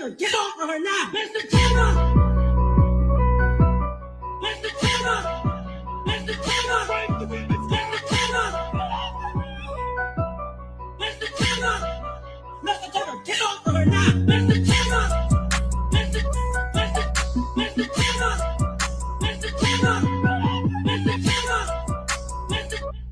Tucker, get over her now! Mr. Tucker! Mr. Tucker! Mr. Tucker! Mr. Tucker! Mr. Tucker! Mr. Tucker, get over her now! Mr. Tucker! Mr. Tucker! Mr. Tucker! Mr. Tucker! Mr. Tucker! Mr. Tucker!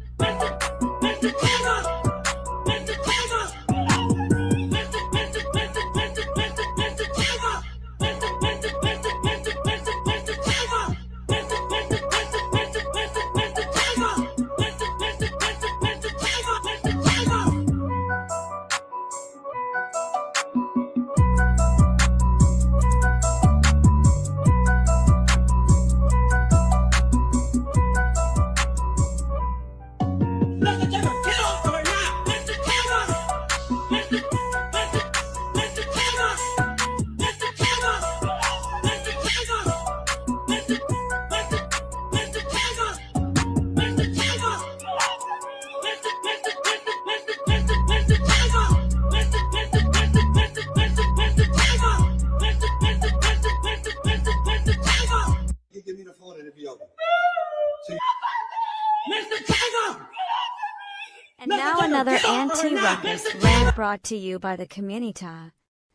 Give me the phone and it'll be over. Mr. Tiger! And now another anti-ruckus rant brought to you by the community.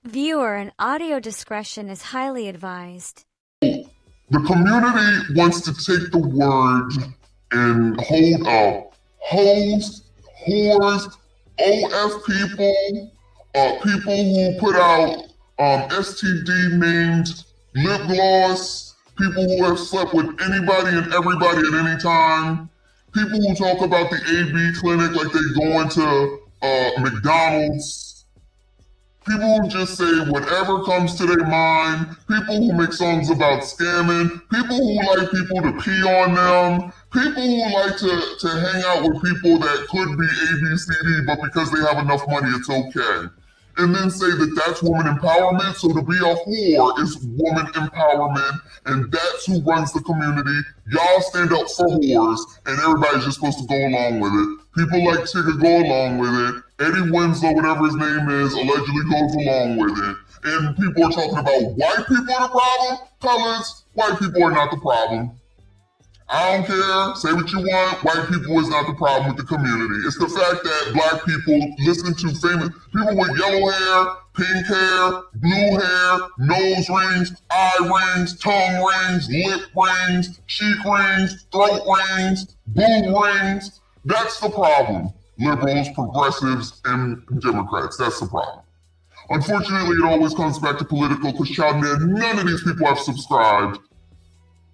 Viewer and audio discretion is highly advised. The community wants to take the word and hold up hoes, whores, OF people, people who put out STD-named lip gloss, people who have slept with anybody and everybody at any time, people who talk about the AB clinic like they going to McDonald's, people who just say whatever comes to their mind, people who make songs about scamming, people who like people to pee on them, people who like to hang out with people that could be ABCD, but because they have enough money, it's okay. And then say that that's woman empowerment. So to be a whore is woman empowerment, and that's who runs the community. Y'all stand up for whores, and everybody's just supposed to go along with it. People like Tigger go along with it. Eddie Winslow, whatever his name is, allegedly goes along with it. And people are talking about white people are the problem. Colors, white people are not the problem. I don't care, say what you want, white people is not the problem with the community. It's the fact that black people listen to famous people with yellow hair, pink hair, blue hair, nose rings, eye rings, tongue rings, lip rings, cheek rings, throat rings, boob rings. That's the problem. Liberals, progressives, and Democrats, that's the problem. Unfortunately, it always comes back to political, because none of these people have subscribed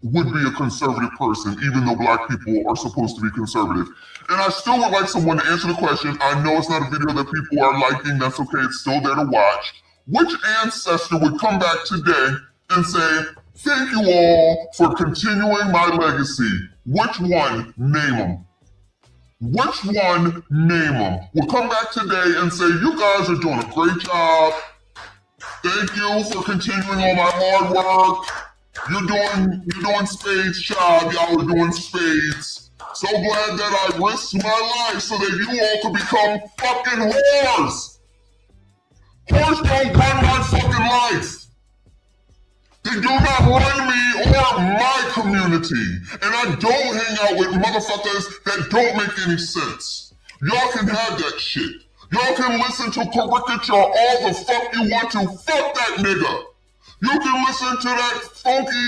would be a conservative person, even though black people are supposed to be conservative. And I still would like someone to answer the question. I know it's not a video that people are liking. That's okay. It's still there to watch. Which ancestor would come back today and say, thank you all for continuing my legacy? Which one? Name them. Which one? Name them. Will come back today and say, you guys are doing a great job. Thank you for continuing all my hard work. You're doing spades, child. Y'all are doing spades. So glad that I risked my life so that you all could become fucking whores. Whores don't run my fucking life. They do not run me or my community. And I don't hang out with motherfuckers that don't make any sense. Y'all can have that shit. Y'all can listen to caricature all the fuck you want to. Fuck that nigga. You can listen to that funky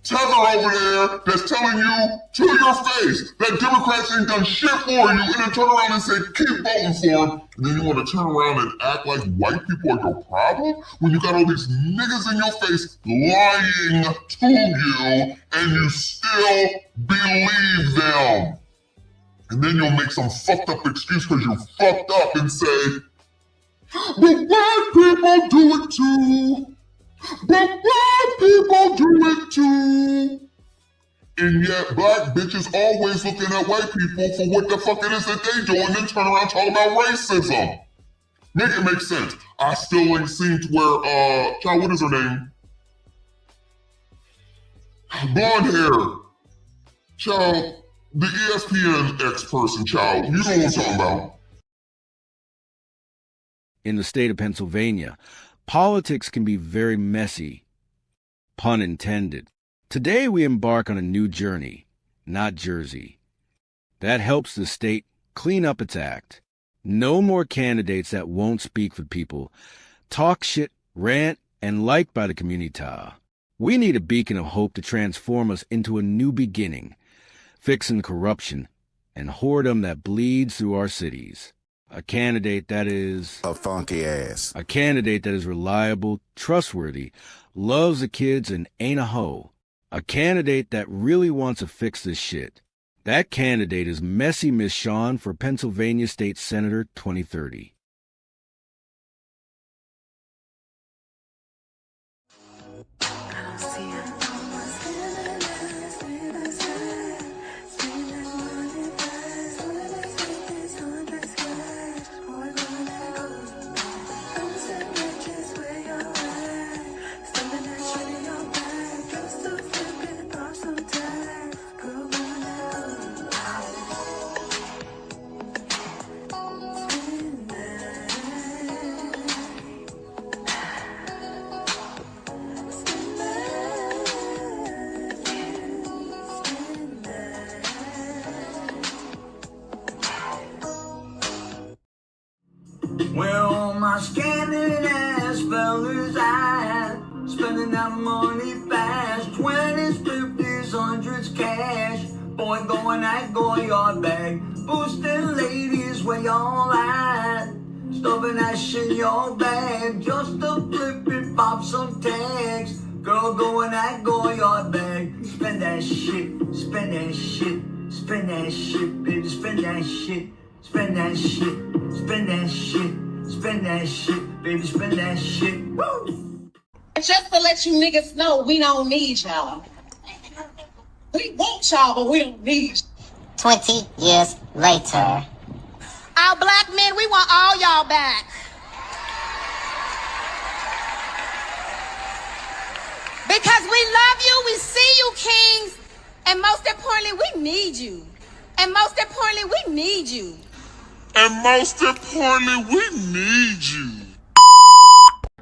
tether over there that's telling you to your face that Democrats ain't done shit for you, and then turn around and say, keep voting for them. And then you want to turn around and act like white people are your problem when you got all these niggas in your face lying to you, and you still believe them. And then you'll make some fucked up excuse because you fucked up and say, but black people do it too. But black people do it too. And yet black bitches always looking at white people for what the fuck it is that they do, and then turn around talking about racism. Make it make sense. I still ain't seen to where, child, what is her name? Blonde hair. Child, the ESPN ex-person, child. You know what I'm talking about. In the state of Pennsylvania, Politics can be very messy, pun intended. Today we embark on a new journey, not Jersey. That helps the state clean up its act. No more candidates that won't speak for people, talk shit, rant, and liked by the community. We need a beacon of hope to transform us into a new beginning, fixing corruption and whoredom that bleeds through our cities. A candidate that is a funky ass. A candidate that is reliable, trustworthy, loves the kids, and ain't a hoe. A candidate that really wants to fix this shit. That candidate is Messy Miss Shawn for Pennsylvania State Senator 2030. Where all my scanning ass fellas at? Spending that money fast, 20s, 50s, 100s cash. Boy, going that Goyard bag, boosting ladies where y'all at? Stuffing that shit in your bag, just to flip it, pop some tags. Girl, going that Goyard bag, spend that shit, spend that shit, spend that shit, baby, spend that shit. Spend that shit, spend that shit, spend that shit, baby, spend that shit. Woo! Just to let you niggas know, we don't need y'all. We want y'all, but we don't need you. 20 years later. Our black men, we want all y'all back. Because we love you, we see you, kings, and most importantly, we need you. And most importantly, we need you. And most importantly, we need you.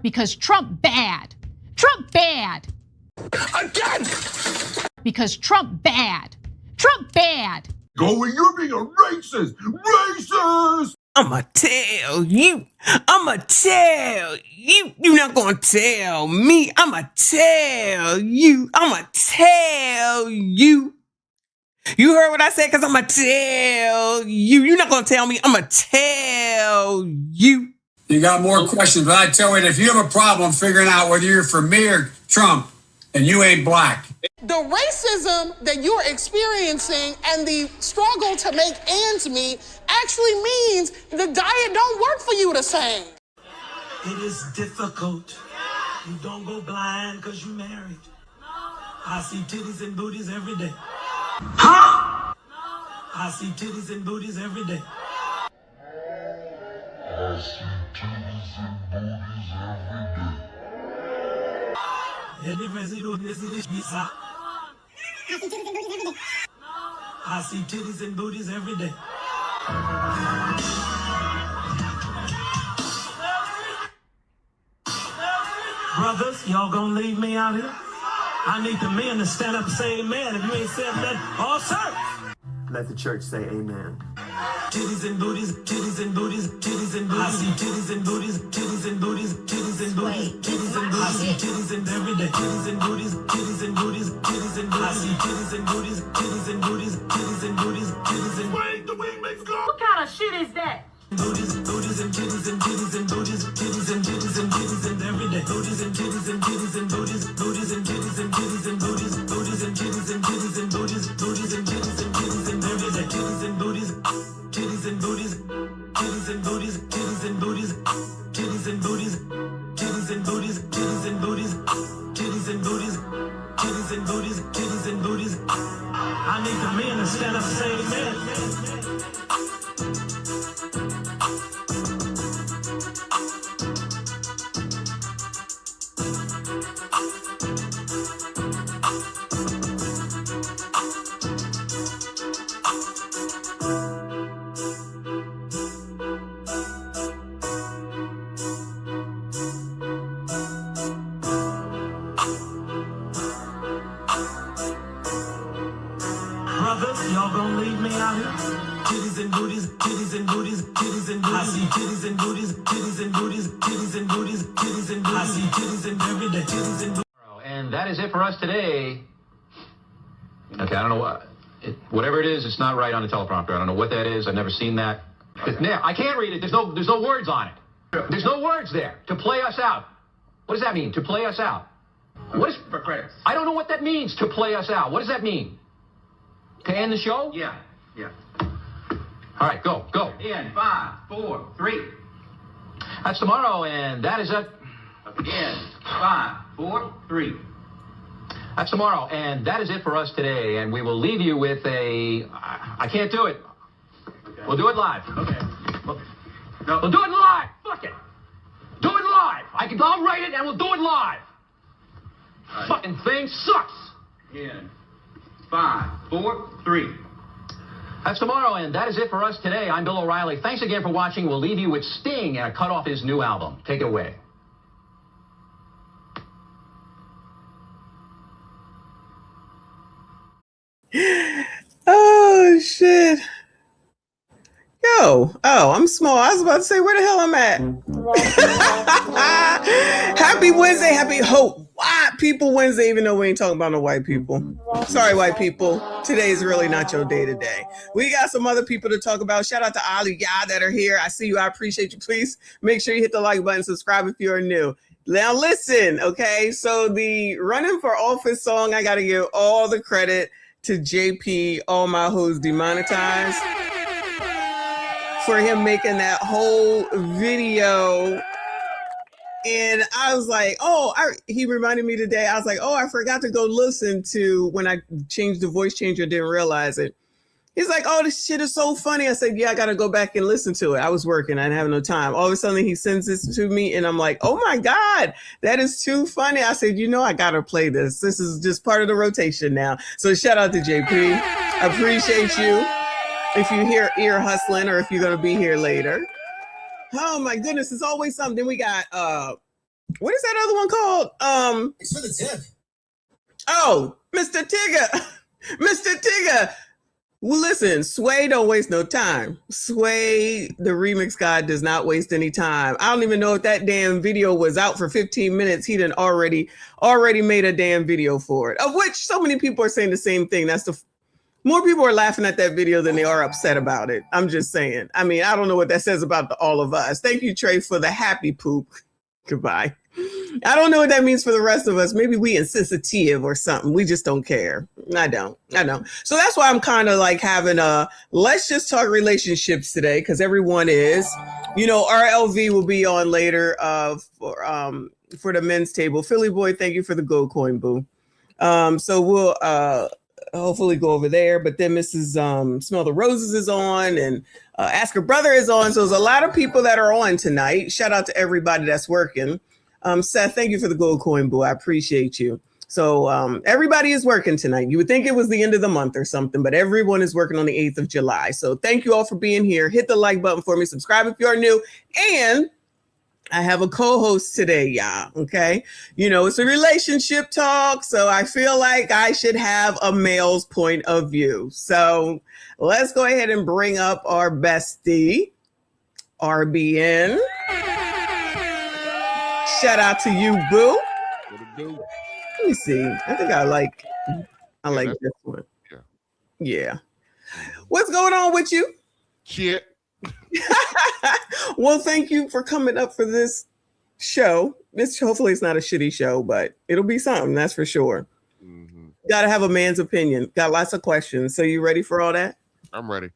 Because Trump bad. Trump bad. Again! Because Trump bad. Trump bad. Going, you're being a racist! Racist! I'ma tell you. I'ma tell you. You're not gonna tell me. I'ma tell you. I'ma tell you. You heard what I said? Because I'ma tell you. You're not gonna tell me. I'ma tell you. You got more questions, but I tell you, if you have a problem figuring out whether you're for me or Trump, and you ain't black. The racism that you're experiencing and the struggle to make ends meet actually means the diet don't work for you the same. It is difficult. You don't go blind because you married. I see titties and booties every day. Huh? I see titties and booties every day. I see titties and booties every day. I see titties and booties every day. Brothers, y'all gonna leave me out here? I need the men to stand up and say amen. If you ain't said that, all sir. Let the church say amen. Titties and booties, titties and booties, titties and booties. I see titties and booties, titties and booties, titties and booties, titties and booties. I see titties and every day. Titties and booties, titties and booties, titties and booties. I see titties and booties, titties and booties, titties and booties, titties and Wait, the wing makes go. What kind of shit is that? booties, booties and titties and titties and booties, titties and titties and titties and every day. Booties and titties and titties and booties, booties and titties and titties and booties, booties and titties and titties and booties, booties and titties and titties and every day. Titties and booties, titties and booties, titties and booties, titties and booties, titties and booties, titties and booties, titties and booties, titties and booties, titties and booties, titties and booties. I need the men to stand up and say amen. Titties and booties, titties and booties, titties and booties. I see titties and booties, titties and booties, titties and booties, titties and booties. I see titties and every day, titties and booties. And that is it for us today. Okay, I don't know what, whatever it is, it's not right on the teleprompter. I don't know what that is. I've never seen that. Okay. I can't read it. There's no words on it. There's no words there. To play us out. What does that mean? To play us out. What is for credits? I don't know what that means. To play us out. What does that mean? To end the show? Yeah. All right, go. In 5, 4, 3. That's tomorrow, and that is it. In 5, 4, 3. That's tomorrow, and that is it for us today. And we will leave you with a. I can't do it. Okay. We'll do it live. Okay. We'll do it live. Fuck it. Do it live. I'll write it, and we'll do it live. Right. Fucking thing sucks. In 5, 4, 3. That's tomorrow, and that is it for us today. I'm Bill O'Reilly. Thanks again for watching. We'll leave you with Sting and a cut off his new album. Take it away. Oh, shit. Yo. Oh, I'm small. I was about to say, where the hell I'm at? Happy Wednesday. Happy White People Wednesday, even though we ain't talking about no white people. Sorry, white people. Today is really not your day today. We got some other people to talk about. Shout out to all of y'all that are here. I see you. I appreciate you. Please make sure you hit the like button. Subscribe if you are new. Now listen, okay? So the Running for Office song, I got to give all the credit to JP, All My Hoes Demonetized, for him making that whole video. And I was like, he reminded me today. I was like, I forgot to go listen to when I changed the voice changer, didn't realize it. He's like, this shit is so funny. I said, I got to go back and listen to it. I was working. I didn't have no time. All of a sudden he sends this to me and I'm like, oh my God, that is too funny. I said, I got to play this. This is just part of the rotation now. So shout out to JP. I appreciate you. If you hear ear hustling or if you're going to be here later. Oh my goodness. It's always something. Then we got, what is that other one called? It's for the tip. Oh, Mr. Tigger. Mr. Tigger. Well, listen, Sway don't waste no time. Sway, the remix god, does not waste any time. I don't even know if that damn video was out for 15 minutes. He done already made a damn video for it, of which so many people are saying the same thing. More people are laughing at that video than they are upset about it. I'm just saying. I mean, I don't know what that says about all of us. Thank you, Trey, for the happy poop. Goodbye. I don't know what that means for the rest of us. Maybe we insensitive or something. We just don't care. I don't. So that's why I'm kind of like having let's just talk relationships today, because everyone is. RLV will be on later for the men's table. Philly boy, thank you for the gold coin, boo. So we'll hopefully go over there. But then Mrs. Smell the Roses is on, and Ask Her Brother is on. So there's a lot of people that are on tonight. Shout out to everybody that's working. Seth, thank you for the gold coin, boo. I appreciate you. So everybody is working tonight. You would think it was the end of the month or something, but everyone is working on the 8th of July. So thank you all for being here. Hit the like button for me. Subscribe if you are new. And I have a co-host today, y'all. Okay. It's a relationship talk. So I feel like I should have a male's point of view. So let's go ahead and bring up our bestie, RBN. Shout out to you, boo. What it do? Let me see. I think I like this one. Yeah. What's going on with you? Shit. Well, thank you for coming up for this show. Hopefully it's not a shitty show, but it'll be something, that's for sure. Mm-hmm. Got to have a man's opinion. Got lots of questions. So you ready for all that? I'm ready.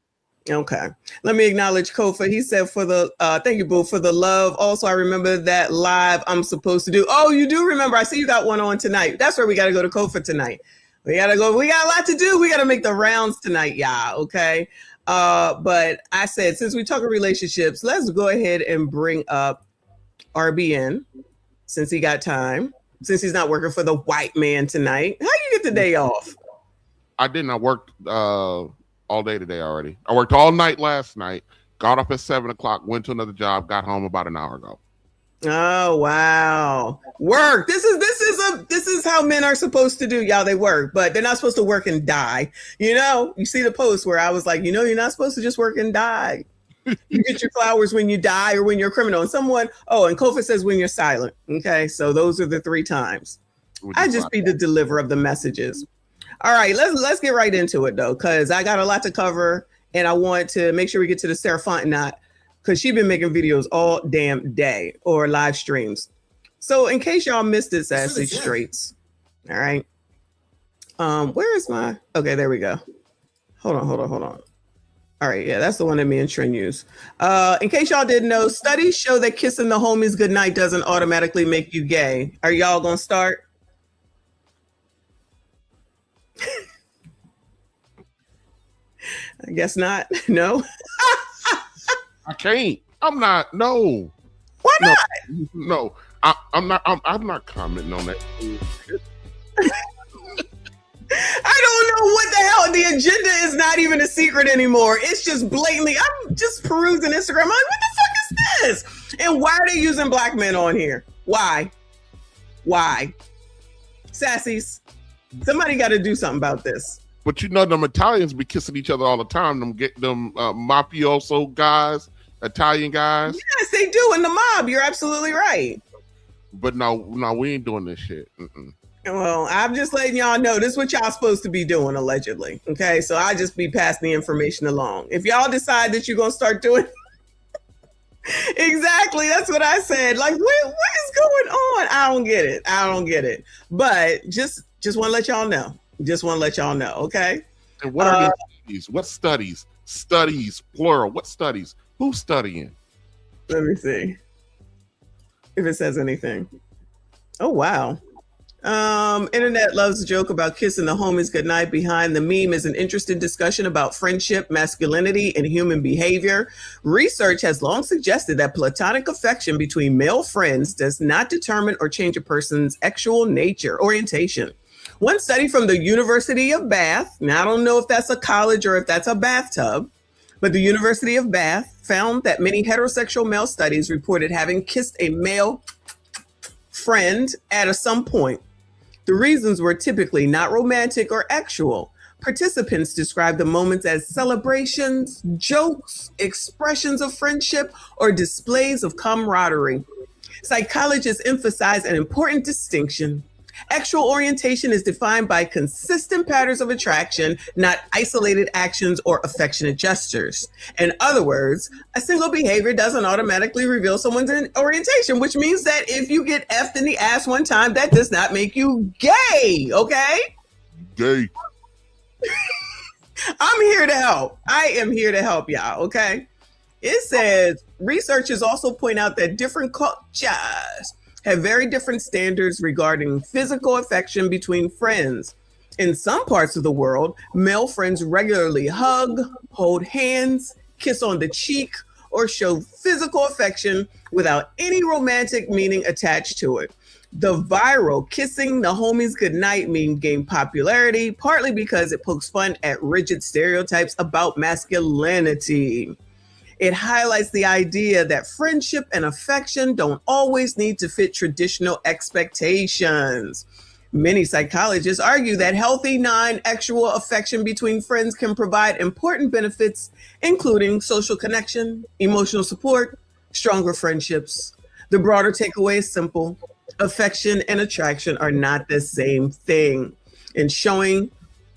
Okay. Let me acknowledge Kofa. He said thank you, boo, for the love. Also, I remember that live I'm supposed to do. Oh, you do remember. I see you got one on tonight. That's where we got to go to Kofa tonight. We got to go. We got a lot to do. We got to make the rounds tonight, y'all. Okay. But I said, since we talking relationships, let's go ahead and bring up RBN since he got time, since he's not working for the white man tonight. How you get the day off? I didn't. I worked all day today already. I worked all night last night, got up at 7 o'clock, went to another job, got home about an hour ago. Oh wow. Work. This is how men are supposed to do, y'all. They work, but they're not supposed to work and die. You see the post where I was like, you're not supposed to just work and die. You get your flowers when you die or when you're a criminal. And and Kofa says when you're silent. Okay, so those are the 3 times. I just be the deliverer of the messages. All right, let's get right into it though, because I got a lot to cover and I want to make sure we get to the Sarah Fontenot, because she's been making videos all damn day or live streams. So in case y'all missed it, Sassy Streets. All right. Where is my, okay, there we go. Hold on. All right, yeah, that's the one that me and Trin use. In case y'all didn't know, studies show that kissing the homies goodnight doesn't automatically make you gay. Are y'all gonna start? I guess not. No. I can't. I'm not. No. Why not? No. I'm not. I'm not commenting on that. I don't know what the hell. The agenda is not even a secret anymore. It's just blatantly. I'm just perusing Instagram. I'm like, what the fuck is this? And why are they using black men on here? Why? Sassies, somebody got to do something about this. But them Italians be kissing each other all the time. Them mafioso guys, Italian guys. Yes, they do in the mob. You're absolutely right. But no, we ain't doing this shit. Well, I'm just letting y'all know this is what y'all supposed to be doing, allegedly. Okay, so I just be passing the information along. If y'all decide that you're gonna start doing, exactly, that's what I said. Like, what is going on? I don't get it. But just want to let y'all know. Okay. And what are these studies? What studies? Studies, plural. What studies? Who's studying? Let me see if it says anything. Oh wow. Internet loves a joke about kissing the homies goodnight. Behind the meme is an interesting discussion about friendship, masculinity, and human behavior. Research has long suggested that platonic affection between male friends does not determine or change a person's sexual orientation. One study from the University of Bath, now I don't know if that's a college or if that's a bathtub, but the University of Bath found that many heterosexual male studies reported having kissed a male friend at some point. The reasons were typically not romantic or actual. Participants described the moments as celebrations, jokes, expressions of friendship, or displays of camaraderie. Psychologists emphasize an important distinction. Actual orientation is defined by consistent patterns of attraction, not isolated actions or affectionate gestures. In other words, a single behavior doesn't automatically reveal someone's orientation, which means that if you get effed in the ass one time, that does not make you gay, okay? Gay. I'm here to help. I am here to help y'all, okay? It says, researchers also point out that different cultures have very different standards regarding physical affection between friends. In some parts of the world, male friends regularly hug, hold hands, kiss on the cheek, or show physical affection without any romantic meaning attached to it. The viral kissing the homies goodnight meme gained popularity, partly because it pokes fun at rigid stereotypes about masculinity. It highlights the idea that friendship and affection don't always need to fit traditional expectations. Many psychologists argue that healthy non-actual affection between friends can provide important benefits, including social connection, emotional support, stronger friendships. The broader takeaway is simple. Affection and attraction are not the same thing. And showing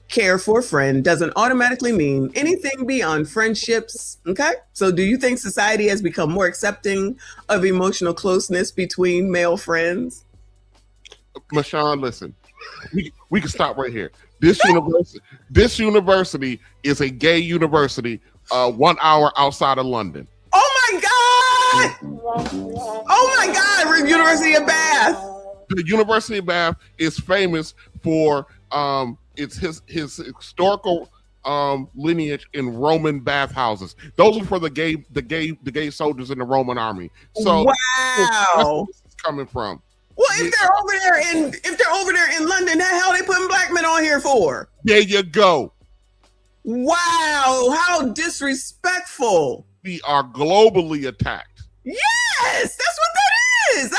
care for a friend doesn't automatically mean anything beyond friendships. Okay. So do you think society has become more accepting of emotional closeness between male friends? Michonne, listen, we can stop right here. This university is a gay university, 1 hour outside of London. Oh my God. Oh my God. University of Bath. The University of Bath is famous for, it's his historical lineage in Roman bathhouses. Those are for the gay soldiers in the Roman army. So wow, that's where this is coming from. Well, if they're over there in London, the hell they putting black men on here for? There you go. Wow, how disrespectful. We are globally attacked. Yes, that's what that is.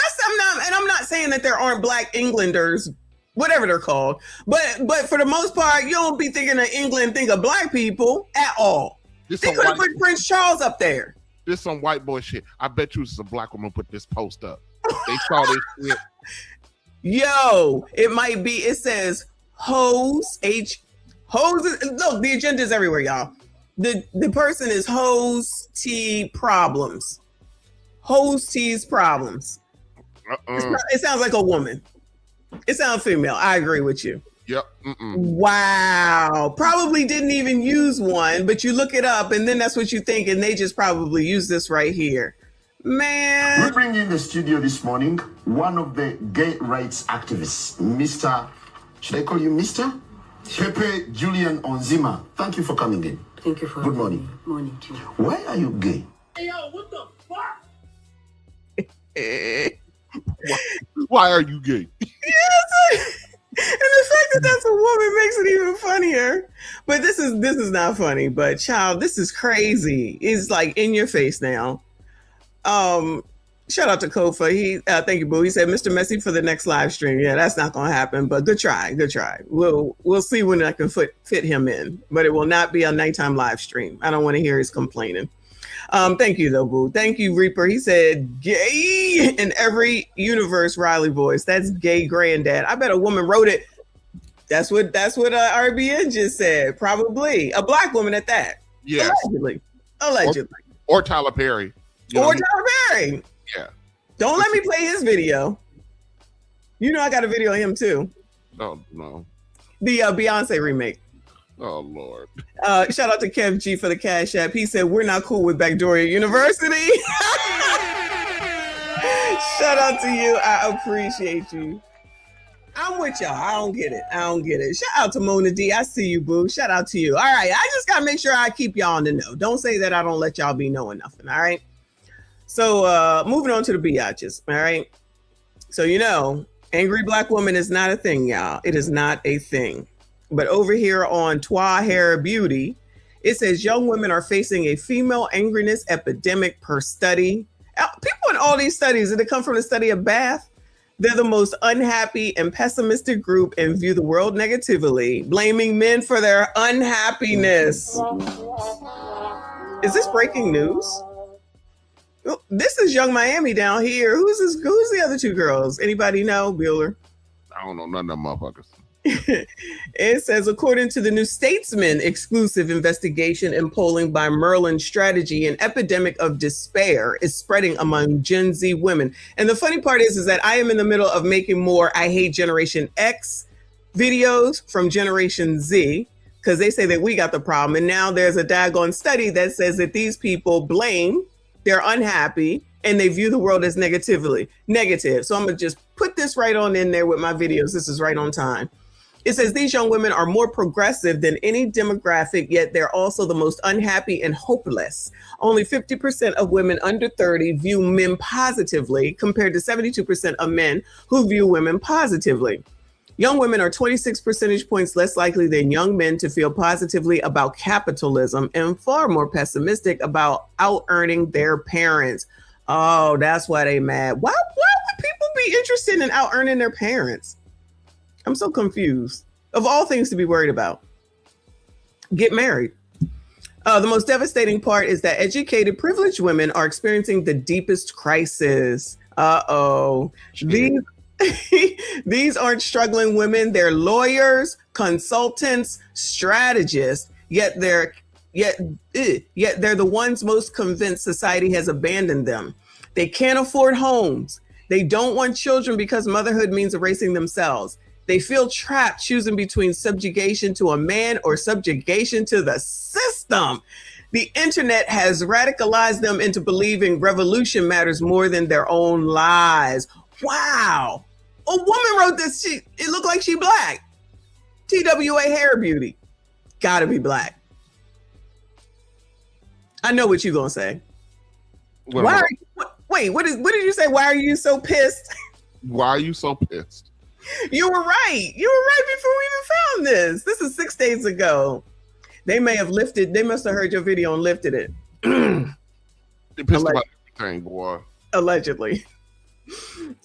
I'm not saying that there aren't Black Englanders, whatever they're called, but for the most part, you don't be thinking of England, think of Black people at all. They could have put Prince Charles up there. This some white boy shit. I bet you some Black woman put this post up. They saw this shit. Yo, it might be. It says hose. Hose. Look, the agenda is everywhere, y'all. The person is hose T problems. Hose T's problems. It sounds like a woman. It sounds female. I agree with you. Yep. Wow. Probably didn't even use one, but you look it up and then that's what you think, and they just probably use this right here. Man. We bring in the studio this morning one of the gay rights activists, Mr. Should I call you Mr? Hepe Julian Onzima. Thank you for coming in. Thank you for Good morning. Morning to you. Why are you gay? Hey, yo, what the fuck? Why are you gay? Yes. And the fact that that's a woman makes it even funnier. But this is not funny. But child, this is crazy. It's like in your face now. Shout out to Kofa. He thank you, boo. He said, Mr. Messi for the next live stream. Yeah, that's not gonna happen. But good try. We'll see when I can fit him in. But it will not be a nighttime live stream. I don't want to hear his complaining. Thank you though, boo. Thank you, Reaper. He said gay in every universe, Riley voice. That's gay granddad. I bet a woman wrote it. That's what RBN just said. Probably a Black woman at that. Yes. Allegedly. Or Tyler Perry. Tyler Perry. Yeah. Don't let me play his video. You know I got a video of him too. Oh no. The Beyonce remake. Oh Lord. Shout out to Kev G for the Cash App. He said we're not cool with Backdoria University. Shout out to you. I appreciate you. I'm with y'all. I don't get it. Shout out to Mona D. I see you, boo. Shout out to you. All right. I just gotta make sure I keep y'all in the know. Don't say that I don't let y'all be knowing nothing. All right. So moving on to the biatches. All right. So angry Black woman is not a thing, y'all. It is not a thing. But over here on Twa Hair Beauty, it says young women are facing a female angriness epidemic per study. People in all these studies, did it come from the study of Bath? They're the most unhappy and pessimistic group and view the world negatively, blaming men for their unhappiness. Is this breaking news? This is Young Miami down here. Who's the other two girls? Anybody know? Bueller? I don't know none of them motherfuckers. It says, according to the New Statesman exclusive investigation and polling by Merlin Strategy, an epidemic of despair is spreading among Gen Z women. And the funny part is that I am in the middle of making more I Hate Generation X videos from Generation Z, because they say that we got the problem. And now there's a daggone study that says that these people they're unhappy, and they view the world as negative. So I'm going to just put this right on in there with my videos. This is right on time. It says these young women are more progressive than any demographic, yet they're also the most unhappy and hopeless. Only 50% of women under 30 view men positively, compared to 72% of men who view women positively. Young women are 26 percentage points less likely than young men to feel positively about capitalism and far more pessimistic about out-earning their parents. Oh, that's why they mad. Why would people be interested in out-earning their parents? I'm so confused. Of all things to be worried about, get married. The most devastating part is that educated, privileged women are experiencing the deepest crisis. These aren't struggling women. They're lawyers, consultants, strategists, yet they're the ones most convinced society has abandoned them. They can't afford homes. They don't want children because motherhood means erasing themselves. They feel trapped choosing between subjugation to a man or subjugation to the system. The internet has radicalized them into believing revolution matters more than their own lives. Wow. A woman wrote this. It looked like she Black. TWA Hair Beauty. Gotta be Black. I know what you're gonna say. What did you say? Why are you so pissed? Why are you so pissed? You were right. You were right before we even found this. This is 6 days ago. They must have heard your video and lifted it. They pissed about everything, boy. Allegedly.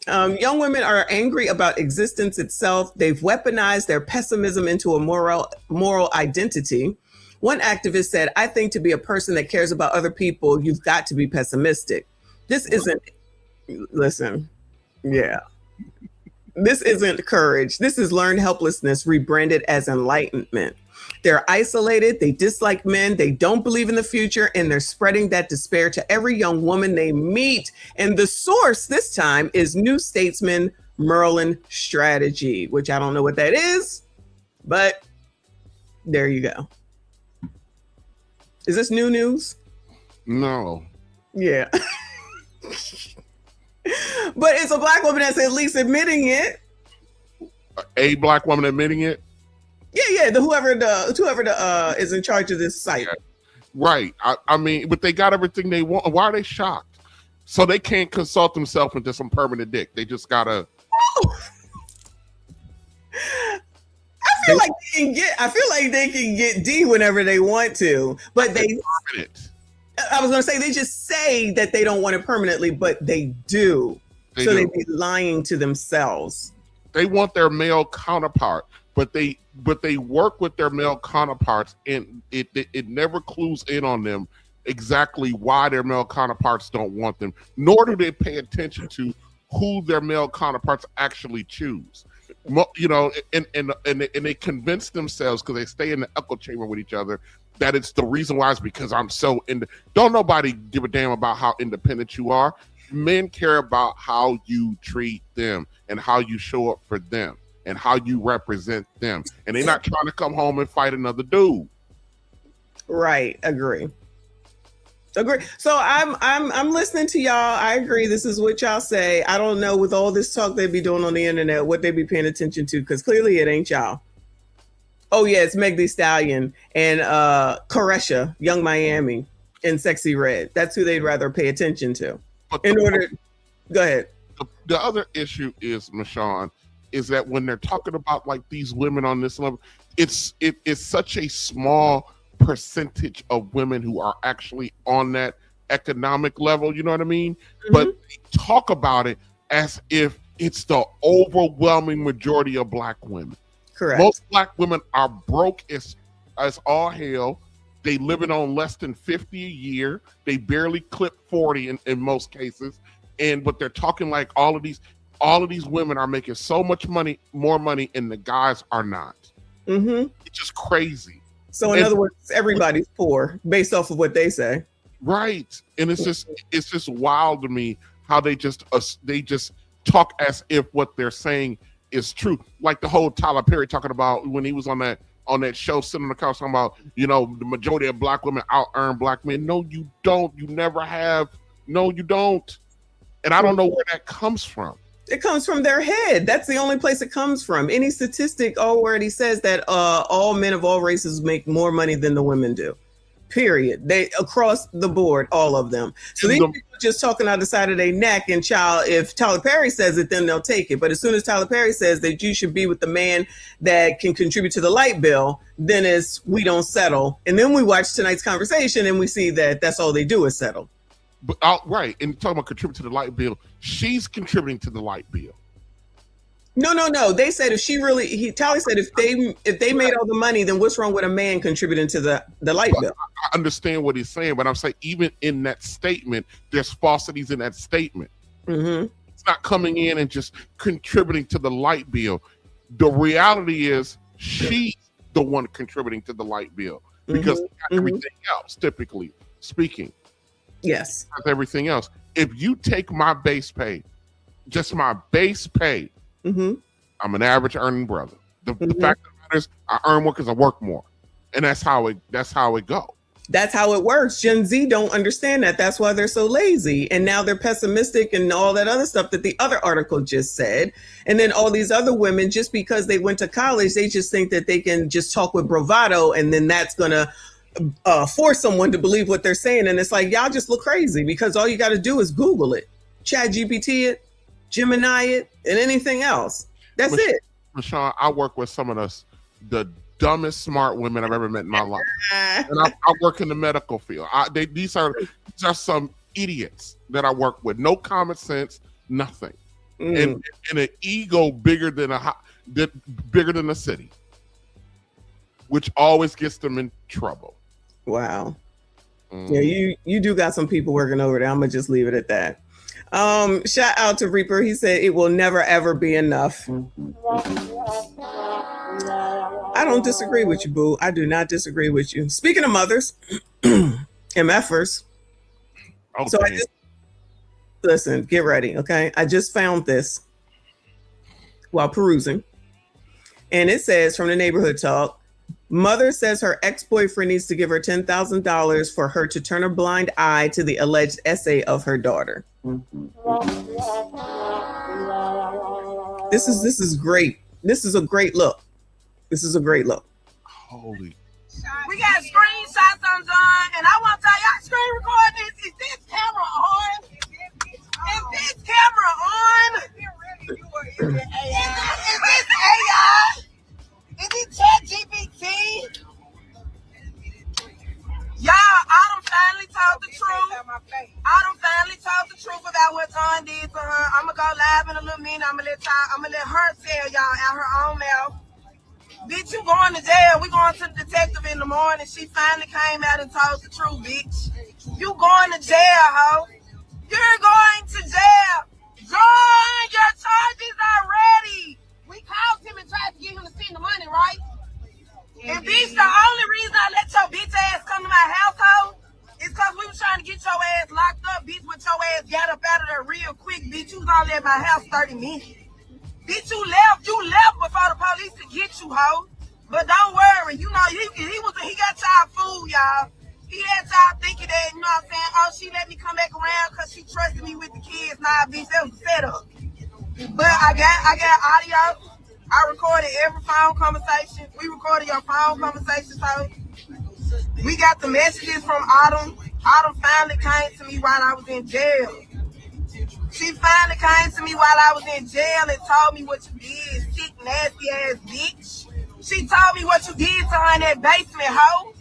Young women are angry about existence itself. They've weaponized their pessimism into a moral identity. One activist said, I think to be a person that cares about other people, you've got to be pessimistic. This isn't, listen, yeah. This isn't courage. This is learned helplessness rebranded as enlightenment. They're isolated, they dislike men, they don't believe in the future, and they're spreading that despair to every young woman they meet. And the source this time is New Statesman Merlin Strategy, which I don't know what that is, but there you go. Is this new news? No. Yeah. But it's a Black woman that's at least admitting it. A Black woman admitting it? Yeah, whoever is in charge of this site. Yeah. Right. I mean, but they got everything they want. Why are they shocked? So they can't consult themselves into some permanent dick. They just gotta. I feel like they can get D whenever they want to, but permanent. I was going to say they just say that they don't want it permanently, but they do. They be lying to themselves. They want their male counterpart, but they work with their male counterparts, and it never clues in on them exactly why their male counterparts don't want them, nor do they pay attention to who their male counterparts actually choose. You know, and they convince themselves, because they stay in the echo chamber with each other, that it's the reason why is because I'm so don't nobody give a damn about how independent you are. Men care about how you treat them and how you show up for them and how you represent them, and they're not trying to come home and fight another dude. Right. Agree. So I'm listening to y'all. I agree. This is what y'all say. I don't know, with all this talk they be doing on the internet, what they be paying attention to, because clearly it ain't y'all. Oh yeah, it's Meg Thee Stallion and Koresha, Young Miami, and Sexy Red. That's who they'd rather pay attention to. Go ahead. The other issue is, Michonne, is that when they're talking about like these women on this level, it's such a small percentage of women who are actually on that economic level. You know what I mean? Mm-hmm. But they talk about it as if it's the overwhelming majority of Black women. Correct. Most Black women are broke as all hell. They living on less than 50 a year. They barely clip 40 in most cases. But they're talking like all of these women are making so much money, more money, and the guys are not. Mm-hmm. It's just crazy. So in other words, everybody's poor based off of what they say. Right. And it's just wild to me how they just talk as if what they're saying is true. Like the whole Tyler Perry talking about when he was on that show sitting on the couch talking about, you know, the majority of Black women out earn Black men. No, you don't. You never have. No, you don't. And I don't know where that comes from. It comes from their head. That's the only place it comes from. Any statistic already says that all men of all races make more money than the women do. Period. They across the board, all of them. So these people just talking out the side of their neck, and if Tyler Perry says it, then they'll take it. But as soon as Tyler Perry says that you should be with the man that can contribute to the light bill, then we don't settle. And then we watch tonight's conversation and we see that that's all they do is settle. But right, and talking about contribute to the light bill, she's contributing to the light bill. No. They said Tyler said if they made all the money, then what's wrong with a man contributing to the light bill? I understand what he's saying, but I'm saying even in that statement, there's falsities in that statement. Mm-hmm. It's not coming in and just contributing to the light bill. The reality is she's the one contributing to the light bill because everything else, typically speaking. Yes. Everything else. If you take my base pay, just my base pay, I'm an average earning brother. The fact of the matter is I earn more because I work more. And that's how it goes. That's how it works. Gen Z don't understand that. That's why they're so lazy. And now they're pessimistic and all that other stuff that the other article just said. And then all these other women, just because they went to college, they just think that they can just talk with bravado and then that's going to force someone to believe what they're saying. And it's like, y'all just look crazy because all you got to do is Google it, Chat GPT it, Gemini it, and anything else. That's it. Michonne, I work with some of the dumbest smart women I've ever met in my life. And I work in the medical field. These are some idiots that I work with. No common sense, Nothing. And an ego bigger than a city, which always gets them in trouble. Wow. Yeah, you do got some people working over there. I'm gonna just leave it at that. Shout out to Reaper. He said it will never ever be enough. I don't disagree with you, boo. I do not disagree with you. Speaking of mothers, MFers. Oh, so I just listen, get ready, okay? I just found this while perusing. And it says from the Neighborhood Talk, mother says her ex-boyfriend needs to give her $10,000 for her to turn a blind eye to the alleged essay of her daughter. This is great. This is a great look. This is a great look. Holy. We got screenshots on John, and I want to tell y'all, screen record this. Is this camera on? Is this camera on? Is this AI? Is it ChatGPT? Y'all, I done finally told the truth. I done finally told the truth about what John did to her. I'm going to go live in a little minute. I'm going to let her tell y'all out her own mouth. Bitch, you going to jail. We going to the detective in the morning. She finally came out and told the truth, bitch. You going to jail, ho. You're going to jail. John, your charges are ready. We called him and tried to get him to send the money, right? And bitch, the only reason I let your bitch ass come to my household is because we was trying to get your ass locked up, bitch, but your ass got up out of there real quick, bitch. You was only at my house 30 minutes. Bitch, you left before the police could get you, ho. But don't worry, you know, he got y'all fooled, y'all. He had y'all thinking that, you know what I'm saying, oh, she let me come back around because she trusted me with the kids. Nah, bitch, that was a setup. But I got audio. I recorded every phone conversation. We recorded your phone conversation, so we got the messages from Autumn. Autumn finally came to me while I was in jail. She finally came to me while I was in jail and told me what you did, sick, nasty ass bitch. She told me what you did to her in that basement, ho.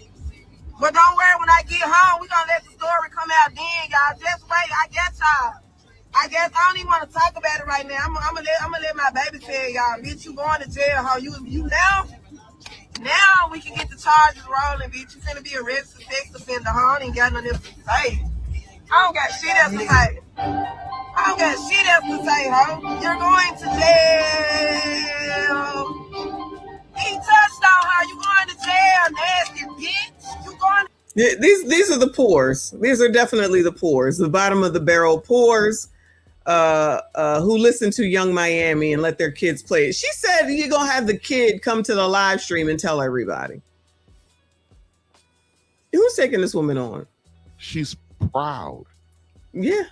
But don't worry, when I get home, we gonna let the story come out then, y'all. Just wait, I guess y'all. I guess I don't even want to talk about it right now. I'm gonna let my baby tell y'all, bitch, you going to jail, ho. You now we can get the charges rolling, bitch. You finna be a registered sex offender, ho. I ain't got nothing else to say. I don't got shit else to say. I don't got shit else to say, ho. You're going to jail. He touched on her. You going to jail, nasty bitch. You going? Yeah, these are the pores. These are definitely the pores. The bottom of the barrel pores. Who listen to Young Miami and let their kids play it. She said you're gonna have the kid come to the live stream and tell everybody. Who's taking this woman on? She's proud. Yeah.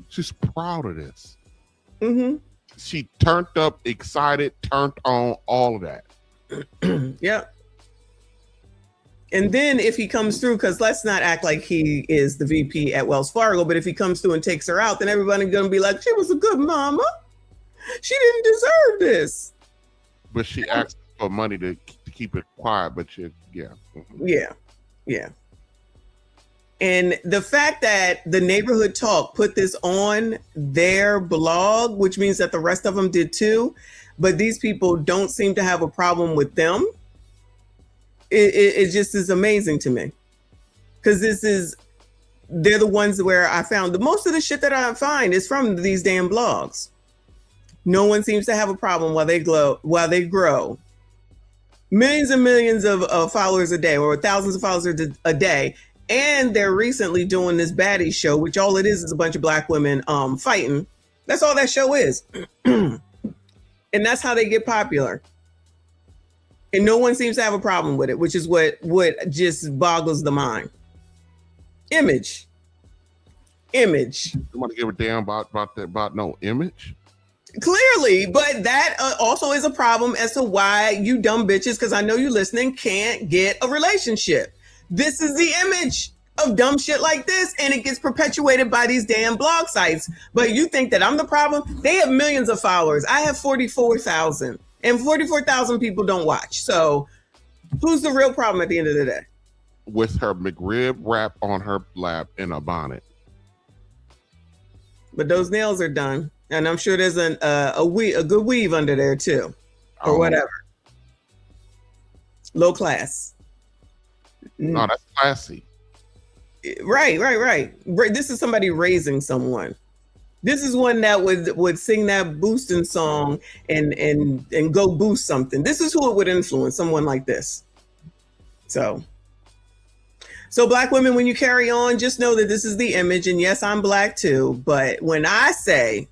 She's proud of this. Mm-hmm. She turned up, excited, turned on, all of that. Yep. And then if he comes through, because let's not act like he is the VP at Wells Fargo, but if he comes through and takes her out, then everybody's going to be like, she was a good mama. She didn't deserve this. But she asked for money to keep it quiet, but yeah. Yeah. Yeah. And the fact that the Neighborhood Talk put this on their blog, which means that the rest of them did too, but these people don't seem to have a problem with them. It just is amazing to me, because they're the ones where I found the most of the shit that I find is from these damn blogs. No one seems to have a problem while they grow millions and millions of followers a day, or thousands of followers a day. And they're recently doing this baddie show, which all it is a bunch of black women fighting. That's all that show is. And that's how they get popular. And no one seems to have a problem with it, which is what just boggles the mind. Image. Somebody give a damn about no image? Clearly, but that also is a problem as to why you dumb bitches, because I know you listening, can't get a relationship. This is the image of dumb shit like this, and it gets perpetuated by these damn blog sites. But you think that I'm the problem? They have millions of followers. I have 44,000. And 44,000 people don't watch. So who's the real problem at the end of the day? With her McRib wrap on her lap in a bonnet. but those nails are done, and I'm sure there's a good weave under there too, or whatever. Low class. No, that's classy. Right. This is somebody raising someone. This is one that would sing that boosting song and go boost something. This is who it would influence, someone like this. So Black women, when you carry on, just know that this is the image. And yes, I'm Black too. But when I say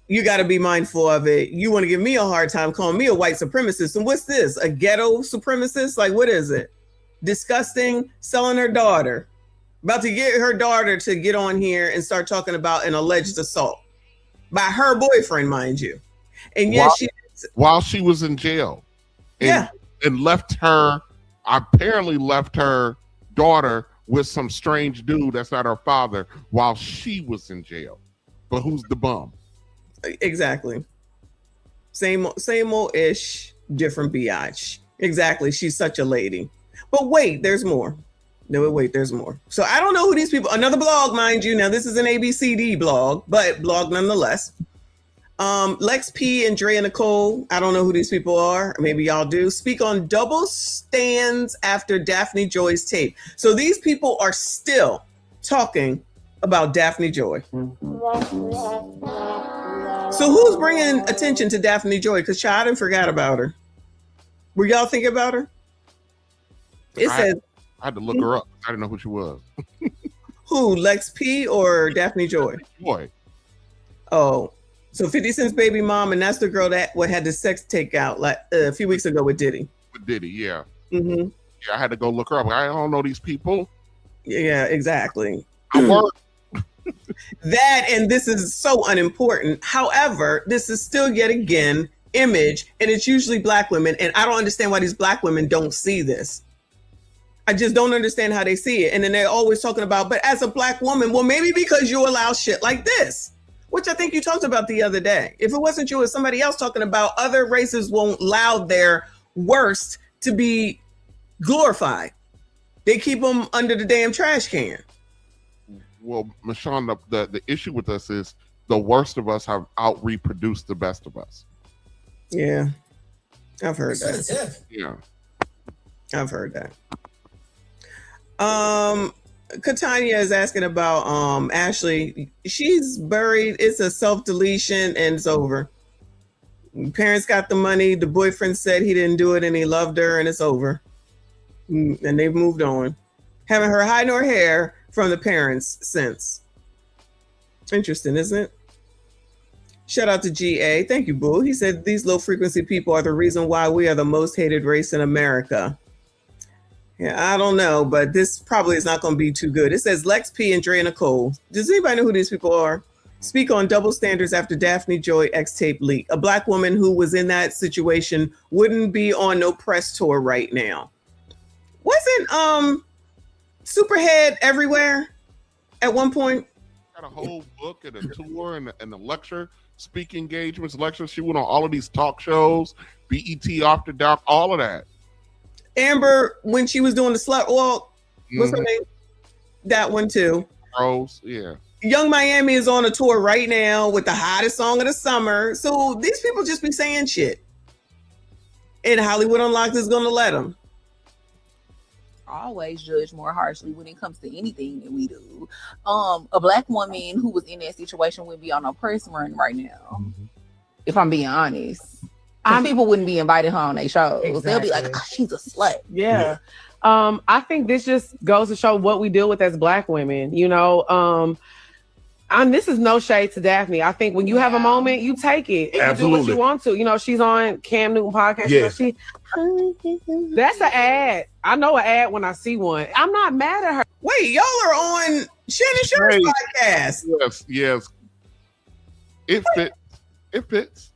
you got to be mindful of it, you want to give me a hard time calling me a white supremacist. And what's this? A ghetto supremacist? Like, what is it? Disgusting, selling her daughter. About to get her daughter to get on here and start talking about an alleged assault by her boyfriend, mind you. And yes, while she was in jail. And apparently left her daughter with some strange dude that's not her father while she was in jail. But who's the bum? Exactly. Same old ish, different biatch. Exactly. She's such a lady. But wait, there's more. No, wait, there's more. So I don't know who these people, another blog, mind you. Now, this is an ABCD blog, but blog nonetheless. Lex P and Drea Nicole, I don't know who these people are. Maybe y'all do. Speak on double stands after Daphne Joy's tape. So these people are still talking about Daphne Joy. So who's bringing attention to Daphne Joy? Because I didn't forgot about her. Were y'all thinking about her? It says I had to look her up. I didn't know who she was. Who, Lex P or Daphne Joy? Joy. Oh, so 50 Cent's baby mom, and that's the girl that had the sex takeout like a few weeks ago with Diddy. With Diddy, yeah. Mm-hmm. Yeah, I had to go look her up. I don't know these people. Yeah, exactly. I work. That, and this is so unimportant. However, this is still yet again image, and it's usually Black women, and I don't understand why these Black women don't see this. I just don't understand how they see it. And then they're always talking about, but as a Black woman, well, maybe because you allow shit like this, which I think you talked about the other day. If it wasn't you, it's somebody else talking about other races won't allow their worst to be glorified. They keep them under the damn trash can. Well, Michonne, the issue with us is the worst of us have out-reproduced the best of us. Yeah, I've heard that. Yeah. I've heard that. Katanya is asking about Ashley. She's buried. It's a self-deletion and it's over. Parents got the money. The boyfriend said he didn't do it and he loved her and it's over. And they've moved on. Haven't heard hide nor hair from the parents since. Interesting, isn't it? Shout out to GA. Thank you, Boo. He said these low frequency people are the reason why we are the most hated race in America. Yeah, I don't know, but this probably is not going to be too good. It says Lex P and Drea Nicole. Does anybody know who these people are? Speak on double standards after Daphne Joy X-tape leak. A Black woman who was in that situation wouldn't be on no press tour right now. Wasn't Superhead everywhere at one point? Got a whole book and a tour and a lecture, speaking engagements, lectures. She went on all of these talk shows, BET After Dark, all of that. Amber, when she was doing the slut walk, what's her name? That one too. Rose, yeah. Young Miami is on a tour right now with the hottest song of the summer. So these people just be saying shit. And Hollywood Unlocked is going to let them. Always judge more harshly when it comes to anything that we do. A Black woman who was in that situation would be on a press run right now. If I'm being honest. People wouldn't be inviting her on their shows. Exactly. They'll be like, oh, she's a slut. Yeah. I think this just goes to show what we deal with as Black women, you know. And this is no shade to Daphne. I think when you have a moment, you take it. And Absolutely. You do what you want to. You know, she's on Cam Newton podcast. Yes. You know, that's an ad. I know an ad when I see one. I'm not mad at her. Wait, y'all are on Shannon Sharp's podcast. Yes. It fits. It fits.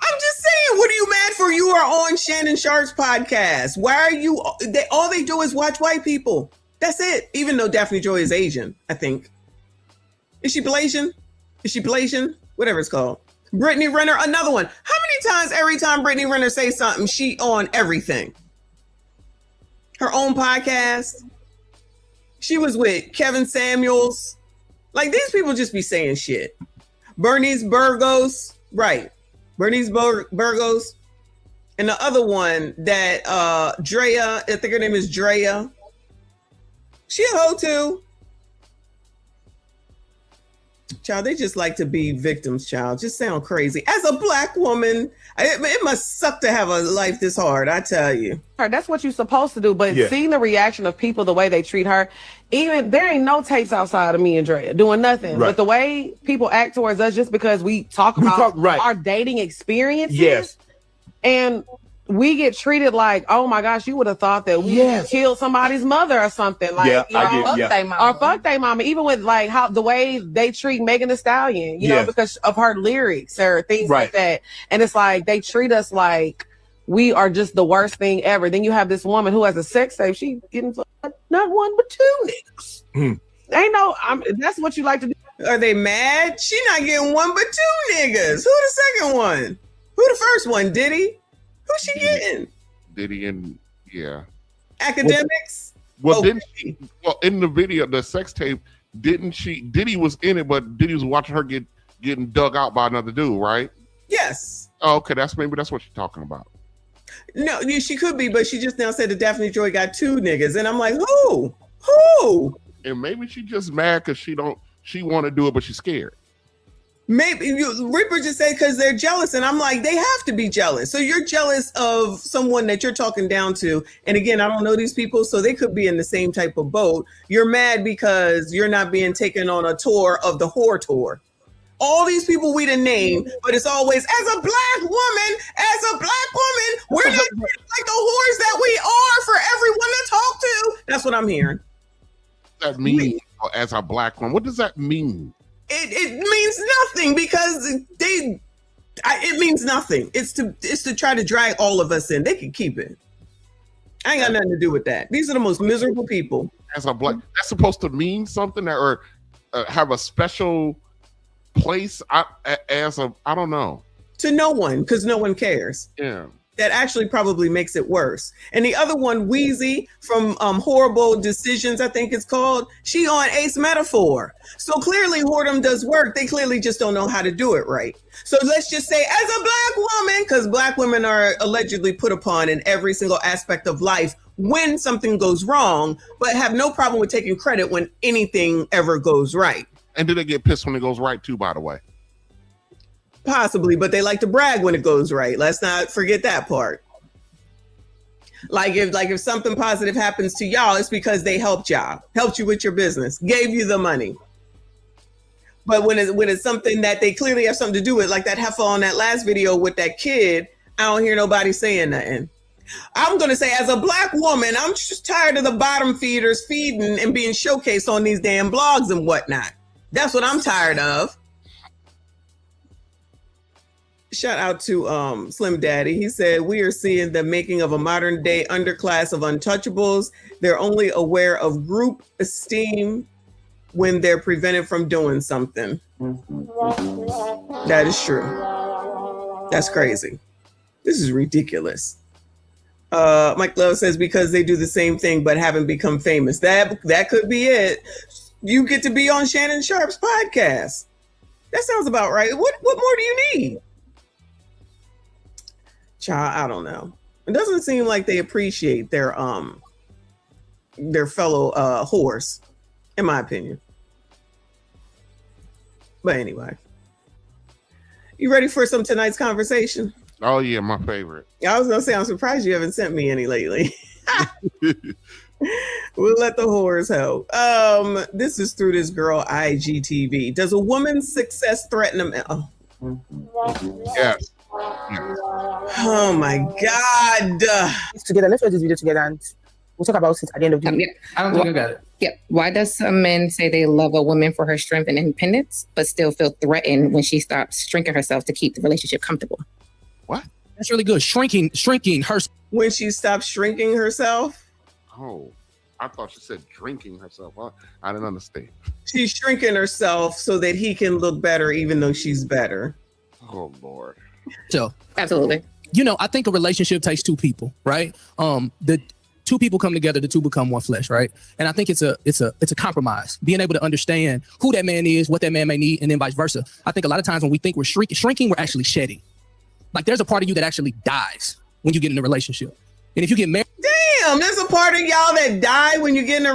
I'm just saying, what are you mad for? You are on Shannon Sharp's podcast. Why are you? All they do is watch white people. That's it. Even though Daphne Joy is Asian, I think. Is she Blasian? Is she Blasian? Whatever it's called. Brittany Renner, another one. How many times every time Brittany Renner says something, she on everything? Her own podcast. She was with Kevin Samuels. Like, these people just be saying shit. Bernice Burgos, right. Bernice Burgos. And the other one that Drea, I think her name is Drea. She a hoe too. Child, they just like to be victims, child. Just sound crazy. As a black woman, it must suck to have a life this hard, I tell you. That's what you're supposed to do. But seeing the reaction of people, the way they treat her, even there ain't no tapes outside of me and Drea doing nothing. Right. But the way people act towards us just because we talk about our dating experiences. Yes. And we get treated like, oh my gosh, you would have thought that we killed somebody's mother or something. Like, or fuck they mama. Even with like how the way they treat Megan Thee Stallion, you know, because of her lyrics or things like that. And it's like they treat us like we are just the worst thing ever. Then you have this woman who has a sex tape. She getting not one but two niggas. Ain't no. That's what you like to do. Are they mad? She not getting one but two niggas. Who the second one? Who the first one? Diddy? Who's she getting? Diddy and Academics? Well, didn't she? Well, in the video, the sex tape, didn't she? Diddy was in it, but Diddy was watching her getting dug out by another dude, right? Yes. Oh, okay, that's what she's talking about. No, she could be, but she just now said that Daphne Joy got two niggas, and I'm like, who? Who? And maybe she just mad because she want to do it, but she's scared. Maybe Ripper just said because they're jealous, and I'm like, they have to be jealous. So you're jealous of someone that you're talking down to, and again, I don't know these people, so they could be in the same type of boat. You're mad because you're not being taken on a tour of the whore tour. All these people we didn't name, but it's always as a black woman, we're not like the whores that we are for everyone to talk to. That's what I'm hearing. What does that mean as a black woman? What does that mean? It means nothing because it means nothing. It's to try to drag all of us in. They can keep it. I ain't got nothing to do with that. These are the most miserable people. As a black, that's supposed to mean something or have a special place. I don't know. To no one, because no one cares. Yeah. That actually probably makes it worse. And the other one, Wheezy from Horrible Decisions, I think it's called. She on Ace Metaphor. So clearly whoredom does work. They clearly just don't know how to do it right. So let's just say as a black woman, because black women are allegedly put upon in every single aspect of life when something goes wrong, but have no problem with taking credit when anything ever goes right. And do they get pissed when it goes right too, by the way? Possibly, but they like to brag when it goes right. Let's not forget that part. Like if something positive happens to y'all, it's because they helped you with your business, gave you the money. But when it's something that they clearly have something to do with, like that heifer on that last video with that kid, I don't hear nobody saying nothing. I'm going to say as a black woman, I'm just tired of the bottom feeders feeding and being showcased on these damn blogs and whatnot. That's what I'm tired of. Shout out to Slim Daddy. He said, we are seeing the making of a modern day underclass of untouchables. They're only aware of group esteem when they're prevented from doing something. That is true. That's crazy. This is ridiculous. Mike Love says, because they do the same thing but haven't become famous. That could be it. You get to be on Shannon Sharp's podcast. That sounds about right. What more do you need? Child, I don't know. It doesn't seem like they appreciate their fellow whores, in my opinion. But anyway, you ready for some tonight's conversation? Oh yeah, my favorite. I was gonna say, I'm surprised you haven't sent me any lately. We'll let the whores help. This is through this girl IGTV. Does a woman's success threaten a man? Oh. Yes. Oh my God. Together, let's watch this video together and we'll talk about it at the end of the video. I don't think I got it. Yeah. Why does some men say they love a woman for her strength and independence, but still feel threatened when she stops shrinking herself to keep the relationship comfortable? What? That's really good. Shrinking her. When she stops shrinking herself? Oh, I thought she said drinking herself. I didn't understand. She's shrinking herself so that he can look better, even though she's better. Oh, Lord. So absolutely. I think a relationship takes two people, right? two people come together, the two become one flesh, right? And I think it's a compromise, being able to understand who that man is, what that man may need, and then vice versa. I think a lot of times when we think we're shrinking, we're actually shedding. Like there's a part of you that actually dies when you get in a relationship. And if you get married, damn, there's a part of y'all that die when you get in a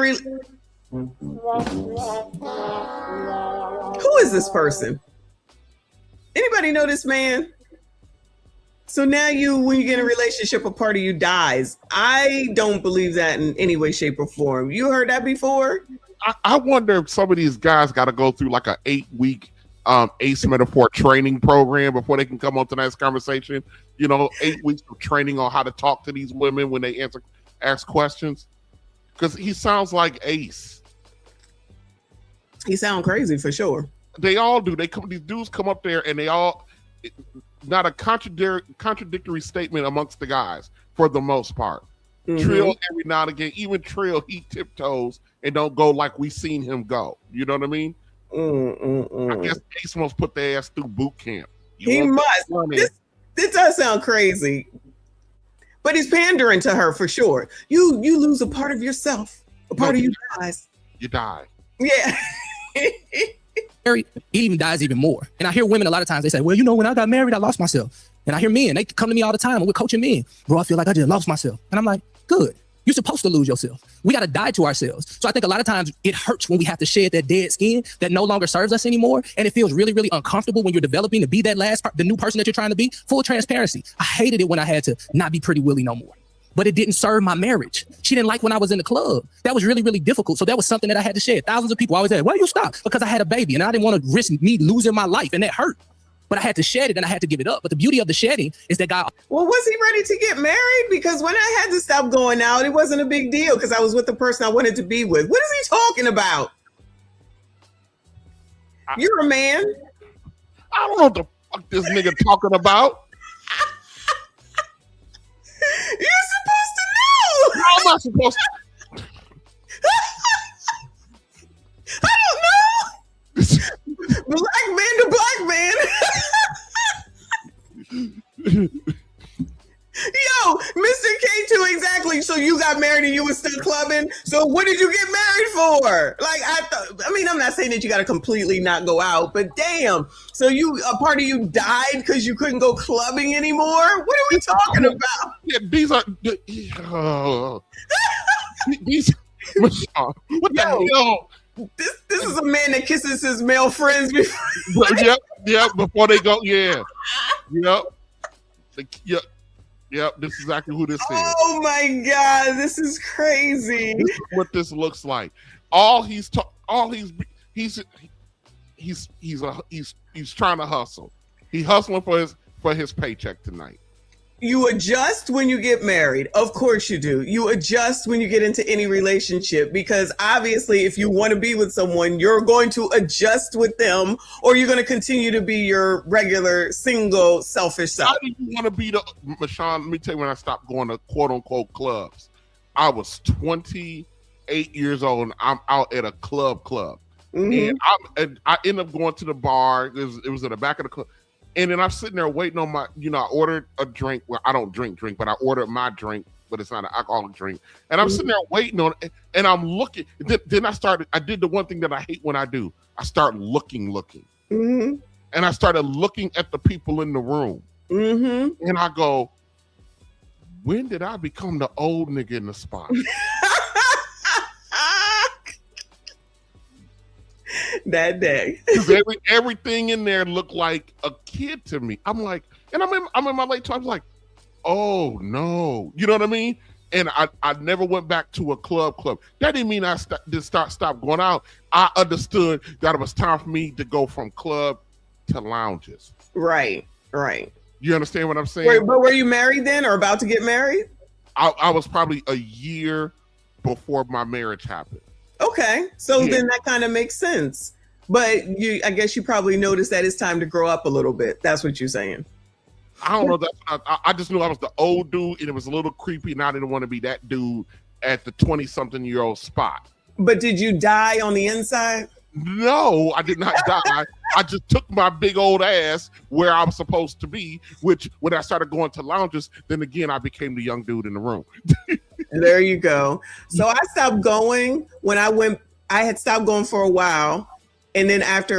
Who is this person? Anybody know this man? So now when you get in a relationship, a part of you dies. I don't believe that in any way, shape, or form. You heard that before? I wonder if some of these guys got to go through like an 8-week ACE metaphor training program before they can come on tonight's conversation. 8 weeks of training on how to talk to these women when they ask questions. Because he sounds like Ace. He sound crazy for sure. They all do. These dudes come up there and they all, not a contradictory statement amongst the guys for the most part. Mm-hmm. Trill every now and again, even Trill, he tiptoes and don't go like we seen him go. You know what I mean? I guess Ace must put their ass through boot camp. He must. This does sound crazy, but he's pandering to her for sure. You lose a part of yourself. A part of you dies. You die. Yeah. It even dies even more. And I hear women a lot of times, they say, well, when I got married, I lost myself. And I hear men, they come to me all the time, and we're coaching men. Bro, I feel like I just lost myself. And I'm like, good. You're supposed to lose yourself. We got to die to ourselves. So I think a lot of times it hurts when we have to shed that dead skin that no longer serves us anymore. And it feels really, really uncomfortable when you're developing to be that the new person that you're trying to be. Full transparency. I hated it when I had to not be Pretty Willie no more. But it didn't serve my marriage. She didn't like when I was in the club. That was really, really difficult. So that was something that I had to shed. Thousands of people always said, why you stop? Because I had a baby and I didn't want to risk me losing my life, and that hurt. But I had to shed it and I had to give it up. But the beauty of the shedding is that God. Well, was he ready to get married? Because when I had to stop going out, it wasn't a big deal because I was with the person I wanted to be with. What is he talking about? You're a man. I don't know what the fuck this nigga talking about. You're supposed to know. How am I supposed to? I don't know. Black man to black man. Yo, Mr. K2, exactly. So you got married and you were still clubbing. So what did you get married for? Like, I'm not saying that you got to completely not go out, but damn. So a part of you died because you couldn't go clubbing anymore? What are we talking about? Yeah, these are these. What the hell? This is a man that kisses his male friends before. Yep. Before they go, yeah. Yep. This is exactly who this is. Oh my God, this is crazy. This is what this looks like. He's trying to hustle. He's hustling for his paycheck tonight. You adjust when you get married. Of course you do. You adjust when you get into any relationship because obviously if you want to be with someone, you're going to adjust with them or you're going to continue to be your regular, single, selfish self. How do you want to be Michonne, let me tell you when I stopped going to quote unquote clubs. I was 28 years old and I'm out at a club. Mm-hmm. And I ended up going to the bar. It was in the back of the club. And then I'm sitting there waiting on my, I ordered a drink. Well, I don't drink, but I ordered my drink, but it's not an alcoholic drink. And I'm sitting there waiting on it, and I'm looking. Then I did the one thing that I hate when I do. I start looking. Mm-hmm. And I started looking at the people in the room. Mm-hmm. And I go, when did I become the old nigga in the spot? That day. Everything in there looked like a kid to me. I'm like, and I'm in my late 20s. I was like, oh no, you know what I mean? And I never went back to a club. That didn't mean I stopped going out. I understood that it was time for me to go from club to lounges. Right. You understand what I'm saying? Wait, but were you married then or about to get married? I was probably a year before my marriage happened. Okay, so then that kind of makes sense. But I guess you probably noticed that it's time to grow up a little bit. That's what you're saying. I don't know. I just knew I was the old dude, and it was a little creepy, and I didn't want to be that dude at the 20-something-year-old spot. But did you die on the inside? No, I did not die. I just took my big old ass where I was supposed to be, which when I started going to lounges, then again, I became the young dude in the room. There you go. So I stopped going when I had stopped going for a while. And then after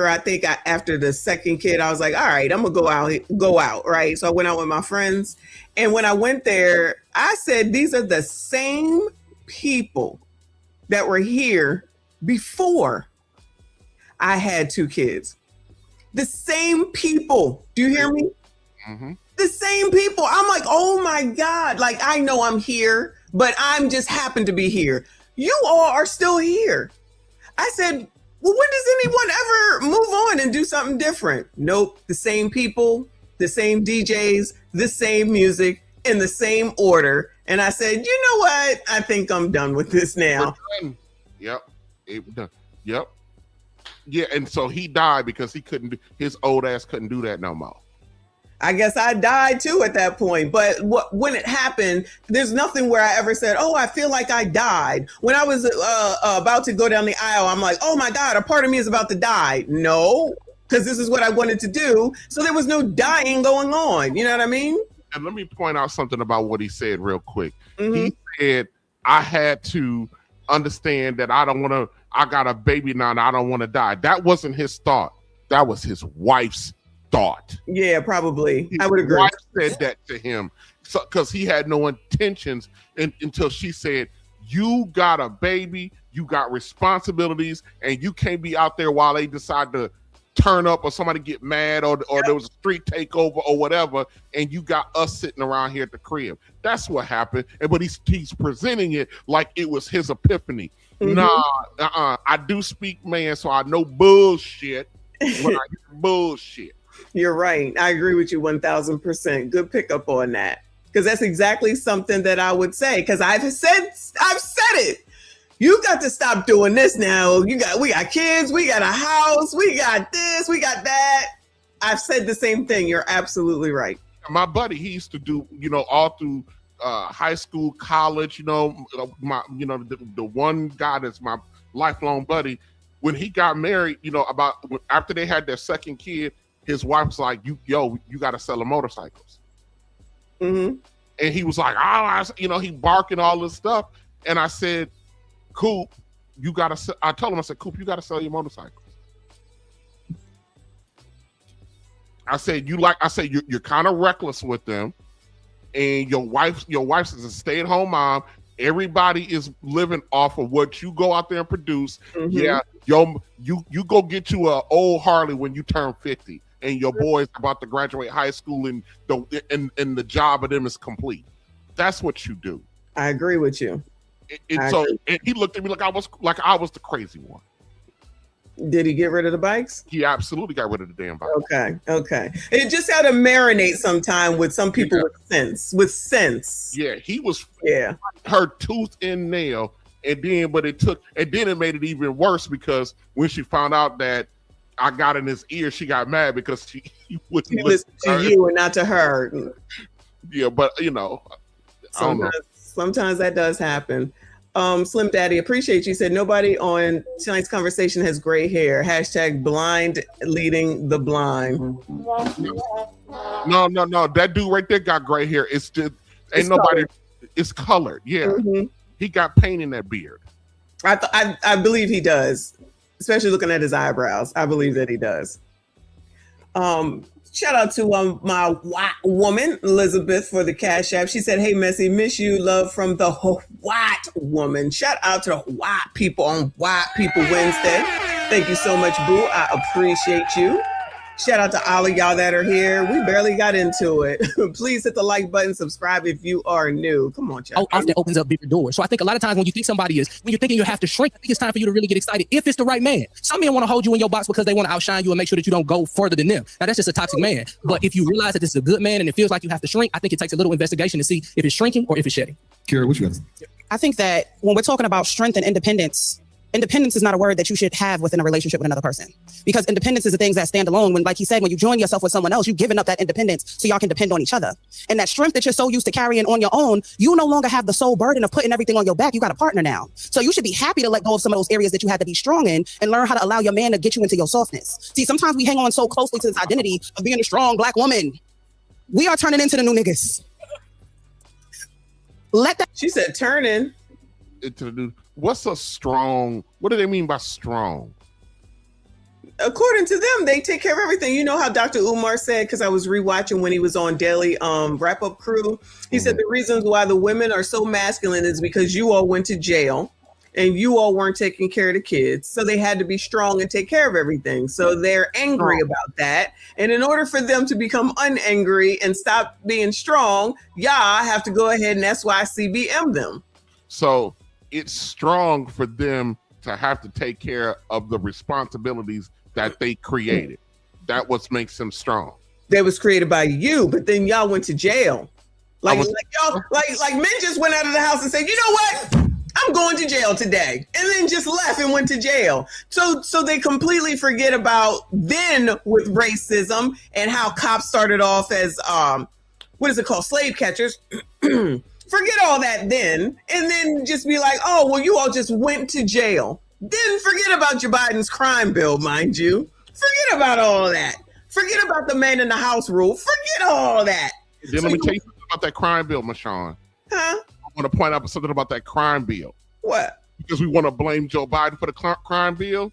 the second kid, I was like, all right, I'm gonna go out, right? So I went out with my friends. And when I went there, I said, these are the same people that were here before I had 2 kids. The same people. Do you hear me? Mm-hmm. The same people. I'm like, oh my God. Like, I know I'm here, but I'm just happen to be here. You all are still here. I said, well, when does anyone ever move on and do something different? Nope. The same people, the same DJs, the same music in the same order. And I said, you know what? I think I'm done with this now. Yep. Yep. Yeah. And so he died because his old ass couldn't do that no more. I guess I died too at that point. But when it happened, there's nothing where I ever said, oh, I feel like I died. When I was about to go down the aisle, I'm like, oh my God, a part of me is about to die. No, because this is what I wanted to do. So there was no dying going on. You know what I mean? And let me point out something about what he said real quick. Mm-hmm. He said, I had to understand that I got a baby now and I don't want to die. That wasn't his thought. That was his wife's thought. Yeah, probably. I would agree. His wife said that to him because he had no intentions until she said, you got a baby, you got responsibilities, and you can't be out there while they decide to turn up or somebody get mad or there was a street takeover or whatever, and you got us sitting around here at the crib. That's what happened. But he's presenting it like it was his epiphany. Mm-hmm. Nah, I do speak man, so I know bullshit when I hear bullshit. You're right. I agree with you 1000%. Good pickup on that. Because that's exactly something that I would say. Because I've said it. You got to stop doing this now. We got kids, we got a house, we got this, we got that. I've said the same thing. You're absolutely right. My buddy, he used to do, all through high school, college, the one guy that's my lifelong buddy. When he got married, after they had their second kid, his wife was like, you got to sell the motorcycles. Mm-hmm. And he was like, he barking all this stuff. And I said, Coop, I told him, Coop, you got to sell your motorcycles. I said, you're kind of reckless with them. And your wife is a stay-at-home mom. Everybody is living off of what you go out there and produce. Mm-hmm. Yeah, you go get you an old Harley when you turn 50. And your boy's about to graduate high school and the job of them is complete. That's what you do. I agree with you. And he looked at me like I was the crazy one. Did he get rid of the bikes? He absolutely got rid of the damn bikes. Okay. It just had to marinate sometime with some people with sense. Yeah, he was her tooth and nail, and then it made it even worse because when she found out that I got in his ear, she got mad because he wouldn't listen to you and not to her. Yeah, but sometimes that does happen. Slim Daddy, appreciate you. Said nobody on tonight's conversation has gray hair. # blind leading the blind. No. That dude right there got gray hair. It's just nobody. It's colored. Yeah, mm-hmm. He got paint in that beard. I believe he does. Especially looking at his eyebrows. I believe that he does. Shout out to my white woman, Elizabeth, for the Cash App. She said, hey, Messy, miss you. Love from the white woman. Shout out to the white people on White People Wednesday. Thank you so much, Boo. I appreciate you. Shout out to all of y'all that are here. We barely got into it. Please hit the like button, subscribe if you are new. Come on, chat. Often opens up bigger doors. So I think a lot of times when you're thinking you have to shrink, I think it's time for you to really get excited if it's the right man. Some men want to hold you in your box because they want to outshine you and make sure that you don't go further than them. Now, that's just a toxic man. But if you realize that this is a good man and it feels like you have to shrink, I think it takes a little investigation to see if it's shrinking or if it's shedding. Kira, what you got to say? I think that when we're talking about strength and independence is not a word that you should have within a relationship with another person, because independence is the things that stand alone. When, like he said, when you join yourself with someone else, you've given up that independence so y'all can depend on each other. And that strength that you're so used to carrying on your own, you no longer have the sole burden of putting everything on your back. You got a partner now. So you should be happy to let go of some of those areas that you had to be strong in and learn how to allow your man to get you into your softness. See, sometimes we hang on so closely to this identity of being a strong Black woman. We are turning into the new niggas. Let that. She said turning into the new. What's a strong? What do they mean by strong? According to them, they take care of everything. You know how Dr. Umar said, because I was rewatching when he was on Daily Wrap Up Crew. He said the reasons why the women are so masculine is because you all went to jail and you all weren't taking care of the kids. So they had to be strong and take care of everything. So they're angry about that. And in order for them to become unangry and stop being strong, y'all have to go ahead and SYCBM them. So it's strong for them to have to take care of the responsibilities that they created. That what makes them strong. That was created by you, but then y'all went to jail. Like men just went out of the house and said, you know what? I'm going to jail today. And then just left and went to jail. So they completely forget about then with racism and how cops started off as what is it called? Slave catchers. Forget all that then. And then just be like, oh, well, you all just went to jail. Then forget about your Biden's crime bill, mind you. Forget about all of that. Forget about the man in the house rule. Forget all that. Then let me tell you something about that crime bill, Michonne. Huh? I want to point out something about that crime bill. What? Because we want to blame Joe Biden for the crime bill.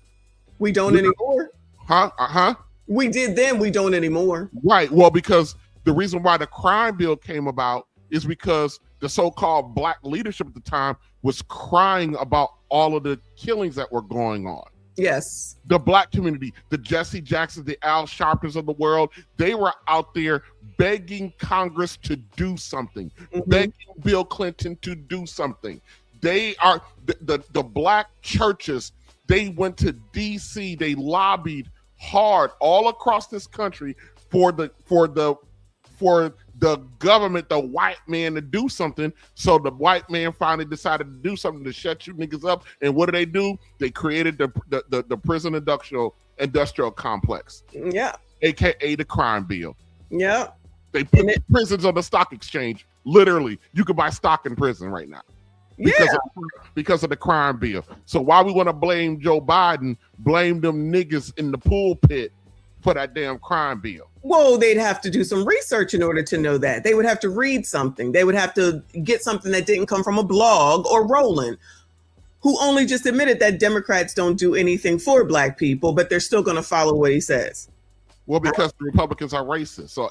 We don't anymore. Huh? We did then. We don't anymore. Right. Well, because the reason why the crime bill came about is because the so-called black leadership at the time was crying about all of the killings that were going on. Yes. The black community, the Jesse Jacksons, the Al Sharptons of the world, they were out there begging Congress to do something, begging Bill Clinton to do something. They are the black churches. They went to DC. They lobbied hard all across this country for the government, the white man, to do something. So the white man finally decided to do something to shut you niggas up. And what do? They created the prison industrial complex. Yeah. AKA the crime bill. Yeah. They put prisons on the stock exchange. Literally, you can buy stock in prison right now. Because of the crime bill. So why we want to blame Joe Biden, blame them niggas in the pulpit for that damn crime bill. Well, they'd have to do some research in order to know that. They would have to read something. They would have to get something that didn't come from a blog or Roland, who only just admitted that Democrats don't do anything for black people, but they're still going to follow what he says. Well, because the Republicans are racist. So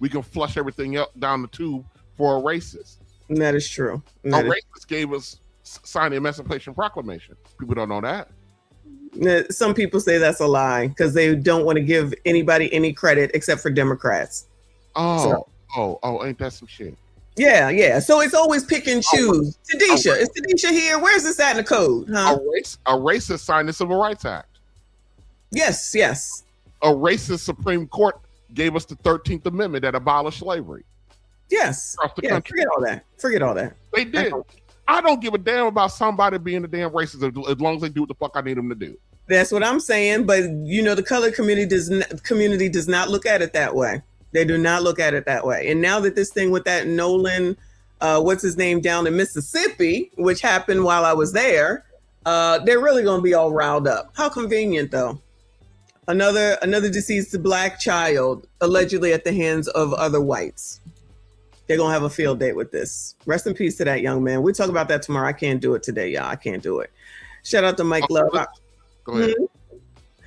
we can flush everything else down the tube for a racist. And that is true. Racist gave us signed the Emancipation Proclamation. People don't know that. Some people say that's a lie because they don't want to give anybody any credit except for Democrats. Oh, ain't that some shit? Yeah. So it's always pick and choose. Tadisha, is Tadisha here? Where's this at in the code? Huh? A racist signed the Civil Rights Act. Yes. A racist Supreme Court gave us the 13th Amendment that abolished slavery. Yes. Country. Forget all that. They did. I don't give a damn about somebody being a damn racist as long as they do what the fuck I need them to do. That's what I'm saying. But the colored community does not look at it that way. They do not look at it that way. And now that this thing with that Nolan, what's his name, down in Mississippi, which happened while I was there, they're really going to be all riled up. How convenient, though. Another deceased black child allegedly at the hands of other whites. They're going to have a field day with this. Rest in peace to that young man. We'll talk about that tomorrow. I can't do it today, y'all. I can't do it. Shout out to Mike Love. Go ahead.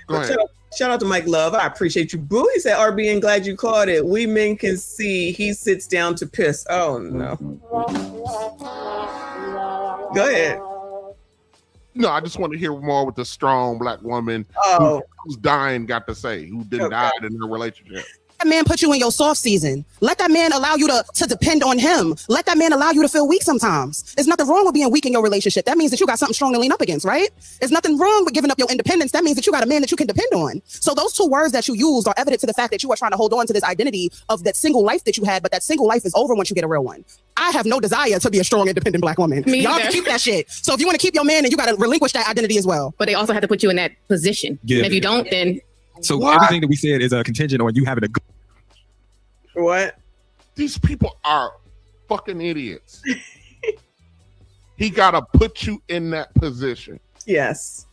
Go ahead. Shout out to Mike Love. I appreciate you, boo. He said, RB, and glad you caught it. We men can see he sits down to piss. Oh, no. Go ahead. No, I just want to hear more what the strong black woman who's dying got to say, who didn't die in her relationship. That man put you in your soft season. Let that man allow you to depend on him. Let that man allow you to feel weak sometimes. There's nothing wrong with being weak in your relationship. That means that you got something strong to lean up against, right? There's nothing wrong with giving up your independence. That means that you got a man that you can depend on. So those two words that you used are evident to the fact that you are trying to hold on to this identity of that single life that you had, but that single life is over once you get a real one. I have no desire to be a strong, independent black woman. Y'all can keep that shit. So if you want to keep your man, then you got to relinquish that identity as well. But they also have to put you in that position. Yeah. And if you don't, then... So everything that we said is contingent on you having a good... What? These people are fucking idiots. He gotta put you in that position. Yes.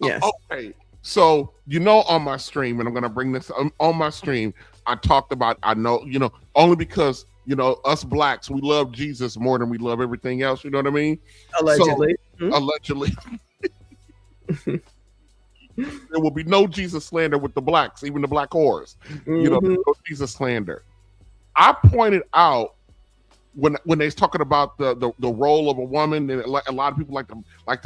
Yes. Okay. So on my stream, and I'm gonna bring this on my stream, I talked about only because You know, us blacks, we love Jesus more than we love everything else. You know what I mean? Allegedly. So, allegedly. There will be no Jesus slander with the blacks, even the black whores. You know, no Jesus slander. I pointed out when they're talking about the role of a woman, and a lot of people like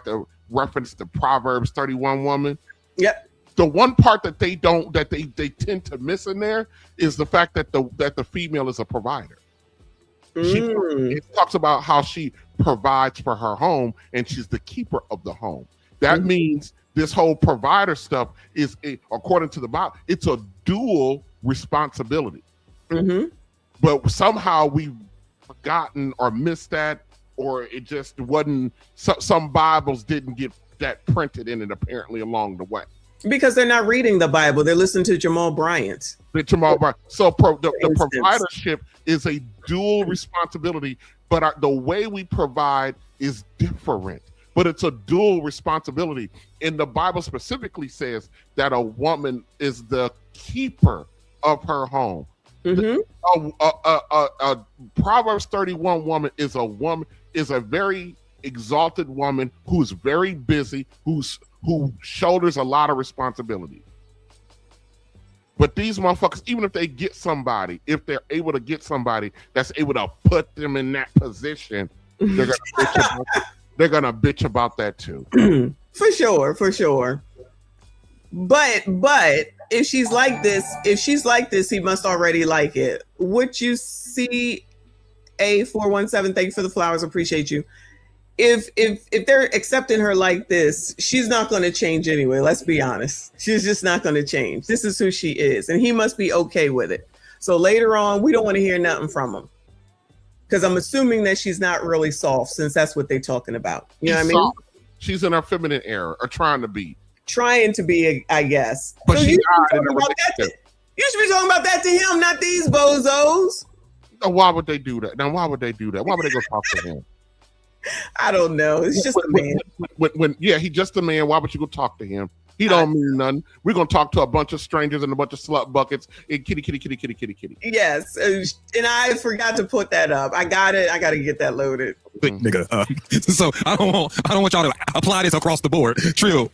to reference the Proverbs 31 woman. Yep. The one part that they tend to miss in there is the fact that the female is a provider. It talks about how she provides for her home and she's the keeper of the home. That means this whole provider stuff is, according to the Bible, it's a dual responsibility. But somehow we've forgotten or missed that, or it just wasn't. Some Bibles didn't get that printed in it apparently along the way. Because they're not reading the Bible. They're listening to Jamal Bryant. So the providership is a dual responsibility, but the way we provide is different. But it's a dual responsibility. And the Bible specifically says that a woman is the keeper of her home. A Proverbs 31 woman is a very exalted woman who's very busy, who shoulders a lot of responsibility. But these motherfuckers, even if they get somebody, if they're able to get somebody that's able to put them in that position, they're gonna bitch about that too. For sure. But if she's like this, he must already like it. Would you see A417? Thank you for the flowers. Appreciate you. If they're accepting her like this, she's not going to change anyway. Let's be honest. She's just not going to change. This is who she is, and he must be okay with it. So later on, we don't want to hear nothing from him, because I'm assuming that she's not really soft, since that's what they're talking about. You know what I mean? She's in her feminine era, or trying to be. I guess. But so you should be talking about that to him, not these bozos. Why would they do that? Now, why would they do that? Why would they go talk to him? I don't know. It's just a man. He's just a man. Why would you go talk to him? He don't mean nothing. We're gonna talk to a bunch of strangers and a bunch of slut buckets and kitty. Yes, and I forgot to put that up. I got it. I got to get that loaded. Nigga. So I don't want y'all to apply this across the board. Trill.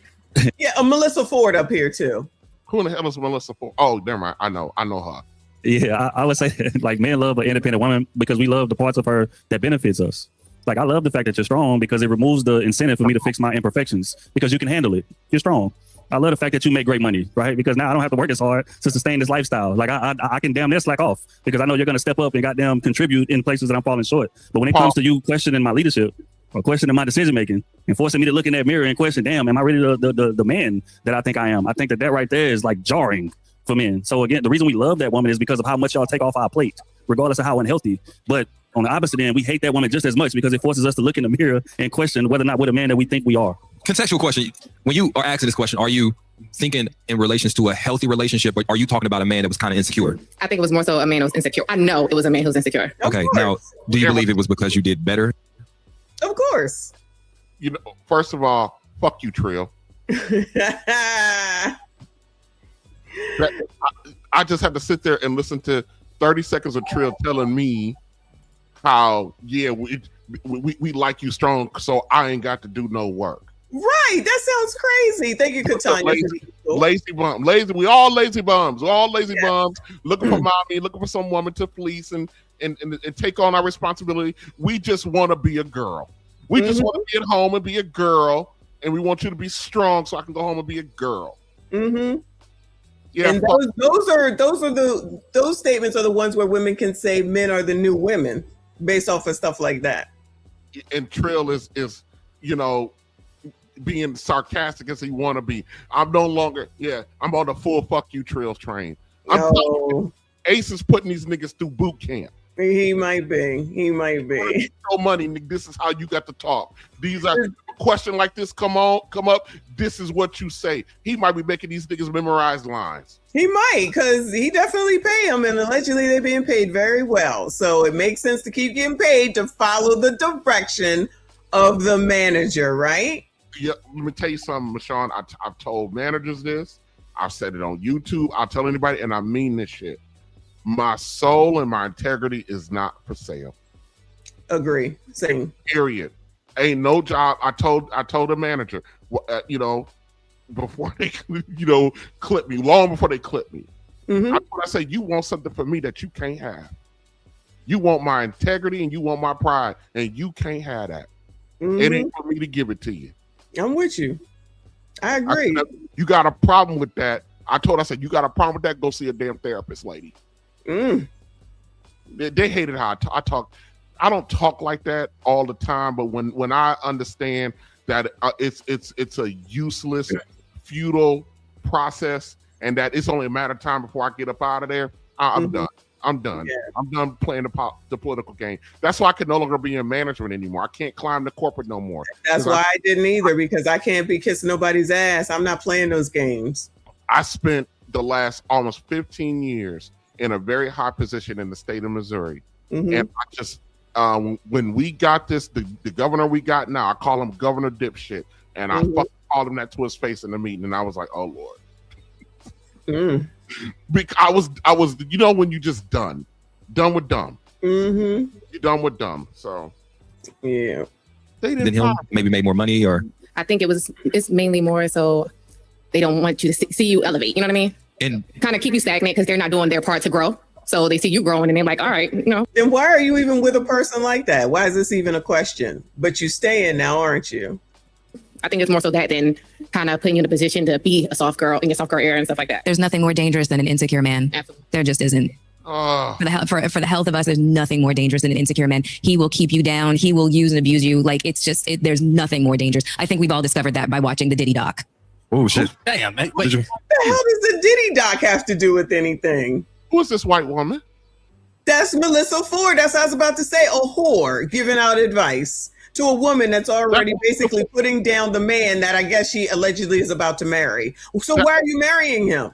Yeah, Melissa Ford up here too. Who in the hell is Melissa Ford? Oh, never mind. I know her. Yeah, I would say like men love an independent woman because we love the parts of her that benefits us. Like, I love the fact that you're strong because it removes the incentive for me to fix my imperfections because you can handle it. You're strong. I love the fact that you make great money, right? Because now I don't have to work as hard to sustain this lifestyle. Like, I can damn near slack off because I know you're going to step up and goddamn contribute in places that I'm falling short. But when it comes to you questioning my leadership or questioning my decision making and forcing me to look in that mirror and question, damn, am I really the man that I think I am? I think that right there is like jarring for men. So again, the reason we love that woman is because of how much y'all take off our plate, regardless of how unhealthy. But on the opposite end, we hate that woman just as much because it forces us to look in the mirror and question whether or not we're the man that we think we are. Contextual question. When you are asking this question, are you thinking in relations to a healthy relationship, or are you talking about a man that was kind of insecure? I think it was more so a man who was insecure. I know it was a man who was insecure. Okay, now, do you believe it was because you did better? Of course. You know, first of all, fuck you, Trill. I just have to sit there and listen to 30 seconds of Trill telling me how, yeah, we like you strong, so I ain't got to do no work. Right, that sounds crazy. Thank you, Katanya. Lazy bum, we all lazy bums. We're all lazy bums looking for mommy, looking for some woman to fleece and take on our responsibility. We just want to be a girl. We just want to be at home and be a girl, and we want you to be strong so I can go home and be a girl. Mm-hmm. Yeah, and those statements are the ones where women can say men are the new women based off of stuff like that. And Trill is you know, being sarcastic as he want to be. I'm no longer, I'm on the full fuck you Trill train. I'm telling you, Ace is putting these niggas through boot camp. He might be. No money, nigga. This is how you got to talk. These are question like this come up. This is what you say. He might be making these niggas memorize lines. He might, because he definitely pay them, and allegedly they're being paid very well. So it makes sense to keep getting paid to follow the direction of the manager, right? Yeah, let me tell you something, Michonne. I've told managers this. I've said it on YouTube. I'll tell anybody, and I mean this shit. My soul and my integrity is not for sale. Agree. Same. Period. Ain't no job. I told the manager, before they, clip me, long before they clip me. Mm-hmm. I say, you want something for me that you can't have. You want my integrity and you want my pride, and you can't have that. Mm-hmm. It ain't for me to give it to you. I'm with you. I agree. You got a problem with that. I said, you got a problem with that? Go see a damn therapist, lady. They hated how I talk. I don't talk like that all the time, but when I understand that it's a useless, futile process, and that it's only a matter of time before I get up out of there, I'm done. I'm done. Yeah. I'm done playing the political game. That's why I can no longer be in management anymore. I can't climb the corporate no more. That's why I didn't either, because I can't be kissing nobody's ass. I'm not playing those games. I spent the last almost 15 years in a very high position in the state of Missouri. Mm-hmm. And I just, when we got this, the governor we got now, I call him Governor Dipshit. And I fucking called him that to his face in the meeting. And I was like, oh, Lord. Because I was, when you just done with dumb. Mm-hmm. You're done with dumb. So, yeah. Then he'll maybe make more money, or I think it's mainly more so they don't want you to see you elevate. You know what I mean? And kind of keep you stagnant because they're not doing their part to grow. So they see you growing and they're like, all right, Then why are you even with a person like that? Why is this even a question? But you staying now, aren't you? I think it's more so that than kind of putting you in a position to be a soft girl in your soft girl era and stuff like that. There's nothing more dangerous than an insecure man. Absolutely. There just isn't. For the health of us, there's nothing more dangerous than an insecure man. He will keep you down. He will use and abuse you. Like, it's just, there's nothing more dangerous. I think we've all discovered that by watching the Diddy doc. Oh, shit. Damn, man. What the hell does the Diddy doc have to do with anything? Who is this white woman? That's Melissa Ford. That's what I was about to say. A whore giving out advice to a woman that's already basically putting down the man that I guess she allegedly is about to marry. So why are you marrying him?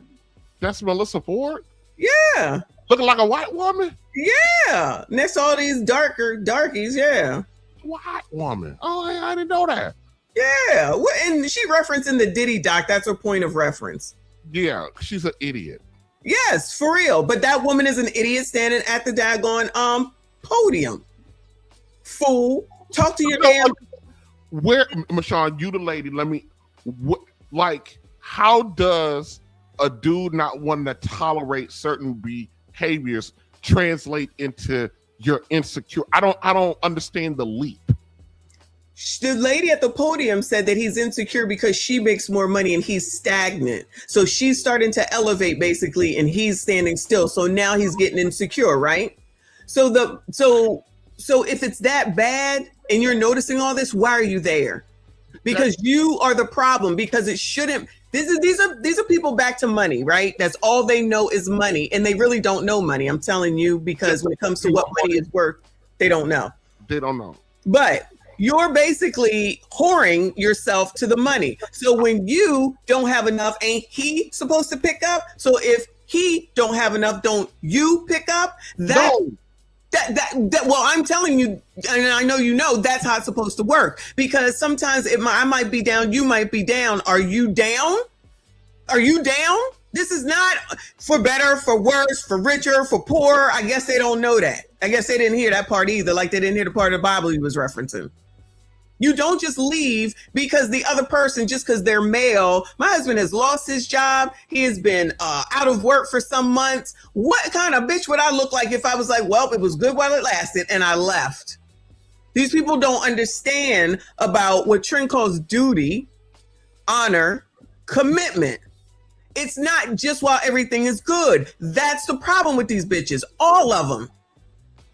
That's Melissa Ford? Yeah. Looking like a white woman? Yeah. Next to all these darkies, yeah. White woman. Oh, I didn't know that. Yeah. And she referenced in the Diddy doc, that's her point of reference. Yeah, she's an idiot. Yes, for real. But that woman is an idiot standing at the daggone podium. Fool. Talk to your damn. Where, Michonne, you the lady, how does a dude not want to tolerate certain behaviors translate into you're insecure? I don't understand the leap. The lady at the podium said that he's insecure because she makes more money and he's stagnant. So she's starting to elevate basically, and he's standing still. So now he's getting insecure, right? So if it's that bad and you're noticing all this, why are you there? Because you are the problem. Because it shouldn't. These are people back to money, right? That's all they know is money, and they really don't know money. I'm telling you, because when it comes to what money is worth, they don't know. They don't know. But you're basically whoring yourself to the money. So when you don't have enough, ain't he supposed to pick up? So if he don't have enough, don't you pick up? Well, I'm telling you, and I know you know, that's how it's supposed to work. Because sometimes I might be down, you might be down. Are you down? Are you down? This is not for better, for worse, for richer, for poorer. I guess they don't know that. I guess they didn't hear that part either, like they didn't hear the part of the Bible he was referencing. You don't just leave because the other person, just because they're male. My husband has lost his job. He has been out of work for some months. What kind of bitch would I look like if I was like, well, it was good while it lasted and I left? These people don't understand about what Trent calls duty, honor, commitment. It's not just while everything is good. That's the problem with these bitches. All of them.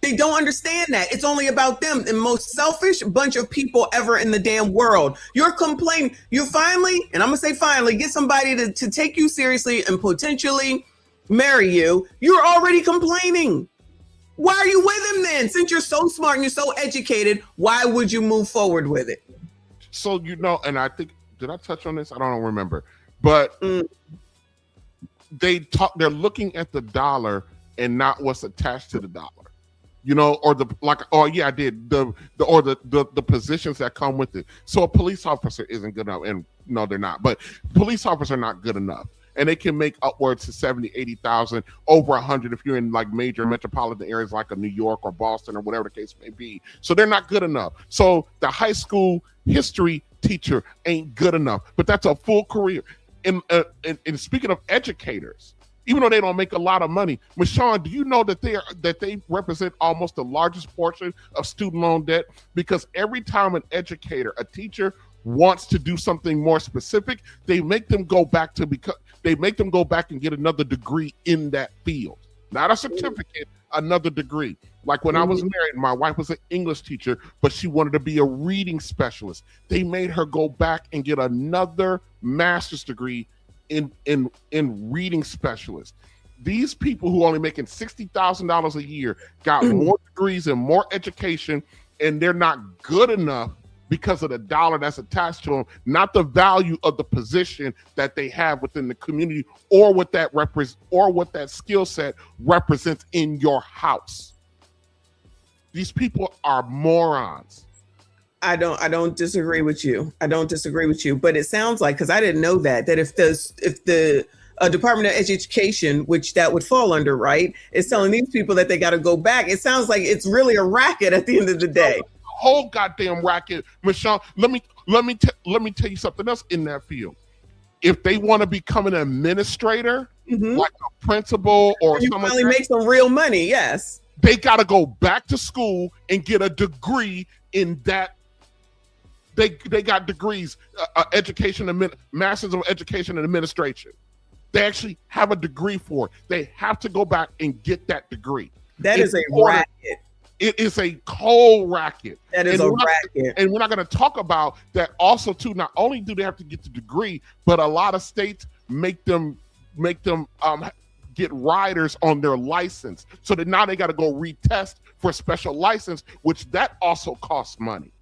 They don't understand that. It's only about them. The most selfish bunch of people ever in the damn world. You're complaining. You finally, and I'm going to say finally, get somebody to take you seriously and potentially marry you. You're already complaining. Why are you with him then? Since you're so smart and you're so educated, why would you move forward with it? So, and I think, did I touch on this? I don't remember. But they're looking at the dollar and not what's attached to the dollar. I did the positions that come with it. So a police officer isn't good enough, and no, they're not. But police officers are not good enough. and they can make upwards to 70, 80,000, over 100 if you're in like major metropolitan areas like a New York or Boston or whatever the case may be. So they're not good enough. So the high school history teacher ain't good enough, but that's a full career. And speaking of educators, even though they don't make a lot of money, Michonne, do you know that they represent almost the largest portion of student loan debt? Because every time an educator, a teacher wants to do something more specific, they make them go back and get another degree in that field, not a certificate, another degree. Like when I was married, my wife was an English teacher, but she wanted to be a reading specialist. They made her go back and get another master's degree in reading specialist. These people who are only making $60,000 a year got more degrees and more education, and they're not good enough because of the dollar that's attached to them, not the value of the position that they have within the community, or what that skill set represents in your house. These people are morons. I don't disagree with you. But it sounds like, because I didn't know that if the Department of Education, which that would fall under, right, is telling these people that they got to go back, it sounds like it's really a racket at the end of the day. Whole goddamn racket, Michelle. Let me tell you something else in that field. If they want to become an administrator, like a principal or you finally make some real money, yes, they got to go back to school and get a degree in that. They got degrees, masters of education and administration. They actually have a degree for it. They have to go back and get that degree. That is a racket. It is a cold racket. That is a racket. And we're not going to talk about that also too. Not only do they have to get the degree, but a lot of states make them get riders on their license. So that now they got to go retest for a special license, which that also costs money.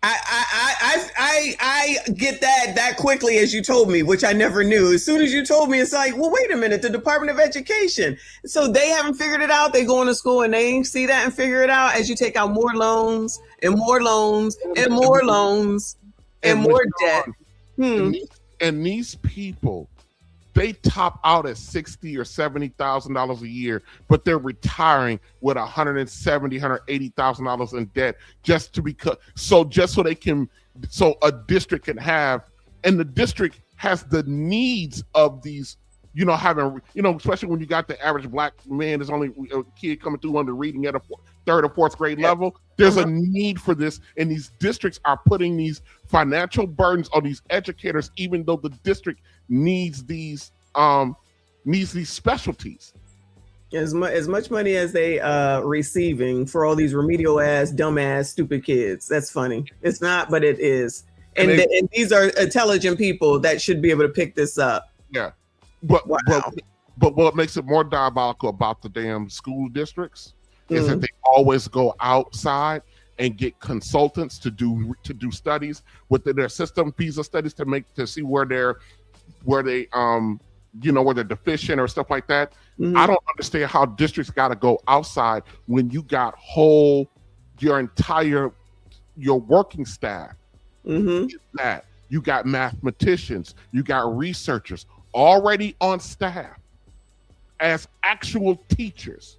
I get that quickly as you told me, which I never knew. As soon as you told me, it's like, well, wait a minute, the Department of Education. So they haven't figured it out. They go into school and they see that and figure it out as you take out more loans and more loans and more loans and more debt. And these people, they top out at $60,000 or $70,000 a year, but they're retiring with $170,000, $180,000 in debt just so a district can have, and the district has the needs of these, especially when you got the average black man, there's only a kid coming through under reading at a third or fourth grade level. There's a need for this, and these districts are putting these financial burdens on these educators, even though the district needs these specialties. As much money as they receiving for all these remedial ass, dumbass, stupid kids. That's funny. It's not, but it is. And these are intelligent people that should be able to pick this up. Yeah, but what makes it more diabolical about the damn school districts is that they always go outside and get consultants to do studies within their system, visa studies to see where they're deficient or stuff like that. I don't understand how districts got to go outside when you got your working staff. That you got mathematicians, you got researchers already on staff as actual teachers,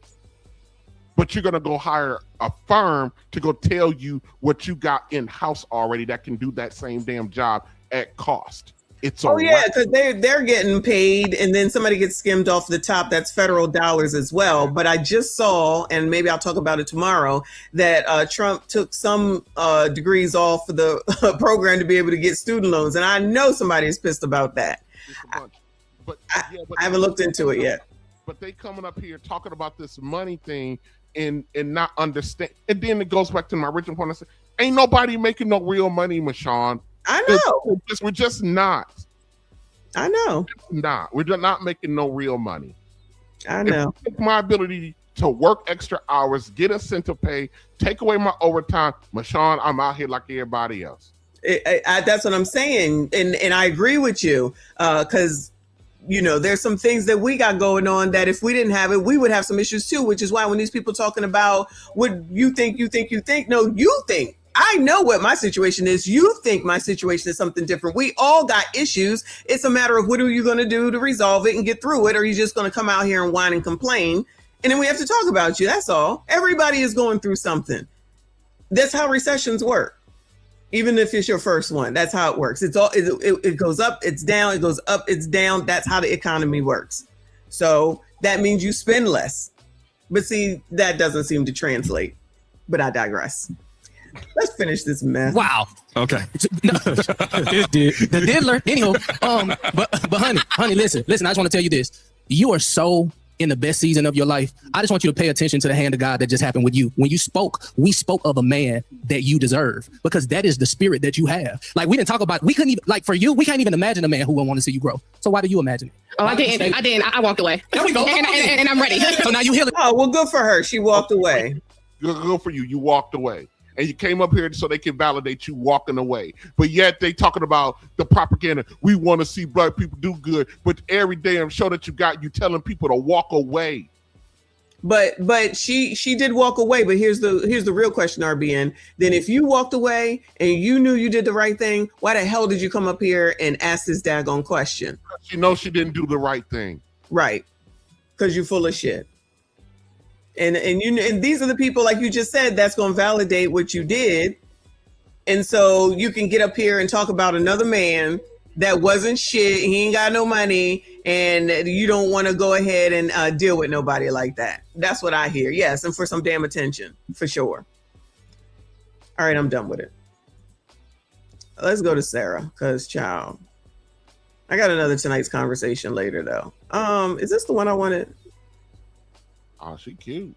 but you're going to go hire a firm to go tell you what you got in-house already that can do that same damn job at cost. Because they're getting paid, and then somebody gets skimmed off the top. That's federal dollars as well. But I just saw, and maybe I'll talk about it tomorrow, that Trump took some degrees off of the program to be able to get student loans, and I know somebody is pissed about that. But I haven't looked into it yet. But they coming up here talking about this money thing and not understand. And then it goes back to my original point. I said, ain't nobody making no real money, Michonne. I know. We're just not. I know. We're just not making no real money. I know. My ability to work extra hours, get incentive pay, take away my overtime, Michonne, I'm out here like everybody else. That's what I'm saying. And I agree with you. Because, there's some things that we got going on that if we didn't have it, we would have some issues too, which is why when these people talking about what you think, no, you think. I know what my situation is. You think my situation is something different. We all got issues. It's a matter of what are you going to do to resolve it and get through it? Or are you just going to come out here and whine and complain? And then we have to talk about you. That's all. Everybody is going through something. That's how recessions work. Even if it's your first one, that's how it works. It goes up, it's down, it goes up, it's down. That's how the economy works. So that means you spend less. But see, that doesn't seem to translate. But I digress. Let's finish this mess. Wow. Okay. The diddler. Anywho, but honey, listen. I just want to tell you this. You are so in the best season of your life. I just want you to pay attention to the hand of God that just happened with you. When you spoke, we spoke of a man that you deserve, because that is the spirit that you have. Like, we didn't talk about, we couldn't even, like, for you, we can't even imagine a man who would want to see you grow. So why do you imagine it? Oh, I didn't. I walked away. There we go. And I'm ready. So now you heal it. Oh, well, good for her. She walked away. Good for you. You walked away. And you came up here so they can validate you walking away. But yet they talking about the propaganda. We want to see black people do good. But every damn show that you got, you telling people to walk away. But she did walk away. But here's the real question, RBN. Then if you walked away and you knew you did the right thing, why the hell did you come up here and ask this daggone question? She knows she didn't do the right thing. Right. Because you're full of shit. And these are the people, like you just said, that's going to validate what you did. And so you can get up here and talk about another man that wasn't shit. He ain't got no money, and you don't want to go ahead and deal with nobody like that. That's what I hear. Yes, and for some damn attention, for sure. All right, I'm done with it. Let's go to Sarah, because child, I got another tonight's conversation later though. Is this the one I wanted? Oh, she cute.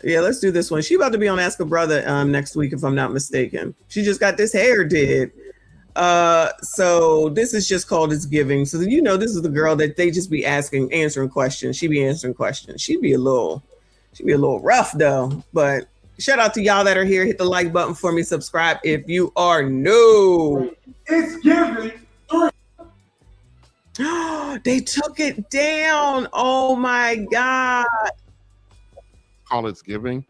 Yeah, let's do this one. She about to be on Ask a Brother next week, if I'm not mistaken. She just got this hair did. So this is just called It's Giving. So this is the girl that they just be answering questions. She be answering questions. She'd be a little rough though. But shout out to y'all that are here. Hit the like button for me. Subscribe if you are new. It's Giving. They took it down. Oh my God. Call It's Giving.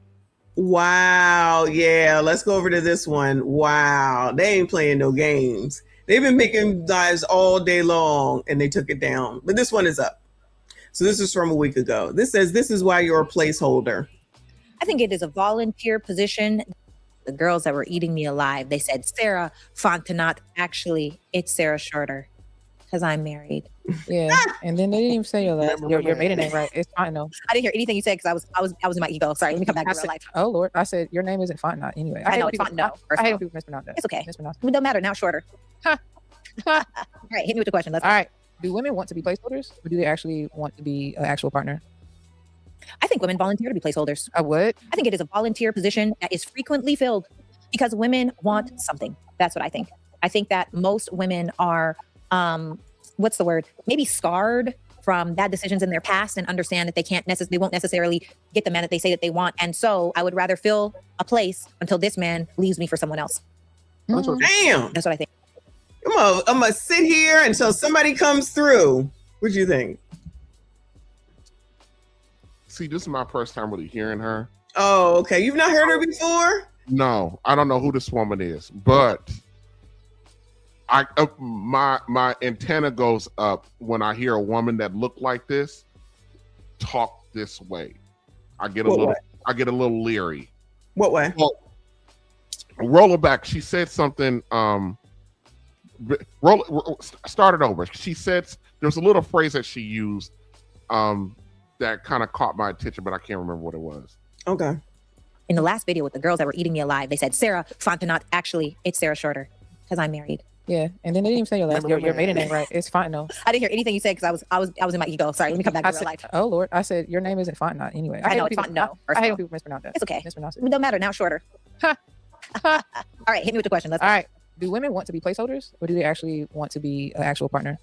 Wow. Yeah. Let's go over to this one. Wow. They ain't playing no games. They've been making lives all day long and they took it down. But this one is up. So this is from a week ago. This says, this is why you're a placeholder. I think it is a volunteer position. The girls that were eating me alive, they said, Sarah Fontenot. Actually, it's Sarah Shorter because I'm married. Yeah, and then they didn't even say your maiden name right. It's Fontenot. I didn't hear anything you said because I was in my ego. Sorry, let me come back to real life. Oh Lord, I said your name isn't Fontenot anyway. I know it's Fontenot. I hate when people mispronounce that. It's okay. Mispronounce It don't matter now. Shorter. All right, hit me with the question. Let's All right. Do women want to be placeholders, or do they actually want to be an actual partner? I think women volunteer to be placeholders. I would. I think it is a volunteer position that is frequently filled because women want something. That's what I think. I think that most women are, what's the word? Maybe scarred from bad decisions in their past and understand that they won't necessarily get the man that they say that they want. And so I would rather fill a place until this man leaves me for someone else. Damn. That's what I think. I'm gonna sit here until somebody comes through. What do you think? See, this is my first time really hearing her. Oh, okay. You've not heard her before? No, I don't know who this woman is, but my antenna goes up when I hear a woman that look like this talk this way. I get a little leery. What way? Well, roll it back. She said something. Start it over. She said there's a little phrase that she used that kind of caught my attention, but I can't remember what it was. Okay. In the last video with the girls that were eating me alive, they said, Sarah Fontenot. Actually, it's Sarah Shorter because I'm married. Yeah, and then they didn't even say your maiden name right. It's Fontenot. I didn't hear anything you said because I was in my ego. Sorry, let me come back to real life. Oh Lord, I said your name isn't Fontenot anyway. I know it's Fontenot. I hate when people mispronounce that. It's okay. Mispronounce it. It don't matter now. Shorter. All right, hit me with the question. All right. Do women want to be placeholders, or do they actually want to be an actual partner?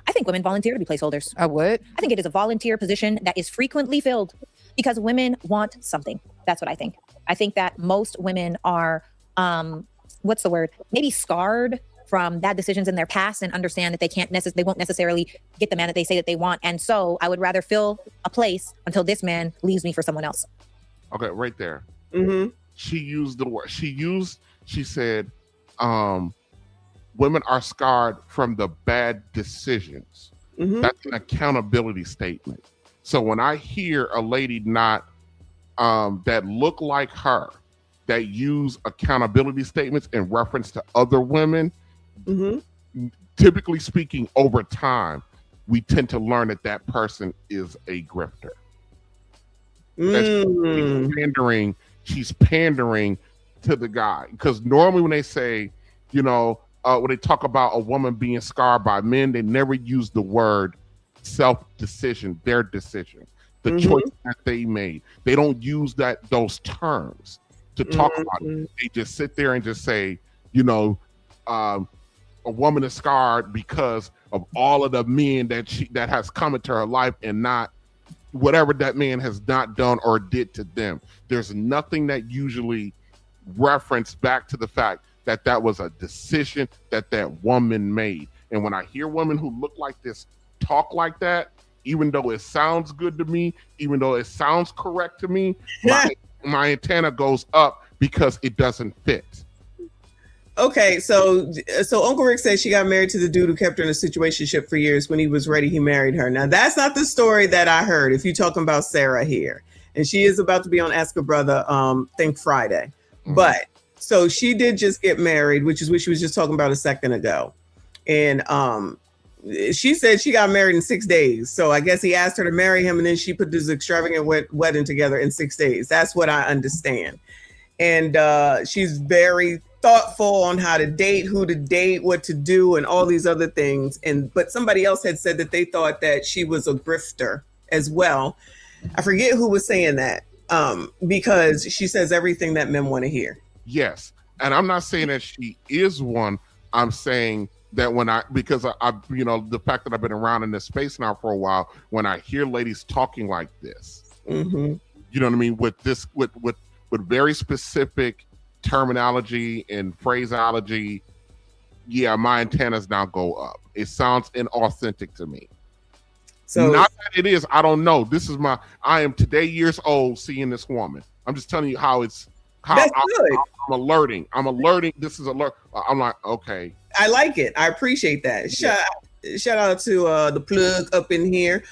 I think women volunteer to be placeholders. I would. I think it is a volunteer position that is frequently filled because women want something. That's what I think. I think that most women are, what's the word? Maybe scarred from bad decisions in their past and understand that they won't necessarily get the man that they say that they want. And so I would rather fill a place until this man leaves me for someone else. Okay, right there. Mm-hmm. she used the word. She said, women are scarred from the bad decisions. That's an accountability statement. So when I hear a lady not that look like her, that use accountability statements in reference to other women, typically speaking, over time, we tend to learn that that person is a grifter. That she's pandering to the guy. Because normally when they say, you know, when they talk about a woman being scarred by men, they never use the word self-decision, their decision, the choice that they made. They don't use those terms to talk about it. They just sit there and just say, you know, a woman is scarred because of all of the men that has come into her life, and not whatever that man has not done or did to them. There's nothing that usually reference back to the fact that that was a decision that that woman made. And when I hear women who look like this talk like that, even though it sounds good to me, even though it sounds correct to me, my antenna goes up because it doesn't fit. Okay, so Uncle Rick said she got married to the dude who kept her in a situationship for years. When he was ready, he married her. Now, that's not the story that I heard, if you're talking about Sarah here. And she is about to be on Ask a Brother, think Friday. But, so she did just get married, which is what she was just talking about a second ago. And she said she got married in 6 days. So I guess he asked her to marry him, and then she put this extravagant wedding together in 6 days. That's what I understand. And she's very thoughtful on how to date, who to date, what to do, and all these other things. But somebody else had said that they thought that she was a grifter as well. I forget who was saying that, because she says everything that men want to hear. Yes, and I'm not saying that she is one. I'm saying that because I you know, the fact that I've been around in this space now for a while, when I hear ladies talking like this, you know what I mean, with very specific terminology and phraseology, yeah, my antennas now go up. It sounds inauthentic to me. So not that it is, I don't know. I am today years old seeing this woman. I'm just telling you how I'm alerting. This is alert. I'm like, okay. I like it. I appreciate that. Shout out to the plug up in here.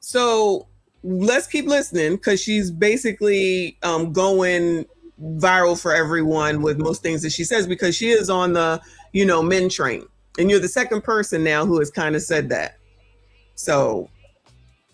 So let's keep listening, because she's basically going viral for everyone with most things that she says, because she is on the, you know, men train. And you're the second person now who has kind of said that. So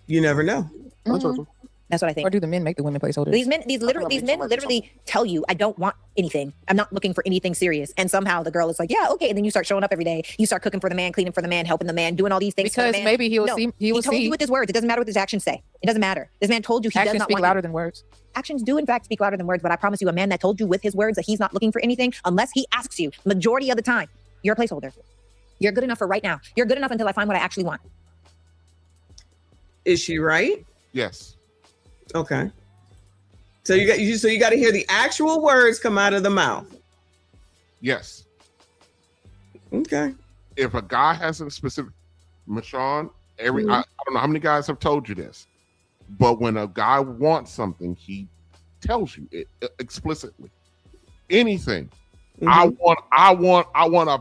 you never know. That's what I think. Or do the men make the women placeholders? These men literally tell you, I don't want anything. I'm not looking for anything serious. And somehow the girl is like, yeah, okay. And then you start showing up every day. You start cooking for the man, cleaning for the man, helping the man, doing all these things. Because maybe he told you with his words. It doesn't matter what his actions say. It doesn't matter. This man told you he does not speak louder than words. Actions do in fact speak louder than words. But I promise you, a man that told you with his words that he's not looking for anything, unless he asks you, majority of the time, you're a placeholder. You're good enough for right now. You're good enough until I find what I actually want. Is she right? Yes. Okay. So you got to hear the actual words come out of the mouth. Yes. Okay. If a guy has a specific, Michonne, I don't know how many guys have told you this, but when a guy wants something, he tells you it explicitly. Anything. I want a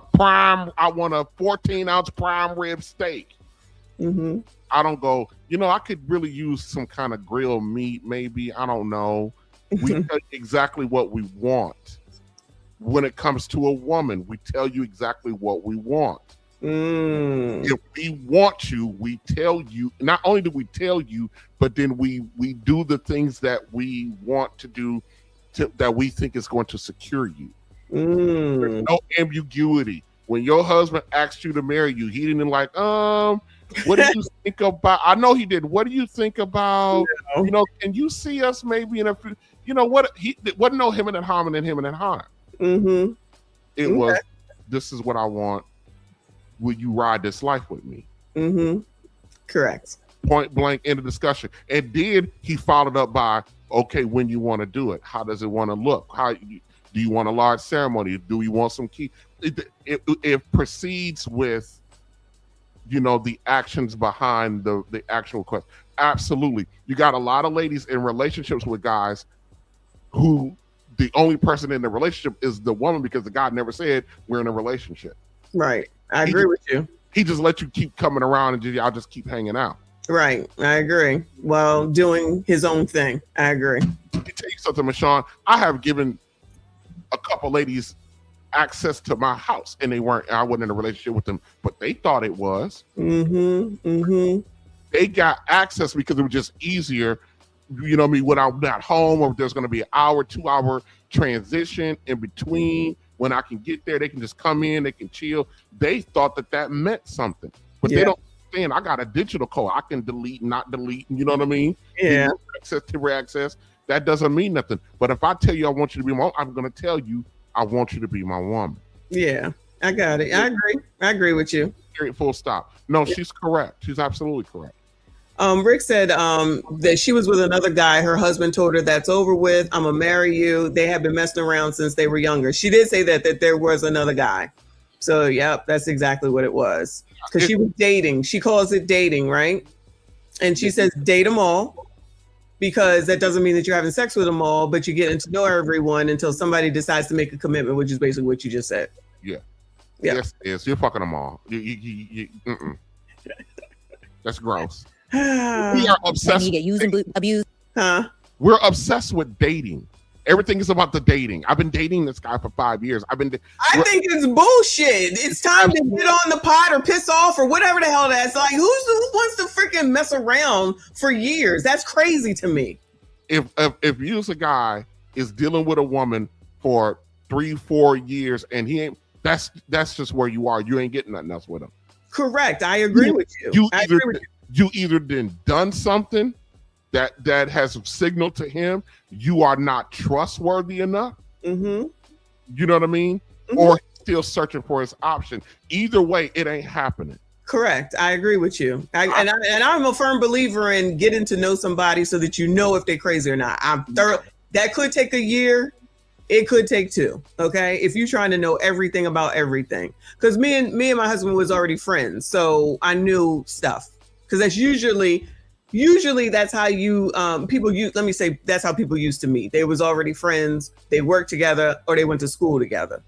14-ounce prime rib steak. I don't go, you know, I could really use some kind of grilled meat, maybe. I don't know. We tell you exactly what we want. When it comes to a woman, we tell you exactly what we want. If we want you, we tell you. Not only do we tell you, but then we do the things that we want to do, that we think is going to secure you. There's no ambiguity. When your husband asked you to marry you, he didn't like, what do you think about? I know he did. What do you think about? You know, can you see us maybe in a few? You know what? He wasn't no him and Han and him and Han. It was, this is what I want. Will you ride this life with me? Correct. Point blank, end of discussion. And then he followed up by, okay, when you want to do it, how does it want to look? Do you want a large ceremony? Do you want some key? It proceeds with, you know, the actions behind the actual request. Absolutely. You got a lot of ladies in relationships with guys who the only person in the relationship is the woman because the guy never said we're in a relationship. Right. I agree with you. He just let you keep coming around and y'all just keep hanging out. Right. I agree. Well, doing his own thing. I agree. Let me tell you something, Michonne. I have given a couple ladies access to my house, and I wasn't in a relationship with them, but they thought it was. They got access because it was just easier, you know what I mean, when I'm not home, or there's going to be an hour, 2 hour transition in between. When I can get there, they can just come in, they can chill. They thought that meant something, but they don't understand. I got a digital code. I can delete, not delete. You know what I mean? Yeah. Access to access. That doesn't mean nothing. But if I tell you I want you to be my, I'm going to tell you I want you to be my woman. Yeah, I got it. I agree. I agree with you. Period, full stop. No, she's correct. She's absolutely correct. Rick said that she was with another guy. Her husband told her that's over with. I'm gonna marry you. They have been messing around since they were younger. She did say that there was another guy. So yep, that's exactly what it was. Because she was dating. She calls it dating, right? And she says date them all, because that doesn't mean that you're having sex with them all, but you're getting to know everyone until somebody decides to make a commitment, which is basically what you just said. Yeah. Yes. You're fucking them all. That's gross. We are obsessed. You get used and abused. We're obsessed with dating. Everything is about the dating. I've been dating this guy for 5 years. I think it's bullshit. It's time to get on the pot or piss off or whatever the hell that's like. Who wants to freaking mess around for years? That's crazy to me. If you as a guy is dealing with a woman for 3-4 years and he ain't, that's just where you are. You ain't getting nothing else with him. Correct. I agree with you. You either done something that has signaled to him you are not trustworthy enough. Mm-hmm. You know what I mean? Mm-hmm. Or still searching for his option. Either way, it ain't happening. Correct. I agree with you. I'm a firm believer in getting to know somebody so that you know if they're crazy or not. That could take a year. It could take 2. Okay. If you're trying to know everything about everything, because me and my husband was already friends. So I knew stuff, because that's usually that's how you that's how people used to meet. They was already friends. They worked together or they went to school together.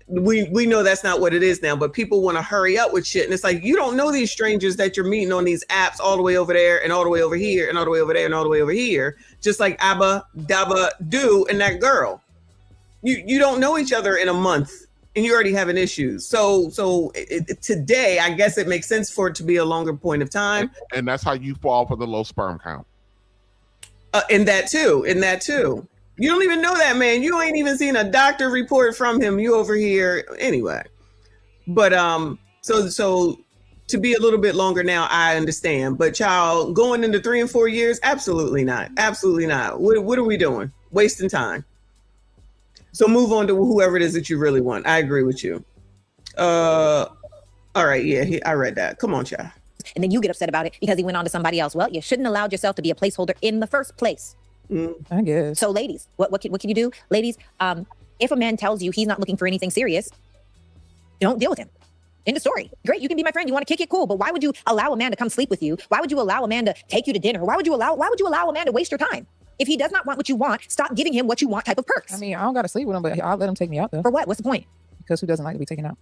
We know that's not what it is now, but people want to hurry up with shit. And it's like, you don't know these strangers that you're meeting on these apps all the way over there and all the way over here and all the way over there and all the way over here. Just like Abba, Dabba, Do, and that girl. You don't know each other in a month and you're already having issues. So today, I guess it makes sense for it to be a longer point of time. And that's how you fall for the low sperm count. In that too. You don't even know that man. You ain't even seen a doctor report from him. You over here anyway. But so to be a little bit longer now, I understand. But child, going into 3 and 4 years, absolutely not. Absolutely not. What are we doing? Wasting time. So move on to whoever it is that you really want. I agree with you. All right. Yeah, I read that. Come on, child. And then you get upset about it because he went on to somebody else. Well, you shouldn't have allowed yourself to be a placeholder in the first place. I guess. So ladies, what can you do? Ladies, if a man tells you he's not looking for anything serious, don't deal with him. End of story. Great, you can be my friend. You want to kick it, cool. But why would you allow a man to come sleep with you? Why would you allow a man to take you to dinner? Why would you allow a man to waste your time? If he does not want what you want, stop giving him what you want type of perks. I mean, I don't got to sleep with him, but I'll let him take me out though. For what? What's the point? Because who doesn't like to be taken out?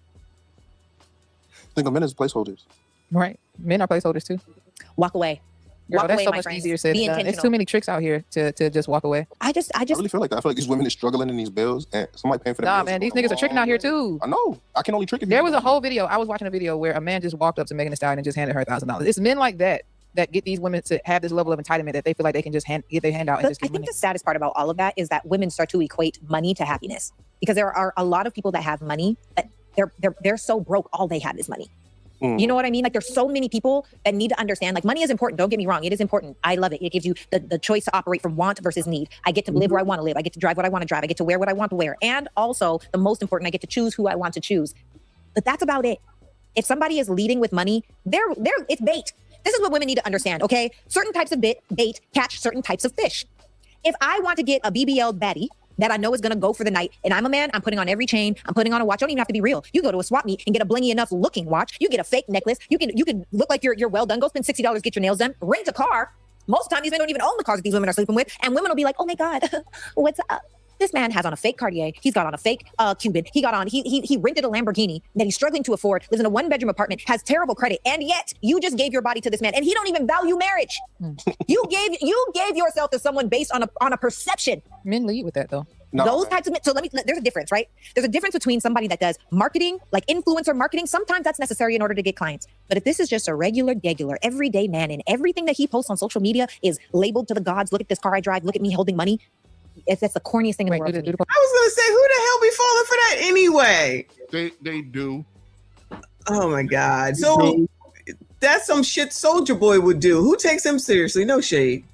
Think of men as placeholders. Right. Men are placeholders too. Walk away. Girl, Walk that's away, so my much friends. easier said Be than done. There's intentional. too many tricks out here to just walk away. I really feel like that. I feel like these women is struggling in these bills and somebody paying for them. Nah, man, these niggas are tricking out here too. I know. I can only trick if There was a whole video. I was watching a video where a man just walked up to Megan Thee Stallion and just handed her $1,000. It's men like that get these women to have this level of entitlement that they feel like they can just get their hand out and But just I get think money. the saddest part about all of that is that women start to equate money to happiness, because there are a lot of people that have money that they're so broke all they have is money. You know what I mean? Like, there's so many people that need to understand, like, money is important. Don't get me wrong. It is important. I love it. It gives you the choice to operate from want versus need. I get to live where I want to live. I get to drive what I want to drive. I get to wear what I want to wear. And also, the most important, I get to choose who I want to choose. But that's about it. If somebody is leading with money, it's bait. This is what women need to understand, okay? Certain types of bait catch certain types of fish. If I want to get a BBL baddie that I know is going to go for the night, and I'm a man, I'm putting on every chain, I'm putting on a watch. Don't even have to be real. You go to a swap meet and get a blingy enough looking watch. You get a fake necklace. You can look like you're well done. Go spend $60, get your nails done. Rent a car. Most of the time, these men don't even own the cars that these women are sleeping with. And women will be like, oh my God, what's up? This man has on a fake Cartier. He's got on a fake Cuban. He rented a Lamborghini that he's struggling to afford, lives in a 1-bedroom apartment, has terrible credit, and yet you just gave your body to this man, and he don't even value marriage. You gave yourself to someone based on a perception. Men lead with that though. Those types of men. So there's a difference, right? There's a difference between somebody that does marketing, like influencer marketing. Sometimes that's necessary in order to get clients. But if this is just a regular, everyday man, and everything that he posts on social media is labeled to the gods, look at this car I drive, look at me holding money. That's the corniest thing in the world. I was gonna say, who the hell be falling for that anyway? They do. Oh my God. So that's some shit Soldier Boy would do. Who takes him seriously? No shade.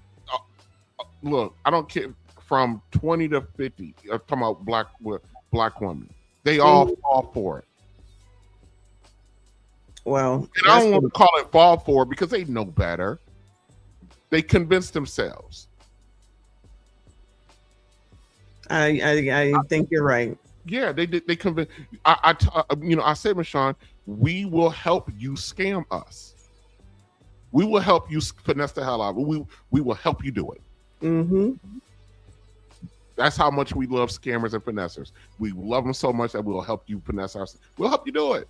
Look, I don't care. From 20 to 50, I'm talking about black women. They all fall for it. Well, and I don't want to call it fall for it because they know better. They convince themselves. I think you're right. Yeah, they convince. I said, Michonne, we will help you scam us. We will help you finesse the hell out of it. We will help you do it. Mm-hmm. That's how much we love scammers and finessers. We love them so much that we'll help you finesse us. We'll help you do it.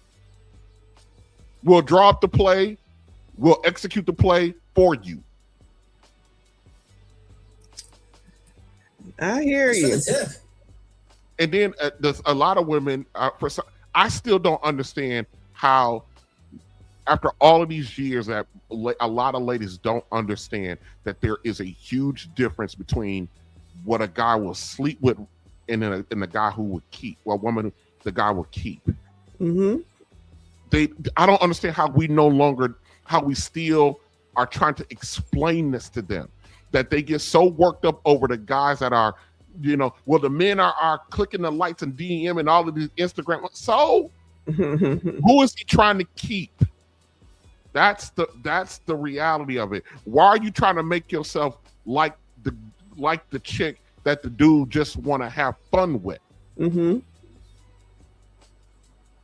We'll draw up the play. We'll execute the play for you. I hear you. And then there's a lot of women. I still don't understand how, after all of these years, that a lot of ladies don't understand that there is a huge difference between what a guy will sleep with and the guy who would keep. Well, the guy will keep. Mm-hmm. I don't understand how we still are trying to explain this to them, that they get so worked up over the guys that are, the men are clicking the likes and DM and all of these Instagram. So who is he trying to keep? That's the reality of it. Why are you trying to make yourself like the chick that the dude just want to have fun with? Mm-hmm.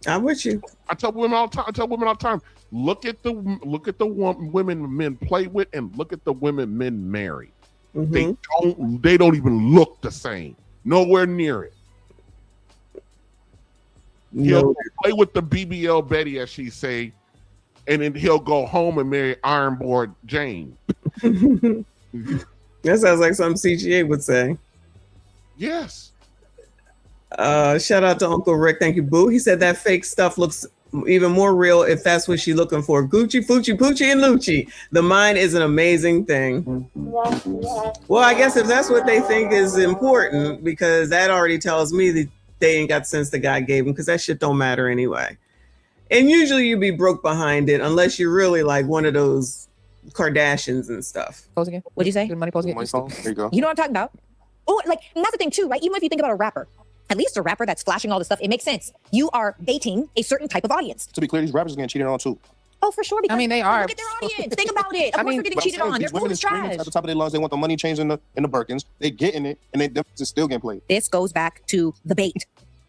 I'm with you. I tell women all the time. Look at the women men play with, and look at the women men marry. Mm-hmm. They don't even look the same. Nowhere near it. He'll play with the BBL Betty, as she say, and then he'll go home and marry Ironboard Jane. That sounds like something CGA would say. Yes. Shout out to Uncle Rick. Thank you, Boo. He said that fake stuff looks even more real if that's what she's looking for. Gucci, Fucci, Poochie, and Lucci. The mind is an amazing thing. Well, I guess if that's what they think is important, because that already tells me that they ain't got sense the guy gave them, because that shit don't matter anyway. And usually you be broke behind it unless you're really like one of those Kardashians and stuff. Pose again. What'd you say? Money pose again. There you go. You know what I'm talking about? Oh, and that's the thing too, right? Even if you think about a rapper, at least a rapper that's flashing all the stuff, it makes sense. You are baiting a certain type of audience. To be clear, these rappers are getting cheated on too. Oh, for sure. Because they are. Look at their audience. Think about it. Of course they're getting cheated on. Their food is trash. At the top of their lungs, they want the money changed in the Birkins. They getting it, and they still getting played. This goes back to the bait.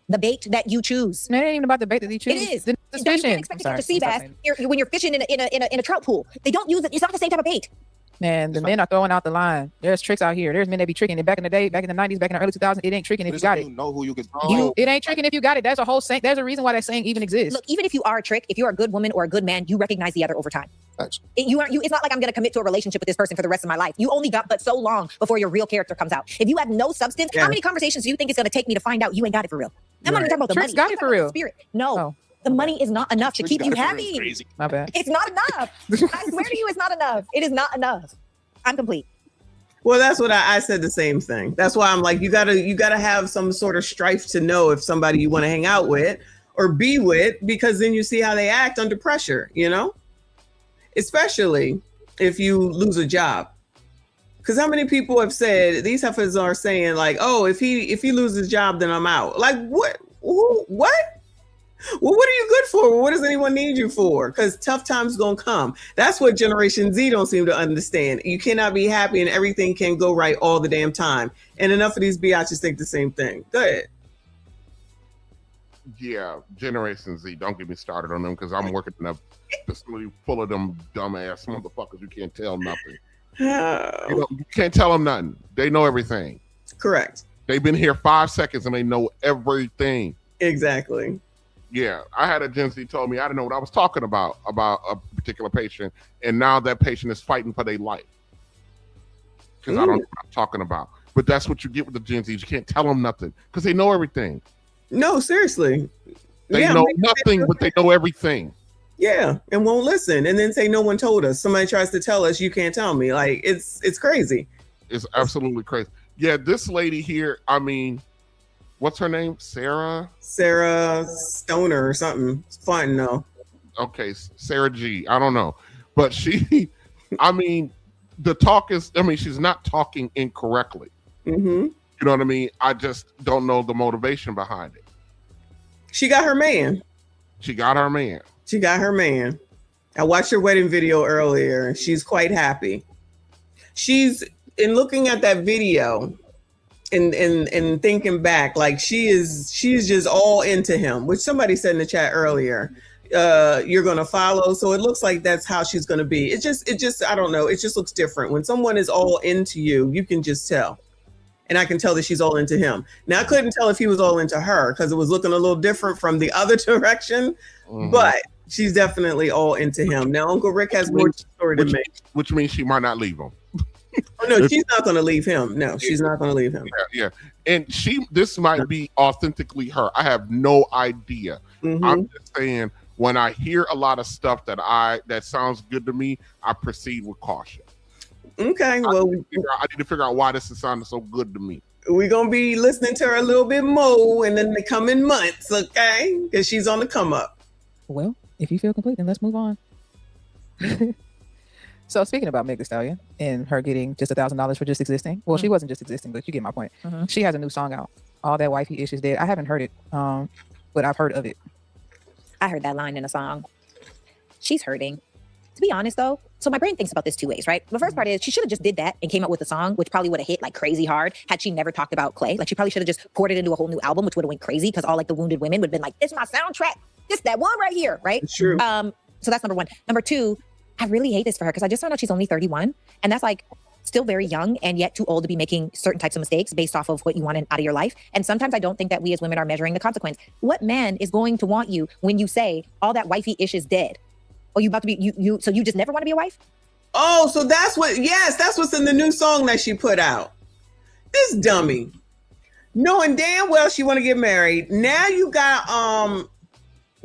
The bait that you choose. No, it ain't even about the bait that you choose. It is. The You can't fishing. expect to catch a sea bass when you're fishing in a trout pool. They don't use it. It's not the same type of bait. Man, the men are throwing out the line. There's tricks out here. There's men that be tricking. And back in the day, back in the 90s, back in the early 2000s, it ain't tricking if you got it. You know who you could. It ain't tricking if you got it. There's a whole saying. There's a reason why that saying even exists. Look, even if you are a trick, if you're a good woman or a good man, you recognize the other over time. It's not like I'm going to commit to a relationship with this person for the rest of my life. You only got but so long before your real character comes out. If you have no substance, how many conversations do you think it's going to take me to find out you ain't got it for real? I'm not even talking about the Tricks money. got it for real. Spirit. No. The money is not enough to keep you happy. My bad. It's not enough. I swear to you, it's not enough. It is not enough. I'm complete. Well, that's what I said the same thing. That's why I'm like, you gotta have some sort of strife to know if somebody you want to hang out with or be with, because then you see how they act under pressure, especially if you lose a job. Because how many people have said, these heifers are saying like, oh, if he loses his job, then I'm out. Like what? What? Well, what are you good for? What does anyone need you for? Because tough times gonna come. That's what Generation Z don't seem to understand. You cannot be happy and everything can go right all the damn time. And enough of these biatches think the same thing. Go ahead. Yeah, Generation Z. Don't get me started on them, because I'm working in a facility full of them dumbass motherfuckers. You can't tell nothing. You can't tell them nothing. They know everything. Correct. They've been here 5 seconds and they know everything. Exactly. Yeah, I had a Gen Z told me I didn't know what I was talking about a particular patient, and now that patient is fighting for their life because I don't know what I'm talking about. But that's what you get with the Gen Zs. You can't tell them nothing because they know everything. No, seriously. They know nothing, but they know everything. Yeah, and won't listen, and then say no one told us. Somebody tries to tell us, you can't tell me. Like it's crazy. It's absolutely crazy. Yeah, this lady here. I mean, what's her name? Sarah Stoner or something. Fontenot. Okay, Sarah G. I don't know, but she. I mean, the talk is. I mean, she's not talking incorrectly. Mm-hmm. You know what I mean? I just don't know the motivation behind it. She got her man. She got her man. She got her man. I watched her wedding video earlier, and she's quite happy. She's in looking at that video and thinking back, like she's just all into him, which somebody said in the chat earlier. You're gonna follow. So it looks like that's how she's gonna be. It just I don't know. It just looks different. When someone is all into you, you can just tell. And I can tell that she's all into him. Now I couldn't tell if he was all into her because it was looking a little different from the other direction, but she's definitely all into him. Now Uncle Rick has more story to make. Which means she might not leave him. Oh no, she's not gonna leave him. No, she's not gonna leave him. Yeah. And this might be authentically her. I have no idea. I'm just saying when I hear a lot of stuff that sounds good to me, I proceed with caution. Okay, well, I need to figure out why this is sounding so good to me. We're gonna be listening to her a little bit more in the coming months, okay? Because she's on the come up. Well, if you feel complete, then let's move on. So speaking about Meg Thee Stallion and her getting just $1,000 for just existing. Well, she wasn't just existing, but you get my point. She has a new song out. All That Wifey Ish Is Dead. I haven't heard it, but I've heard of it. I heard that line in a song. She's hurting. To be honest, though, so my brain thinks about this two ways, right? The first part is she should have just did that and came up with a song, which probably would have hit like crazy hard had she never talked about Clay. Like she probably should have just poured it into a whole new album, which would have went crazy because all like the wounded women would have been like, "This is my soundtrack. This that one right here," right? It's true. So that's number one. Number two, I really hate this for her because I just found out she's only 31, and that's like still very young and yet too old to be making certain types of mistakes based off of what you want out of your life. And sometimes I don't think that we as women are measuring the consequence. What man is going to want you when you say all that wifey ish is dead? Oh, you about to be so you just never want to be a wife? Oh, so that's what's in the new song that she put out. This dummy, knowing damn well she want to get married. Now you got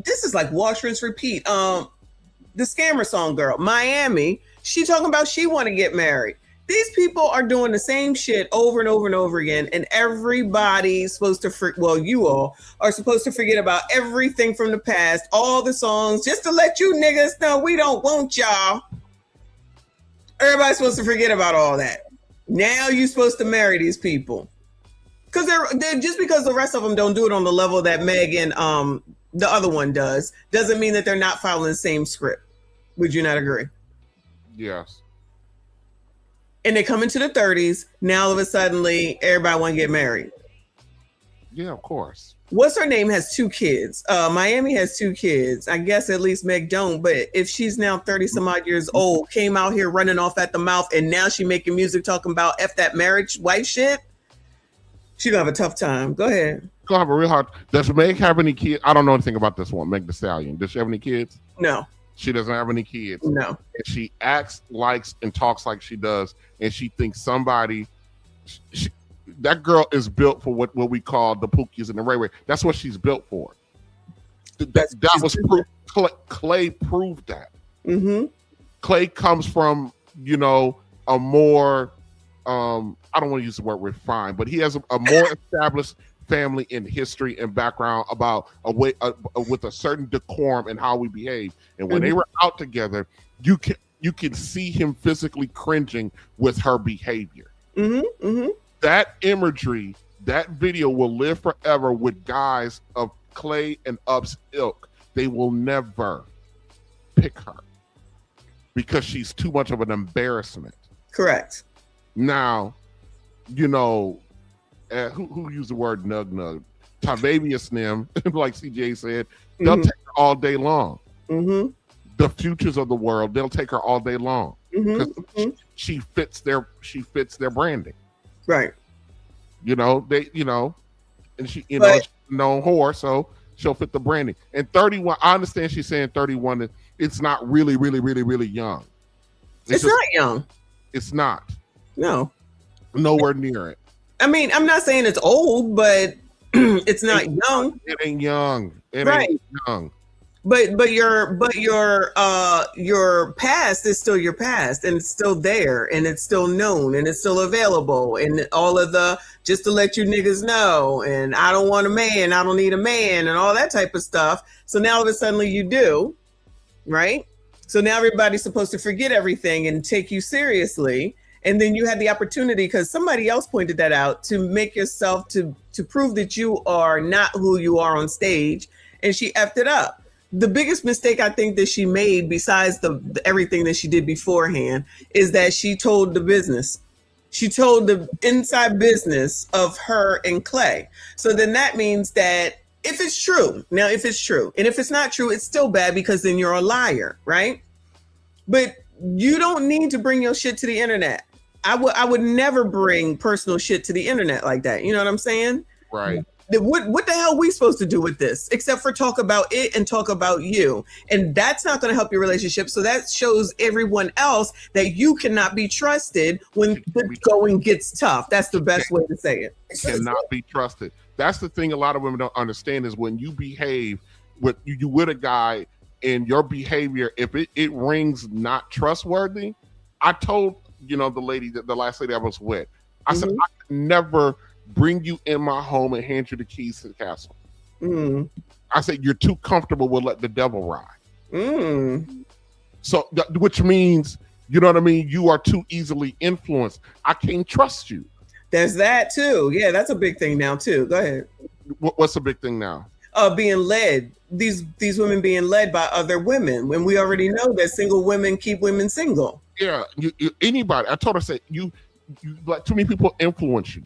this is like wash, rinse, repeat. The scammer song girl, Miami. She talking about she want to get married. These people are doing the same shit over and over and over again, and everybody's supposed to you all are supposed to forget about everything from the past, all the songs, just to let you niggas know we don't want y'all. Everybody's supposed to forget about all that. Now you're supposed to marry these people. Because they're just because the rest of them don't do it on the level that Meg and the other one doesn't mean that they're not following the same script. Would you not agree? Yes. And they come into the 30s. Now all of a sudden, everybody want to get married. Yeah, of course. What's her name has 2 kids. Miami has 2 kids. I guess at least Meg don't. But if she's now 30 some odd years old, came out here running off at the mouth, and now she making music talking about F that marriage wife shit, she gonna have a tough time. Go ahead. Gonna have a real hard. Does Meg have any kids? I don't know anything about this one, Meg Thee Stallion. Does she have any kids? No. She doesn't have any kids. No. And she acts, likes, and talks like she does, and she thinks somebody. That girl is built for what we call the Pookies and the Ray Ray. That's what she's built for. That was Clay proved that. Mm-hmm. Clay comes from a more I don't want to use the word refined, but he has a more established family in history and background about with a certain decorum and how we behave. And when they were out together, you can see him physically cringing with her behavior. Mm-hmm. Mm-hmm. That imagery, that video will live forever with guys of Clay and Up's ilk. They will never pick her because she's too much of an embarrassment. Correct. Now, who used the word nug? Tabavius Nim, like CJ said, they'll take her all day long. Mm-hmm. The futures of the world, they'll take her all day long because she fits their branding. Right. You know, and she, she's a known whore, so she'll fit the branding. And 31, I understand she's saying 31. It's not really, really, really, really young. It's not young. It's not. No. Nowhere near it. I mean, I'm not saying it's old, but it's not young. It ain't young. It Right. ain't young. But your past is still your past, and it's still there, and it's still known, and it's still available, and all of the just to let you niggas know, and I don't want a man, I don't need a man, and all that type of stuff. So now all of a sudden you do, right? So now everybody's supposed to forget everything and take you seriously, and then you had the opportunity because somebody else pointed that out to make yourself to prove that you are not who you are on stage, and she effed it up. The biggest mistake I think that she made, besides the everything that she did beforehand, is that she told the business. She told the inside business of her and Clay. So then that means that if it's true, now if it's true, and if it's not true, it's still bad because then you're a liar, right? But you don't need to bring your shit to the internet. I would never bring personal shit to the internet like that. You know what I'm saying? Right. What the hell are we supposed to do with this except for talk about it and talk about you? And that's not going to help your relationship. So that shows everyone else that you cannot be trusted when the going gets tough. That's the best way to say it. Cannot be trusted. That's the thing a lot of women don't understand is when you behave with you with a guy and your behavior, if it rings not trustworthy. I told the lady, the last lady I was with, I said I could never bring you in my home and hand you the keys to the castle. I said, you're too comfortable with let the devil ride. So, which means, you know what I mean? You are too easily influenced. I can't trust you. There's that too. Yeah, that's a big thing now too. Go ahead. What's a big thing now? Being led. These women being led by other women. When we already know that single women keep women single. Yeah, anybody. I told her, say you like too many people influence you.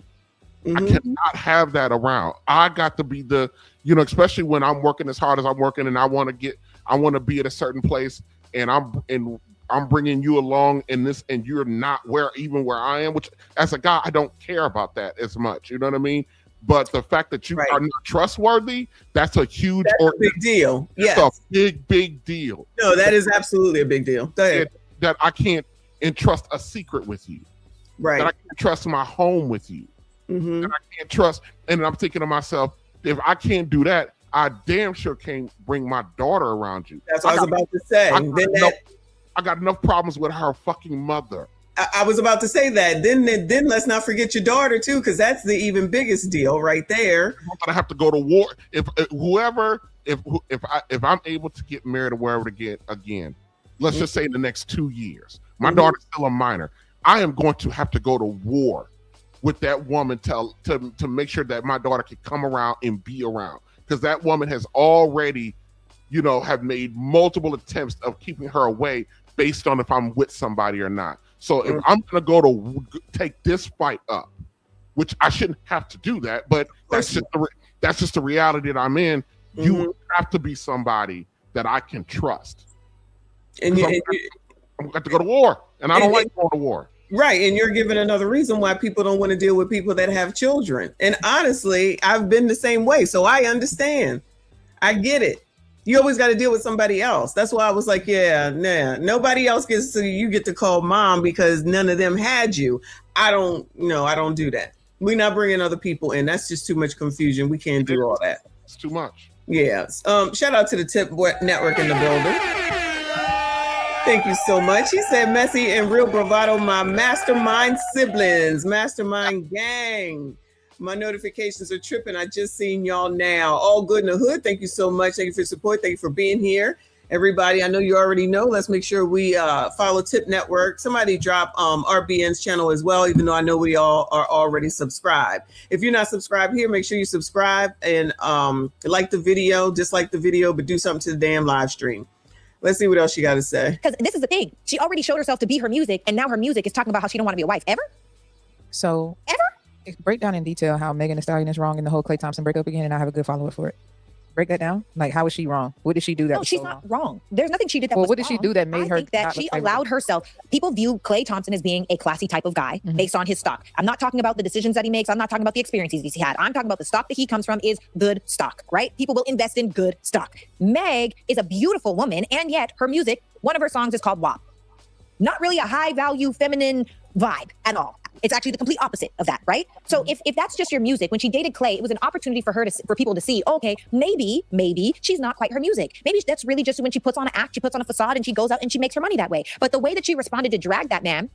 I cannot have that around. I got to be the, especially when I'm working as hard as I'm working, and I want to be at a certain place, and I'm bringing you along in this, and you're not where I am. Which, as a guy, I don't care about that as much. You know what I mean? But the fact that you are not trustworthy, that's a huge, big deal. Yes, a big deal. No, that is absolutely a big deal. Go ahead. That I can't entrust a secret with you. Right. That I can't trust my home with you. And I can't trust, and I'm thinking to myself, if I can't do that, I damn sure can't bring my daughter around you. That's what I was about to say. I got enough problems with her fucking mother. I was about to say that. Then let's not forget your daughter too, because that's the even biggest deal right there. I'm gonna have to go to war if I'm able to get married or wherever to get again. Let's just say in the next 2 years, my daughter's still a minor. I am going to have to go to war with that woman to make sure that my daughter can come around and be around, because that woman has already, have made multiple attempts of keeping her away based on if I'm with somebody or not. So if I'm gonna go to take this fight up, which I shouldn't have to do that, but that's just the reality that I'm in. You have to be somebody that I can trust. And I'm going to go to war, and I don't like going to war. Right. And you're giving another reason why people don't want to deal with people that have children. And honestly, I've been the same way. So I understand. I get it. You always got to deal with somebody else. That's why I was like, nobody else gets to, you get to call mom because none of them had you. I don't do that. We're not bringing other people in. That's just too much confusion. We can't do all that. It's too much. Yeah. Shout out to the Tip Network in the building. Thank you so much. He said, Messy and Real Bravado, my mastermind siblings, mastermind gang. My notifications are tripping. I just seen y'all now. All good in the hood. Thank you so much. Thank you for your support. Thank you for being here. Everybody, I know you already know. Let's make sure we follow Tip Network. Somebody drop RBN's channel as well, even though I know we all are already subscribed. If you're not subscribed here, make sure you subscribe and like the video, dislike the video, but do something to the damn live stream. Let's see what else she got to say. Because this is the thing. She already showed herself to be her music, and now her music is talking about how she don't want to be a wife. Ever? So, break down in detail how Megan Thee Stallion is wrong in the whole Klay Thompson breakup again, and I have a good follow-up for it. break that down? Like, how is she wrong? What did she do that? No, was she's so not wrong? wrong. There's nothing she did that Well, was what did she wrong. do that made I her think that not she look favorable? allowed herself. People view Klay Thompson as being a classy type of guy Mm-hmm. based on his stock. I'm not talking about the decisions that he makes. I'm not talking about the experiences he's had. I'm talking about the stock that he comes from is good stock, right? People will invest in good stock. Meg is a beautiful woman, and yet her music, one of her songs is called WAP. Not really a high value feminine vibe at all. It's actually the complete opposite of that, right? So if that's just your music, when she dated Klay, it was an opportunity for her for people to see, okay, maybe she's not quite her music. Maybe that's really just when she puts on an act, she puts on a facade, and she goes out and she makes her money that way. But the way that she responded to drag that man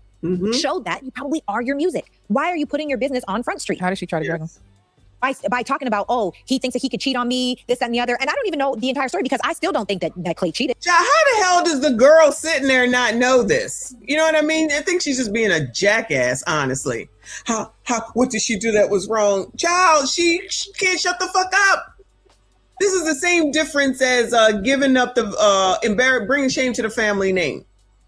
showed that you probably are your music. Why are you putting your business on Front Street? How did she try to drag him? By talking about, oh, he thinks that he could cheat on me, this, that, and the other. And I don't even know the entire story because I still don't think that Klay cheated. How the hell does the girl sitting there not know this? You know what I mean? I think she's just being a jackass, honestly. What did she do that was wrong? Child, she can't shut the fuck up. This is the same difference as giving up the bringing shame to the family name.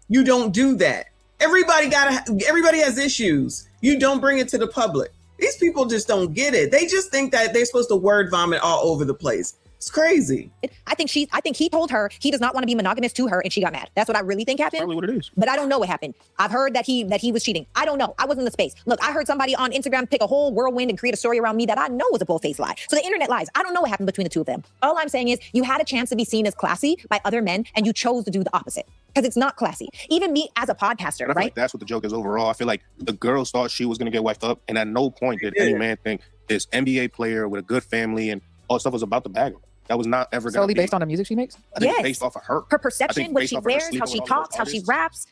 You don't do that. Everybody has issues. You don't bring it to the public. These people just don't get it. They just think that they're supposed to word vomit all over the place. It's crazy. I think he told her he does not want to be monogamous to her, and she got mad. That's what I really think happened. Probably what it is. But I don't know what happened. I've heard that he was cheating. I don't know. I wasn't in the space. Look, I heard somebody on Instagram pick a whole whirlwind and create a story around me that I know was a bull-faced lie. So the internet lies. I don't know what happened between the two of them. All I'm saying is you had a chance to be seen as classy by other men, and you chose to do the opposite because it's not classy. Even me as a podcaster, And I feel right? like that's what the joke is overall. I feel like the girls thought she was going to get wifed up, and at no point did any man think this NBA player with a good family and all stuff was about to bag him. That was not ever going to Solely be. based on the music she makes? I think it's based off of her. Her perception, what she wears, how she talks, how she raps.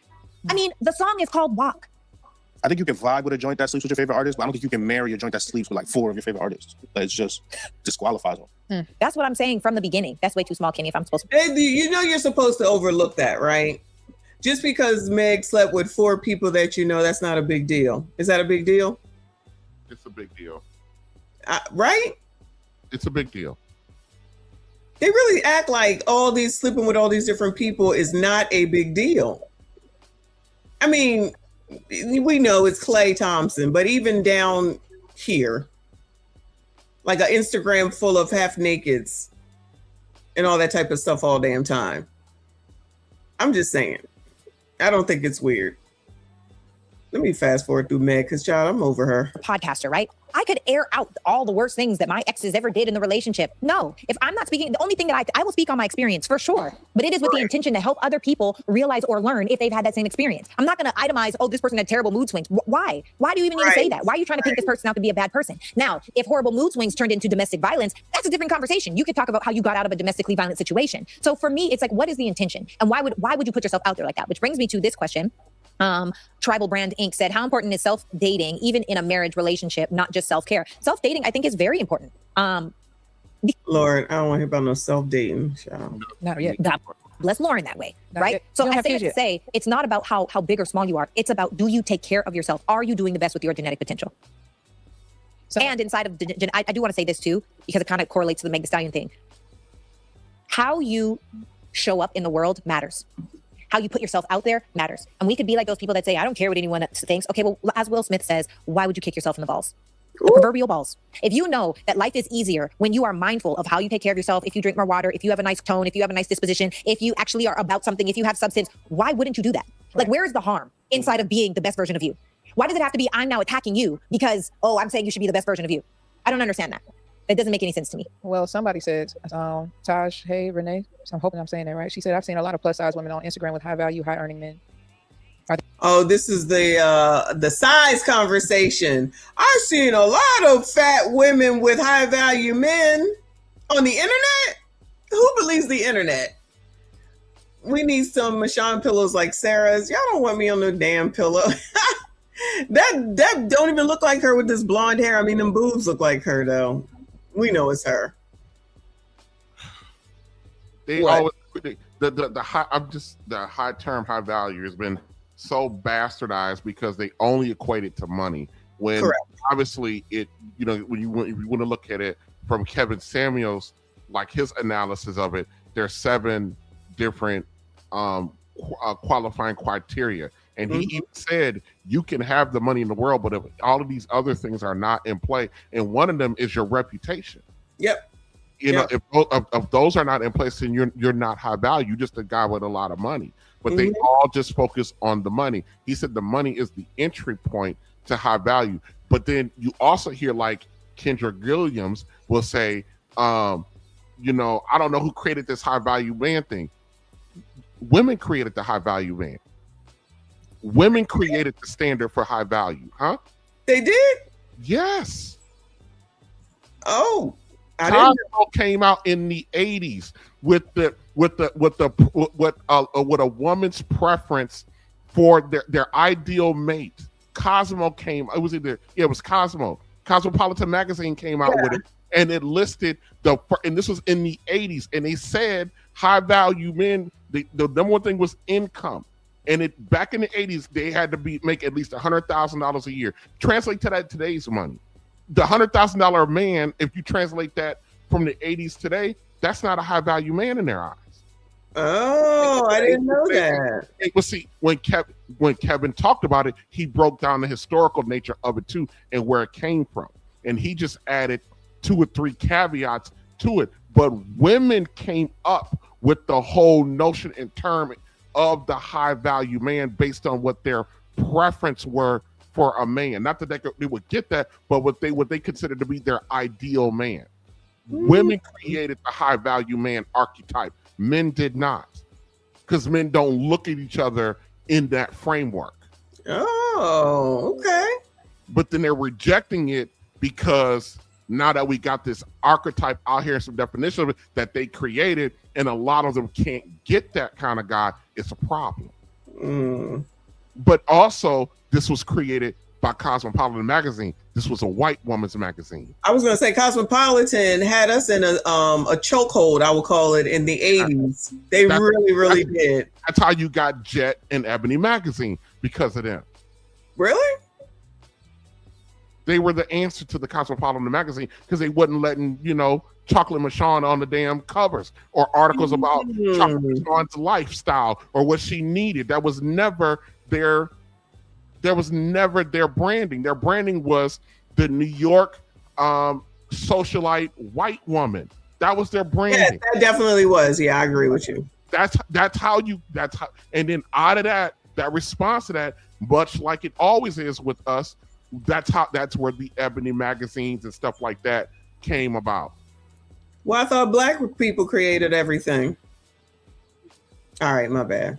I mean, the song is called Walk. I think you can vibe with a joint that sleeps with your favorite artist, but I don't think you can marry a joint that sleeps with like 4 of your favorite artists. Like, it's just disqualifies them. That's what I'm saying from the beginning. That's way too small, Kenny, if I'm supposed to. You know you're supposed to overlook that, right? Just because Meg slept with 4 people that you know, that's not a big deal. Is that a big deal? It's a big deal. Right? It's a big deal. They really act like sleeping with all these different people is not a big deal. I mean, we know it's Klay Thompson, but even down here, like an Instagram full of half nakeds and all that type of stuff all damn time. I'm just saying, I don't think it's weird. Let me fast forward through Meg because, child, I'm over her. Podcaster, right? I could air out all the worst things that my exes ever did in the relationship. No, if I'm not speaking, the only thing that I will speak on my experience for sure, but it is with the intention to help other people realize or learn if they've had that same experience. I'm not going to itemize, oh, this person had terrible mood swings. Why? Why do you even need to say that? Why are you trying to paint this person out to be a bad person? Now, if horrible mood swings turned into domestic violence, that's a different conversation. You could talk about how you got out of a domestically violent situation. So for me, it's like, what is the intention? And why would you put yourself out there like that? Which brings me to this question. Tribal Brand Inc. said, how important is self-dating, even in a marriage relationship, not just self-care? Self-dating, I think, is very important. Lord, I don't want to hear about no self-dating. Not yet. God bless Lauren that way, Not right? yet. So You don't I have say kids it to yet. say, it's not about how big or small you are. It's about, do you take care of yourself? Are you doing the best with your genetic potential? And inside of, I do want to say this too, because it kind of correlates to the Meg Thee Stallion thing. How you show up in the world matters. How you put yourself out there matters. And we could be like those people that say, I don't care what anyone thinks. Okay, well, as Will Smith says, why would you kick yourself in the balls? The proverbial balls. If you know that life is easier when you are mindful of how you take care of yourself, if you drink more water, if you have a nice tone, if you have a nice disposition, if you actually are about something, if you have substance, why wouldn't you do that? Like, where is the harm inside of being the best version of you? Why does it have to be, I'm now attacking you because, oh, I'm saying you should be the best version of you? I don't understand that. That doesn't make any sense to me. Well, somebody said, Taj, hey, Renee, so I'm hoping I'm saying that right. She said, I've seen a lot of plus size women on Instagram with high value, high earning men. Oh, this is the size conversation. I've seen a lot of fat women with high value men on the internet. Who believes the internet? We need some Michonne pillows like Sarah's. Y'all don't want me on no damn pillow. That don't even look like her with this blonde hair. I mean, them boobs look like her though. We know it's her. They always the high term high value has been so bastardized because they only equate it to money. When obviously it, when you want to look at it from Kevin Samuels, like his analysis of it, there's 7 different qualifying criteria. And he even said you can have the money in the world, but if all of these other things are not in play, and one of them is your reputation. Yep. You know, if those are not in place, then you're not high value. You're just a guy with a lot of money. But they all just focus on the money. He said the money is the entry point to high value. But then you also hear like Kendra Williams will say, you know, I don't know who created this high value man thing. Women created the high value man. Women created the standard for high value, huh? They did? Yes. Oh. Cosmo came out in the 80s with a woman's preference for their ideal mate. Cosmo came. It was Cosmo. Cosmopolitan magazine came out with it, and it listed and this was in the 80s, and they said high value men. The number one thing was income, and it back in the 80s they had to make at least $100,000 a year. Translate to that today's money. The $100,000 man, if you translate that from the 80s today, that's not a high value man in their eyes. Oh, I didn't know that. Well, see, when Kevin talked about it, he broke down the historical nature of it too and where it came from. And he just added 2 or 3 caveats to it. But women came up with the whole notion and term of the high value man based on what their preference were for a man. Not that they would get that, but what they considered to be their ideal man. Women created the high value man archetype. Men did not, because men don't look at each other in that framework. Oh, okay. But then they're rejecting it because now that we got this archetype out here, some definition of it that they created, and a lot of them can't get that kind of guy, it's a problem. But also, this was created by Cosmopolitan magazine. This was a white woman's magazine. I was going to say Cosmopolitan had us in a chokehold, I would call it, in the 80s. They really did. That's how you got Jet and Ebony magazine, because of them. Really? They were the answer to the Cosmopolitan magazine because they wasn't letting, Chocolate Michonne on the damn covers or articles about Chocolate Michonne's lifestyle or what she needed. That was never their branding. Their branding was the New York socialite white woman. That was their branding. Yeah, that definitely was. Yeah, I agree with you. That's how, and then out of that response to that, much like it always is with us, that's where the Ebony magazines and stuff like that came about. Well, I thought black people created everything. All right, my bad.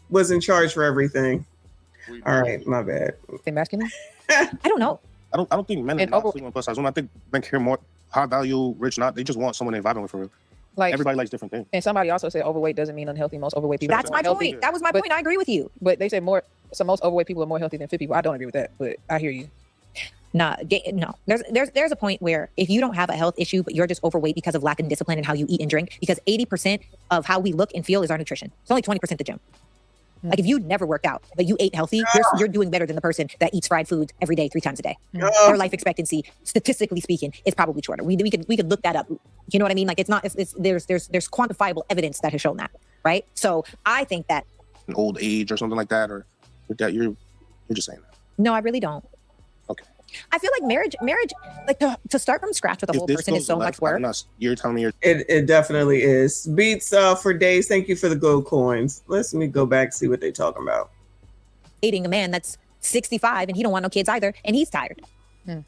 Was in charge for everything. All right, my bad. They masculine? I don't know. I don't think men are not sleeping on plus size women. I think men care more high value, rich, not. They just want someone they're vibing with for real. Like everybody likes different things. And somebody also said overweight doesn't mean unhealthy. Most overweight people. That's my point. That was my point. I agree with you. But they said most overweight people are more healthy than fit people. I don't agree with that, but I hear you. No. There's a point where if you don't have a health issue, but you're just overweight because of lack of discipline in how you eat and drink, because 80% of how we look and feel is our nutrition. It's only 20% the gym. Like if you never worked out, but you ate healthy, you're doing better than the person that eats fried foods every day, 3 times a day. Their life expectancy, statistically speaking, is probably shorter. We could look that up. You know what I mean? Like there's quantifiable evidence that has shown that, right? So I think that an old age or something like that, or that you're just saying that. No, I really don't. Okay. I feel like marriage, like to start from scratch with a whole person is so much work. You're telling me it definitely is. Beats for days. Thank you for the gold coins. Let me go back, see what they're talking about. Dating a man that's 65 and he don't want no kids either, and he's tired,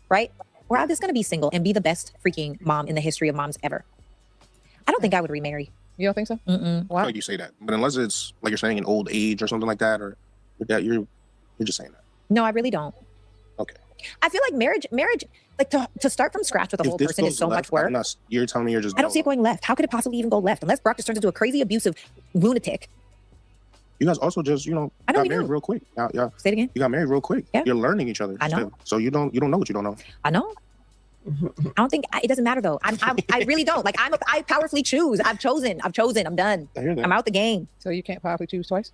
right? Or I'm just gonna be single and be the best freaking mom in the history of moms ever. I don't think I would remarry. You don't think so? Why would you say that? But unless it's like you're saying an old age or something like that, or that you're just saying that. No, I really don't. Okay. I feel like marriage, like to start from scratch with a whole person is so much work. You're telling me you're just. I don't see it going left. How could it possibly even go left unless Brock just turns into a crazy, abusive lunatic? You guys also just got married real quick. Yeah. Say it again. You got married real quick. Yeah. You're learning each other. I know. So you don't know what you don't know. I know. I don't think it doesn't matter though. I really don't. Like I powerfully choose. I've chosen. I'm done. I hear that. I'm out the game. So you can't powerfully choose twice?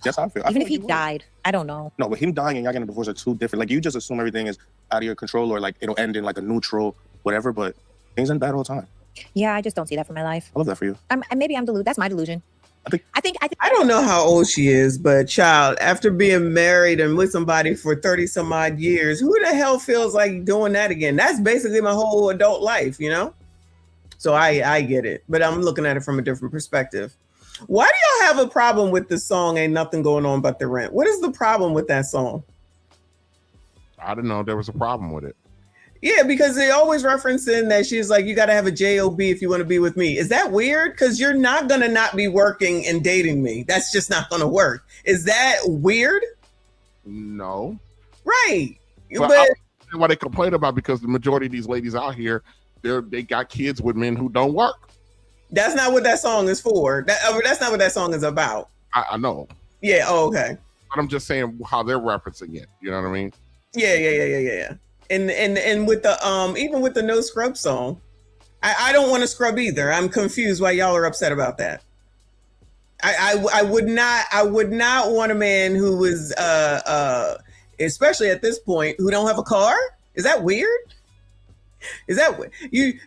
That's how I feel. Even if he died, I don't know. No, but him dying and y'all getting a divorce are two different. Like you just assume everything is out of your control, or like it'll end in like a neutral whatever. But things end bad all the time. Yeah, I just don't see that for my life. I love that for you. Maybe I'm deluded. That's my delusion. I think I don't know how old she is, but child, after being married and with somebody for 30 some odd years, who the hell feels like doing that again? That's basically my whole adult life, you know? So I get it, but I'm looking at it from a different perspective. Why do y'all have a problem with the song Ain't Nothing Going On But the Rent? What is the problem with that song? I didn't know there was a problem with it. Yeah, because they always referencing that she's like, you got to have a job if you want to be with me. Is that weird? Because you're not going to not be working and dating me. That's just not going to work. Is that weird? No. Right. But But what they complain about, because the majority of these ladies out here, they got kids with men who don't work. that's not what that song is for. That's not what that song is about. I know. Yeah. Oh, okay. But I'm just saying how they're referencing it. You know what I mean? Yeah. And with the even with the no scrub song, I don't want to scrub either. I'm confused why y'all are upset about that. I would not want a man who was especially at this point, who don't have a car. Is that weird? Is that you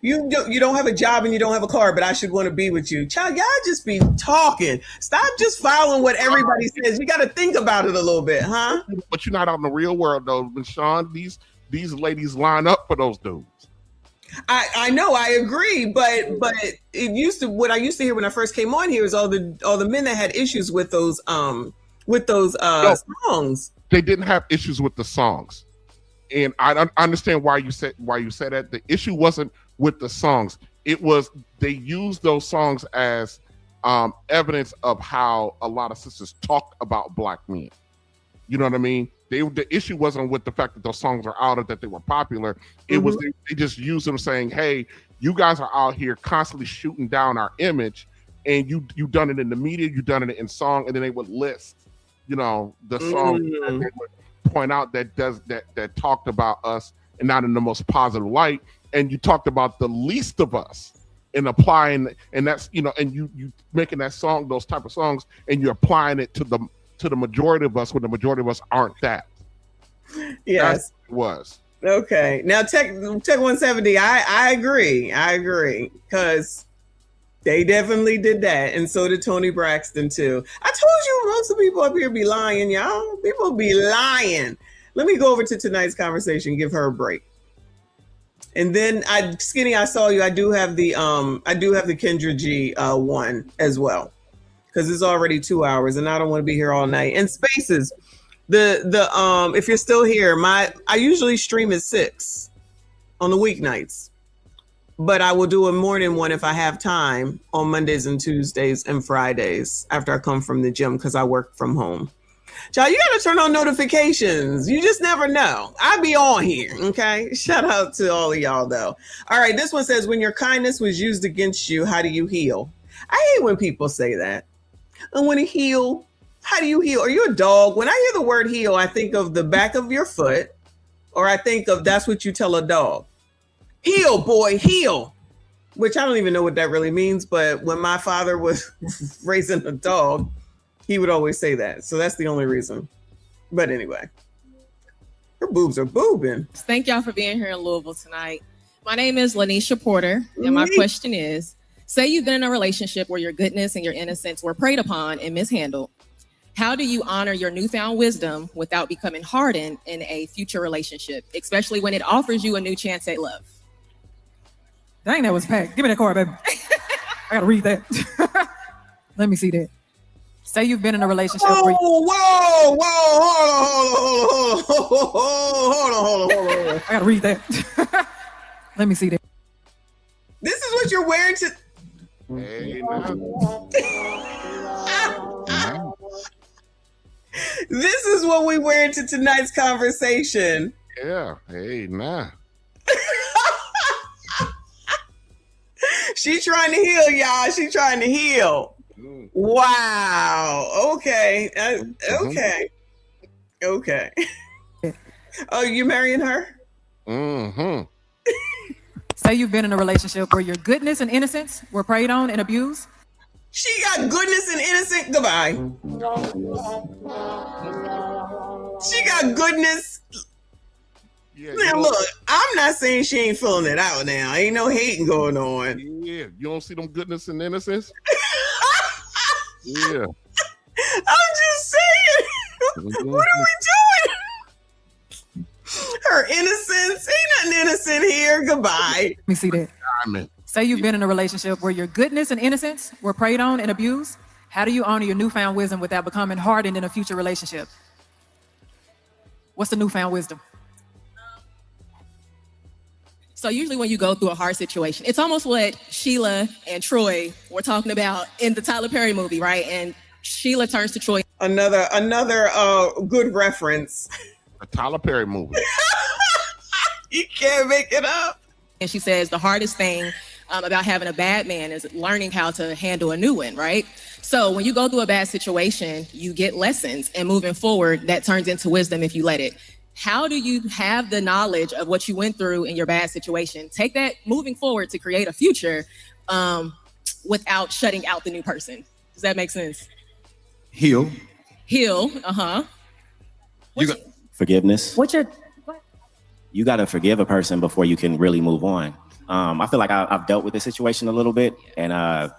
don't have a job and you don't have a car, but I should want to be with you? Child, y'all just be talking. Stop just following what everybody says. You got to think about it a little bit, huh? But you're not out in the real world though, Sean. These ladies line up for those dudes. I know, I agree, but it used to, what I used to hear when I first came on here is all the men that had issues with those songs. They didn't have issues with the songs, and I understand why you said that. The issue wasn't with the songs; it was they used those songs as evidence of how a lot of sisters talk about black men. You know what I mean? The issue wasn't with the fact that those songs are out or that they were popular. It was they just used them saying, "Hey, you guys are out here constantly shooting down our image, and you done it in the media, you done it in song," and then they would list, the songs that they would point out that talked about us and not in the most positive light. And you talked about the least of us and applying, and that's and you making that song, those type of songs, and you're applying it to the majority of us when the majority of us aren't that. Yes, it was. Okay. Now Tech 170, I agree, because they definitely did that, and so did Tony Braxton too. I told you most of the people up here be lying, y'all. People be lying. Let me go over to tonight's conversation, give her a break. And then Skinny, I saw you. I do have the Kendra G one as well, because it's already 2 hours and I don't want to be here all night. And Spaces, the if you're still here, I usually stream at 6 on the weeknights, but I will do a morning one if I have time on Mondays and Tuesdays and Fridays after I come from the gym, because I work from home. Child, you gotta turn on notifications. You just never know. I be on here, okay? Shout out to all of y'all though. All right, this one says, when your kindness was used against you, how do you heal? I hate when people say that. I want to heal. How do you heal? Are you a dog? When I hear the word heal, I think of the back of your foot, or I think of that's what you tell a dog. Heal, boy, heal. Which I don't even know what that really means, but when my father was raising a dog, he would always say that. So that's the only reason. But anyway, her boobs are boobing. Thank y'all for being here in Louisville tonight. My name is Lanisha Porter, and my question is, say you've been in a relationship where your goodness and your innocence were preyed upon and mishandled. How do you honor your newfound wisdom without becoming hardened in a future relationship, especially when it offers you a new chance at love? Dang, that was packed. Give me that card, baby. I gotta read that. Let me see that. Say you've been in a relationship. Whoa, hold on. I gotta read that. Let me see that. This is what you're wearing to. Hey, This is what we wear into tonight's conversation. Yeah. Hey, nah. She trying to heal, y'all. She trying to heal. Wow. Okay. Okay. Oh, you marrying her? Mm-hmm. Say you've been in a relationship where your goodness and innocence were preyed on and abused. She got goodness and innocence. Goodbye. She got goodness. Yeah, now look, I'm not saying she ain't filling it out now. Ain't no hating going on. Yeah, you don't see them goodness and innocence? Yeah. I'm just saying. What are we doing? Her innocence. Ain't nothing innocent here. Goodbye. Let me see that. Say you've been in a relationship where your goodness and innocence were preyed on and abused. How do you honor your newfound wisdom without becoming hardened in a future relationship? What's the newfound wisdom? So usually when you go through a hard situation, it's almost what Sheila and Troy were talking about in the Tyler Perry movie, right? And Sheila turns to Troy. Another good reference. A Tyler Perry movie. You can't make it up. And she says the hardest thing about having a bad man is learning how to handle a new one, right? So when you go through a bad situation, you get lessons, and moving forward, that turns into wisdom if you let it. How do you have the knowledge of what you went through in your bad situation? Take that moving forward to create a future without shutting out the new person. Does that make sense? Heal. Forgiveness. What's your... You got to forgive a person before you can really move on. I feel like I've dealt with the situation a little bit, and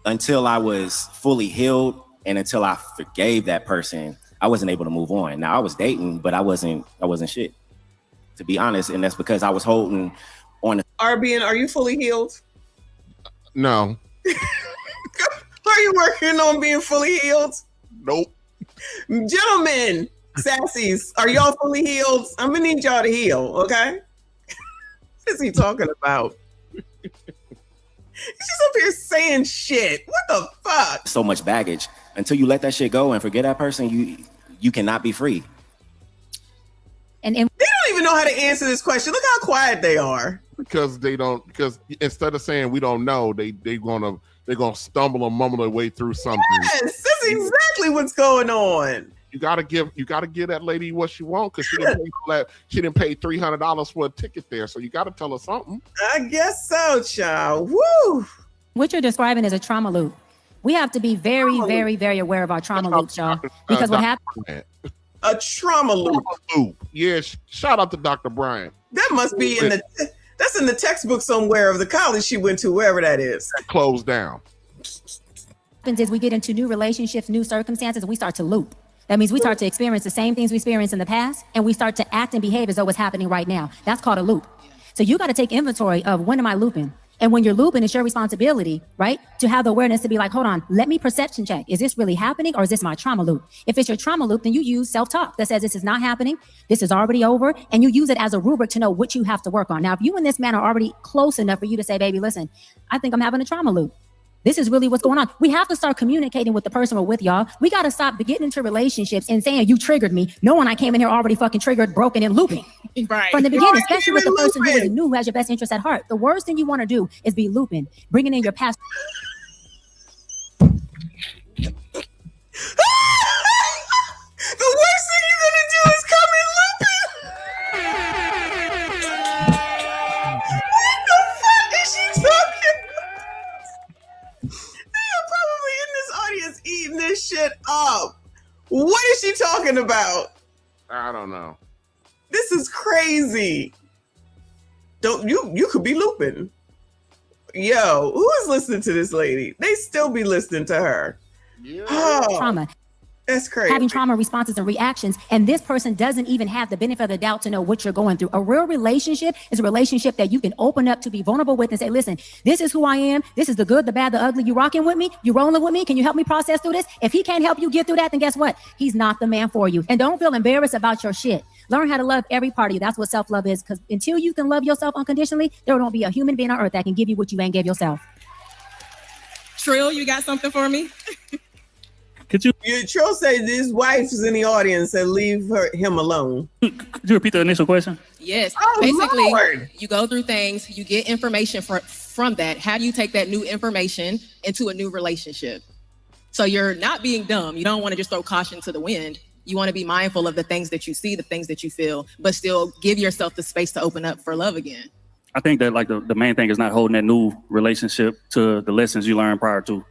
until I was fully healed and until I forgave that person, I wasn't able to move on. Now I was dating, but I wasn't shit, to be honest, and that's because I was holding on. RBN, are you fully healed? No. Are you working on being fully healed? Nope. Gentlemen, sassies, are y'all fully healed? I'm gonna need y'all to heal, okay? What is he talking about? She's up here saying shit. What the fuck? So much baggage. Until you let that shit go and forget that person, you cannot be free. And they don't even know how to answer this question. Look how quiet they are. Because instead of saying we don't know, they're gonna stumble and mumble their way through something. Yes, that's exactly what's going on. You gotta give that lady what she wants, because she didn't pay $300 for a ticket there. So you gotta tell her something. I guess so, child. Woo! What you're describing is a trauma loop. We have to be very, very, very aware of our trauma loops, y'all. Because what happens? A trauma loop. Yeah, shout out to Dr. Brian. That must be that's in the textbook somewhere of the college she went to, wherever that is. That closed down. What happens is we get into new relationships, new circumstances, and we start to loop. That means we start to experience the same things we experienced in the past, and we start to act and behave as though it's happening right now. That's called a loop. So you got to take inventory of when am I looping? And when you're looping, it's your responsibility, right? To have the awareness to be like, hold on, let me perception check. Is this really happening, or is this my trauma loop? If it's your trauma loop, then you use self-talk that says this is not happening, this is already over, and you use it as a rubric to know what you have to work on. Now, if you and this man are already close enough for you to say, baby, listen, I think I'm having a trauma loop. This is really what's going on. We have to start communicating with the person we're with, y'all. We got to stop getting into relationships and saying you triggered me, knowing I came in here already fucking triggered, broken, and looping. Right. From the beginning, especially with the person who is new, who has your best interest at heart. The worst thing you want to do is be looping, bringing in your past. The worst thing you're going to do is come in looping. What the fuck is she talking about? They are probably in this audience eating this shit up. What is she talking about? I don't know. This is crazy. Don't you could be looping. Yo, who is listening to this lady? They still be listening to her. Yeah. Oh, Trauma. That's crazy. Having trauma responses and reactions, and this person doesn't even have the benefit of the doubt to know what you're going through. A real relationship is a relationship that you can open up to, be vulnerable with, and say, listen, this is who I am. This is the good, the bad, the ugly. You rocking with me? You rolling with me? Can you help me process through this? If he can't help you get through that, then guess what? He's not the man for you. And don't feel embarrassed about your shit. Learn how to love every part of you. That's what self-love is. Because until you can love yourself unconditionally, there won't be a human being on earth that can give you what you ain't give yourself. Trill, you got something for me? Could you? Trill said his wife is in the audience and leave him alone. Could you repeat the initial question? Yes. Oh, basically, Lord. you go through things, you get information from that. How do you take that new information into a new relationship? So you're not being dumb. You don't want to just throw caution to the wind. You want to be mindful of the things that you see, the things that you feel, but still give yourself the space to open up for love again. I think that like the main thing is not holding that new relationship to the lessons you learned prior to.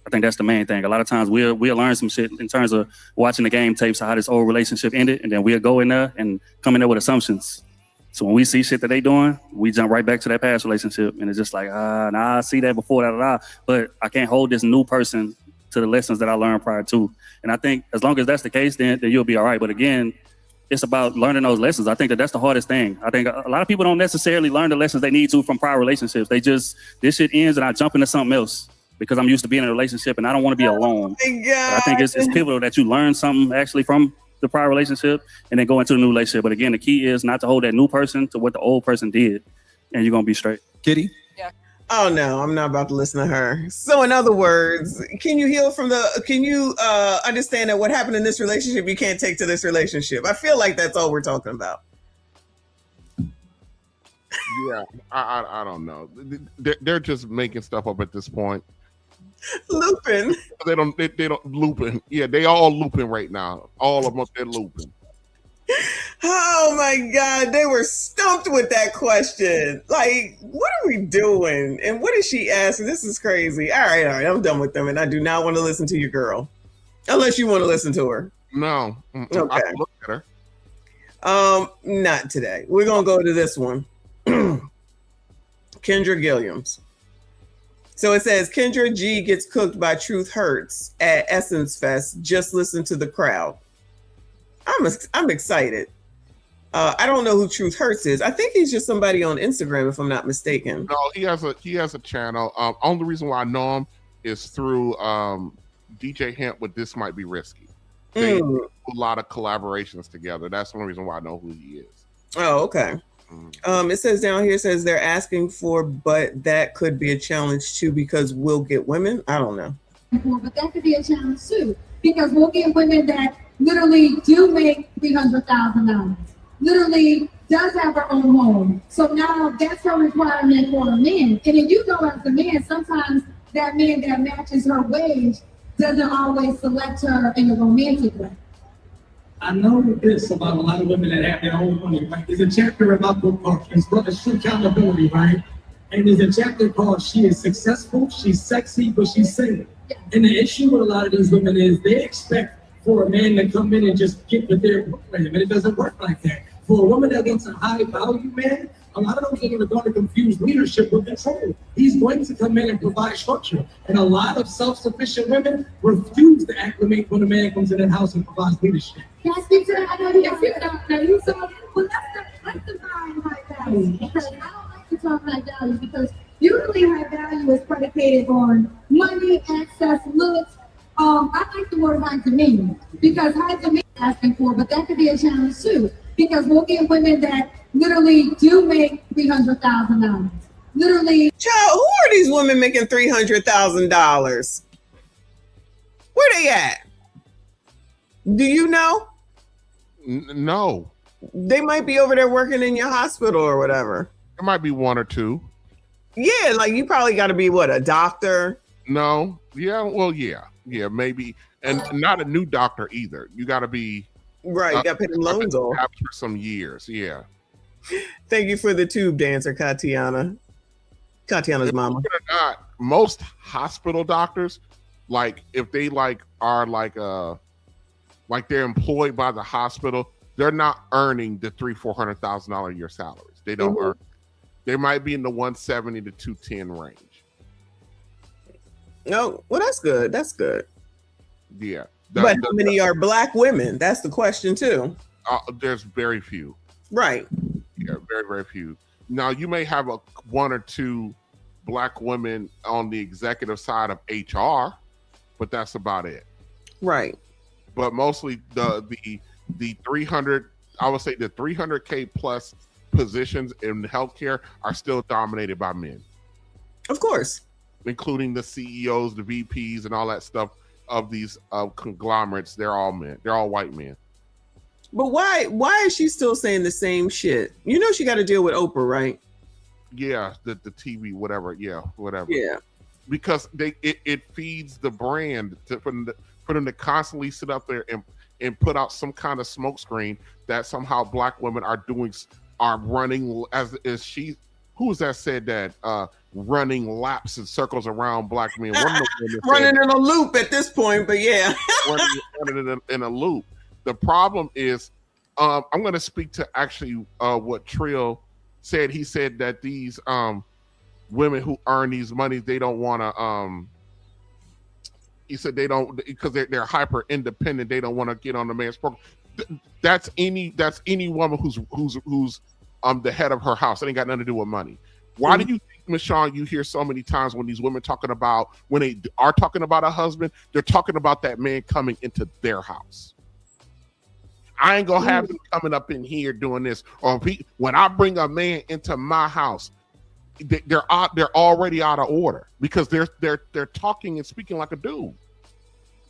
I think that's the main thing. A lot of times we'll learn some shit in terms of watching the game tapes of how this old relationship ended, and then we'll go in there and come in there with assumptions. So when we see shit that they doing, we jump right back to that past relationship, and it's just like, nah, I see that before, but I can't hold this new person to the lessons that I learned prior to. And I think as long as that's the case, then you'll be all right. But again, it's about learning those lessons. I think that that's the hardest thing. I think a lot of people don't necessarily learn the lessons they need to from prior relationships. They just, this shit ends and I jump into something else because I'm used to being in a relationship and I don't want to be alone. Oh my God. But I think it's pivotal that you learn something actually from the prior relationship and then go into a new relationship. But again, the key is not to hold that new person to what the old person did, and you're going to be straight. Kitty? Oh no, I'm not about to listen to her. So in other words, can you understand that what happened in this relationship you can't take to this relationship? I feel like that's all we're talking about. Yeah, I don't know. They're just making stuff up at this point. Looping. They don't looping. Yeah, they all looping right now. All of them, they're looping. Oh my God, they were stumped with that question. Like, what are we doing? And what is she asking? This is crazy. All right, I'm done with them, and I do not want to listen to your girl, unless you want to listen to her. No, Okay. I can look at her. Not today. We're gonna go to this one. Kendra Gilliams. So it says Kendra G gets cooked by Truth Hurts at Essence Fest. Just listen to the crowd. I'm excited. I don't know who Truth Hurts is. I think he's just somebody on Instagram, if I'm not mistaken. No, he has a channel. Only reason why I know him is through DJ Hemp with This Might Be Risky. They do a lot of collaborations together. That's the only reason why I know who he is. Oh, okay. It says down here, says they're asking for, but that could be a challenge too because we'll get women. I don't know. But that could be a challenge too because we'll get women that literally do make $300,000. Literally does have her own home. So now that's her requirement for a man. And if you go as a man, sometimes that man that matches her wage doesn't always select her in a romantic way. I know this about a lot of women that have their own money, right? There's a chapter in my book called It's True Accountability, right? And there's a chapter called She is Successful, She's Sexy, but She's Single. And the issue with a lot of these women is they expect for a man to come in and just get with their woman, and it doesn't work like that. For a woman that wants a high value man, a lot of those women are going to confuse leadership with control. He's going to come in and provide structure. And a lot of self-sufficient women refuse to acclimate when a man comes in the house and provides leadership. Can I speak to that? I know you saw that. Well, let's define high value. Because I don't like to talk high value because usually high value is predicated on money, access, looks. I like the word high demand because high demand is asking for, but that could be a challenge too because we'll get women that literally do make $300,000. Literally. Child, who are these women making $300,000? Where they at? Do you know? No. They might be over there working in your hospital or whatever. There might be one or two. Yeah, like you probably got to be a doctor? No. Yeah. Well, yeah. Yeah, maybe. And not a new doctor either. You got to be. Right. You got to pay them loans off. For some years. Yeah. Thank you for the tube dancer, Katiana. Katiana's mama. Not, most hospital doctors, like if they are they're employed by the hospital, they're not earning the $300,000-$400,000 a year salaries. They don't earn. They might be in the 170 to 210 range. No, well, that's good. That's good. Yeah. But how many are Black women? That's the question too. There's very few. Right. Yeah, very, very few. Now you may have one or two Black women on the executive side of HR, but that's about it. Right. But mostly the 300, I would say the 300K plus positions in healthcare are still dominated by men. Of course. Including the CEOs, the VPs, and all that stuff of these conglomerates. They're all men. They're all white men. But why is she still saying the same shit? You know she got to deal with Oprah, right? Yeah, the TV, whatever. Yeah, whatever. Yeah. Because it feeds the brand for them to constantly sit up there and put out some kind of smokescreen that somehow Black women are running as she. Who was that said that running laps and circles around Black men? Running in a loop at this point, but yeah. running in a loop. The problem is, I'm going to speak to actually what Trill said. He said that these women who earn these money, they don't want to. He said they don't because they're hyper independent. They don't want to get on the man's program. That's any woman who's the head of her house. It ain't got nothing to do with money. Why do you think, Michonne, you hear so many times when these women talking about, when they are talking about a husband, they're talking about that man coming into their house? I ain't gonna have them coming up in here doing this. Or when I bring a man into my house, they're already out of order because they're talking and speaking like a dude.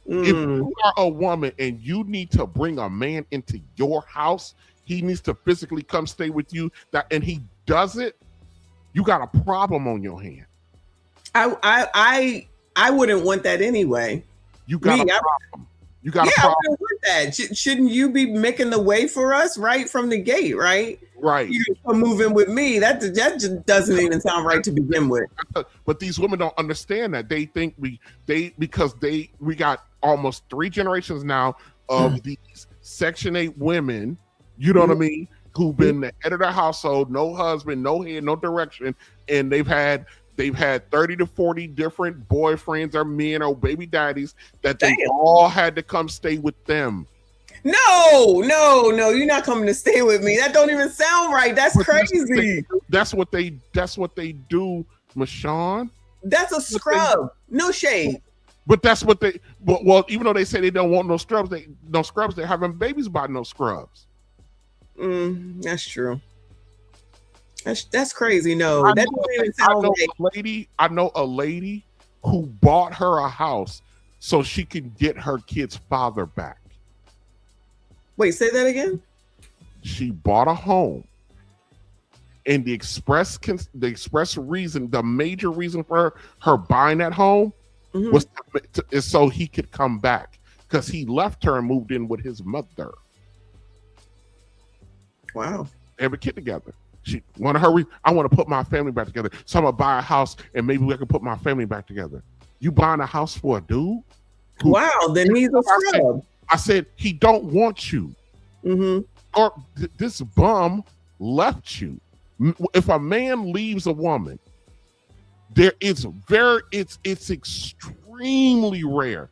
If you are a woman and you need to bring a man into your house, he needs to physically come stay with you. And he does it, you got a problem on your hand. I wouldn't want that anyway. You got a problem. You got a problem. I wouldn't want that. Shouldn't you be making the way for us right from the gate, right? Right. You come moving with me. That just doesn't even sound right to begin with. But these women don't understand that. They think we got almost 3 generations now of these Section 8 women, you know what I mean, who've been the head of their household, no husband, no head, no direction, and they've had 30 to 40 different boyfriends or men or baby daddies that they all had to come stay with them. No, you're not coming to stay with me. That don't even sound right. That's crazy. That's what they do, Michonne. That's a scrub. No shade. But that's what they. Well, even though they say they don't want no scrubs, they're having babies by no scrubs. That's true. That's crazy. No, that doesn't even sound right. I know a lady who bought her a house so she can get her kid's father back. Wait, say that again. She bought a home, and the express reason, the major reason for her buying that home was is so he could come back because he left her and moved in with his mother. Wow. They have a kid together. I want to put my family back together. So I'm gonna buy a house and maybe we can put my family back together. You buying a house for a dude? Wow, then he's a scrub. I said he don't want you. Or this bum left you. If a man leaves a woman, it's extremely rare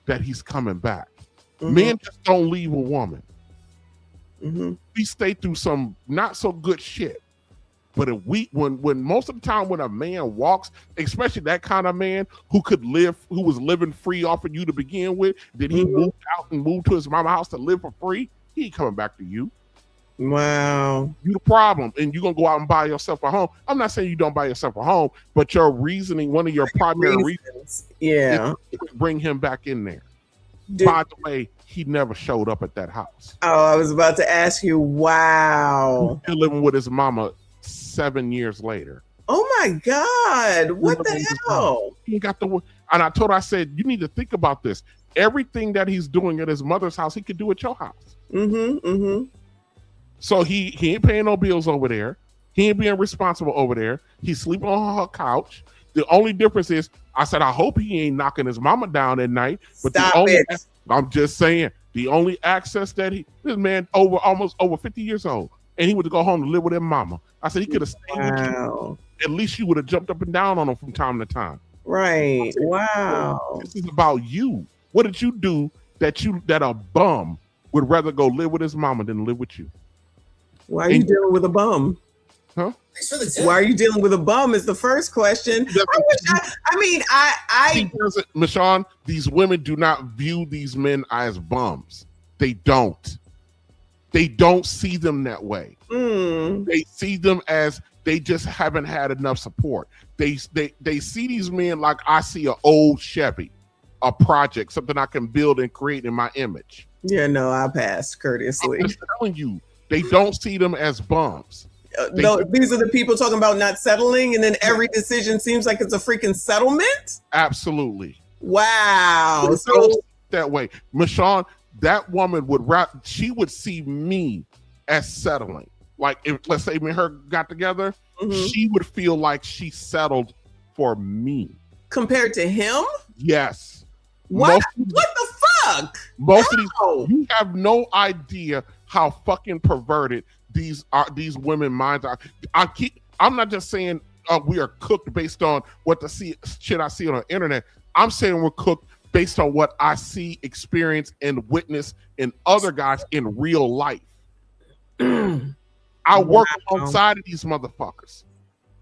that he's coming back. Men just don't leave a woman. We stay through some not so good shit. But when most of the time when a man walks, especially that kind of man who was living free off of you to begin with, then he moved out and moved to his mama's house to live for free, he ain't coming back to you. Wow. You the problem, and you're gonna go out and buy yourself a home. I'm not saying you don't buy yourself a home, but your reasoning, one of your primary reasons, is to bring him back in there. By the way, he never showed up at that house. Oh, I was about to ask you. Wow. He's living with his mama 7 years later. Oh my God. What the hell? He got and I told her, I said, you need to think about this. Everything that he's doing at his mother's house, he could do at your house. So he ain't paying no bills over there. He ain't being responsible over there. He's sleeping on her couch. The only difference is, I said, I hope he ain't knocking his mama down at night. But I'm just saying, the only access that this man almost over 50 years old, and he would go home to live with his mama. I said he could have stayed with you. At least you would have jumped up and down on him from time to time. Right. Wow. This is about you. What did you do that a bum would rather go live with his mama than live with you? Why are you dealing with a bum? Huh? Why are you dealing with a bum is the first question. Michonne, these women do not view these men as bums. They don't. They don't see them that way. They see them as they just haven't had enough support. They see these men like I see an old Chevy, a project, something I can build and create in my image. Yeah, no, I passed courteously. I'm just telling you, they don't see them as bums. No, these are the people talking about not settling, and then every decision seems like it's a freaking settlement. Absolutely. Wow. So that way, Michonne, that woman she would see me as settling. Like if, let's say, me and her got together, she would feel like she settled for me compared to him. Yes. What the fuck? Most of these, you have no idea how fucking perverted these women minds are. I'm not just saying we are cooked based on what shit I see on the internet. I'm saying we're cooked based on what I see, experience, and witness in other guys in real life. I work alongside of these motherfuckers.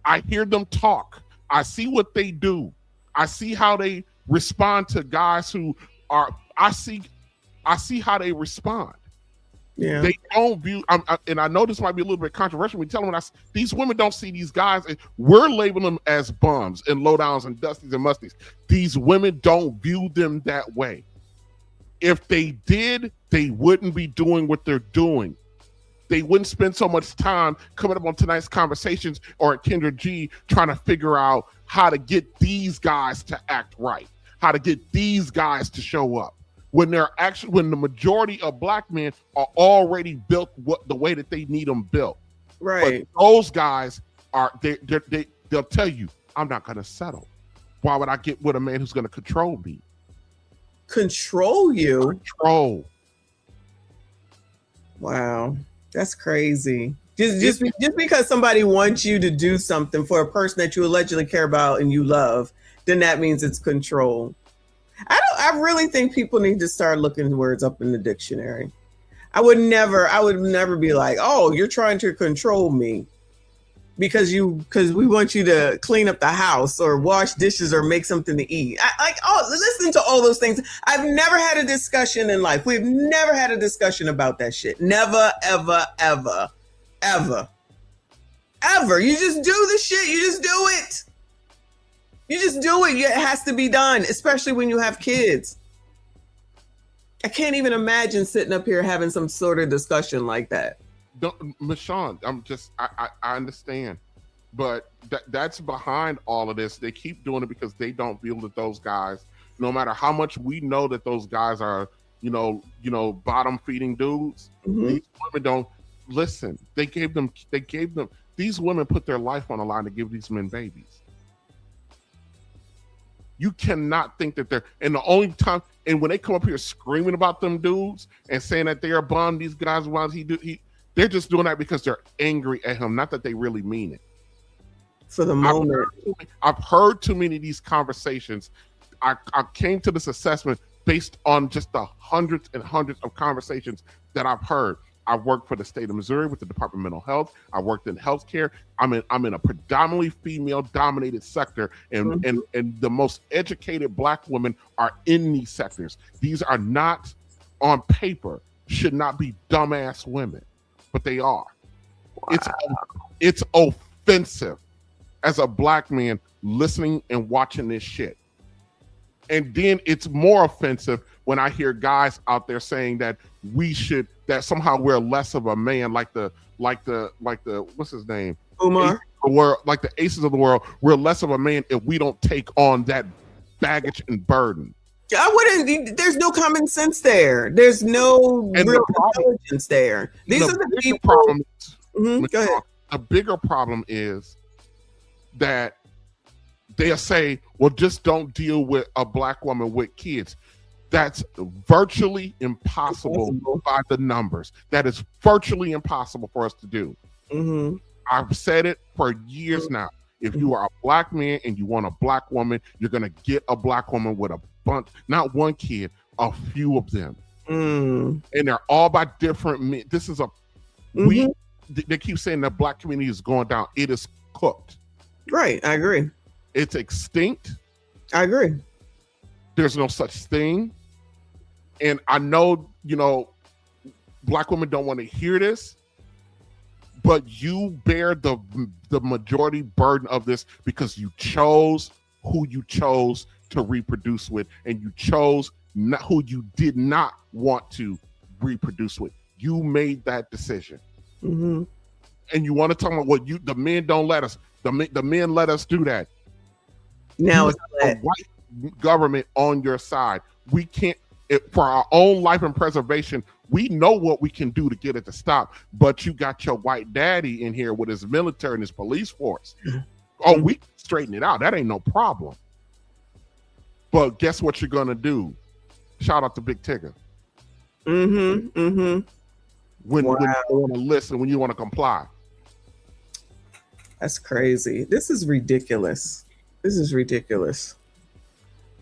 I hear them talk. I see what they do. I see how they respond to guys who are. I see how they respond. Yeah. They don't view, and I know this might be a little bit controversial. We tell them these women don't see these guys. We're labeling them as bums and lowdowns and dusties and musties. These women don't view them that way. If they did, they wouldn't be doing what they're doing. They wouldn't spend so much time coming up on tonight's conversations or at Kendra G trying to figure out how to get these guys to act right, how to get these guys to show up. When the majority of black men are already built the way that they need them built. Right. But those guys they'll tell you, I'm not going to settle. Why would I get with a man who's going to control me? Control you? Control. Wow. That's crazy. Just because somebody wants you to do something for a person that you allegedly care about and you love, then that means it's control. I really think people need to start looking words up in the dictionary. I would never be like, oh, you're trying to control me because we want you to clean up the house or wash dishes or make something to eat. Listen to all those things. I've never had a discussion in life. We've never had a discussion about that shit. Never, ever, ever, ever, ever. You just do the shit. You just do it. You just do it. It has to be done, especially when you have kids. I can't even imagine sitting up here having some sort of discussion like that. Michonne, I understand, but that's behind all of this. They keep doing it because they don't feel that those guys, no matter how much we know that those guys are, bottom feeding dudes, these women don't listen. These women put their life on the line to give these men babies. You cannot think that and the only time, and when they come up here screaming about them dudes and saying that they are bum, these guys, they're just doing that because they're angry at him, not that they really mean it. For the moment. I've heard too many of these conversations. I came to this assessment based on just the hundreds and hundreds of conversations that I've heard. I worked for the state of Missouri with the Department of Mental Health. I worked in healthcare. I'm in a predominantly female-dominated sector, and the most educated black women are in these sectors. These are not, on paper, should not be dumbass women, but they are. Wow. It's offensive as a black man listening and watching this shit. And then it's more offensive when I hear guys out there saying that that somehow we're less of a man, like the what's his name? Umar. Like the aces of the world, we're less of a man if we don't take on that baggage and burden. There's no common sense there. There's no real intelligence there. These are the people. Problem, go ahead. The bigger problem is that they'll say, well, just don't deal with a black woman with kids. That's virtually impossible by the numbers. That is virtually impossible for us to do. Mm-hmm. I've said it for years now. If you are a black man and you want a black woman, you're going to get a black woman with a bunch, not one kid, a few of them. And they're all by different men. This is they keep saying the black community is going down. It is cooked. Right. I agree. It's extinct. I agree. There's no such thing. And I know, black women don't want to hear this, but you bear the majority burden of this because you chose who you chose to reproduce with, and you chose not who you did not want to reproduce with. You made that decision. Mm-hmm. And you want to talk about the men don't let us. The men let us do that. Now it's a white government on your side. We can't, for our own life and preservation, we know what we can do to get it to stop. But you got your white daddy in here with his military and his police force. Oh, we can straighten it out. That ain't no problem. But guess what you're gonna do? Shout out to Big Tigger. When you want to listen, when you want to comply. That's crazy. This is ridiculous.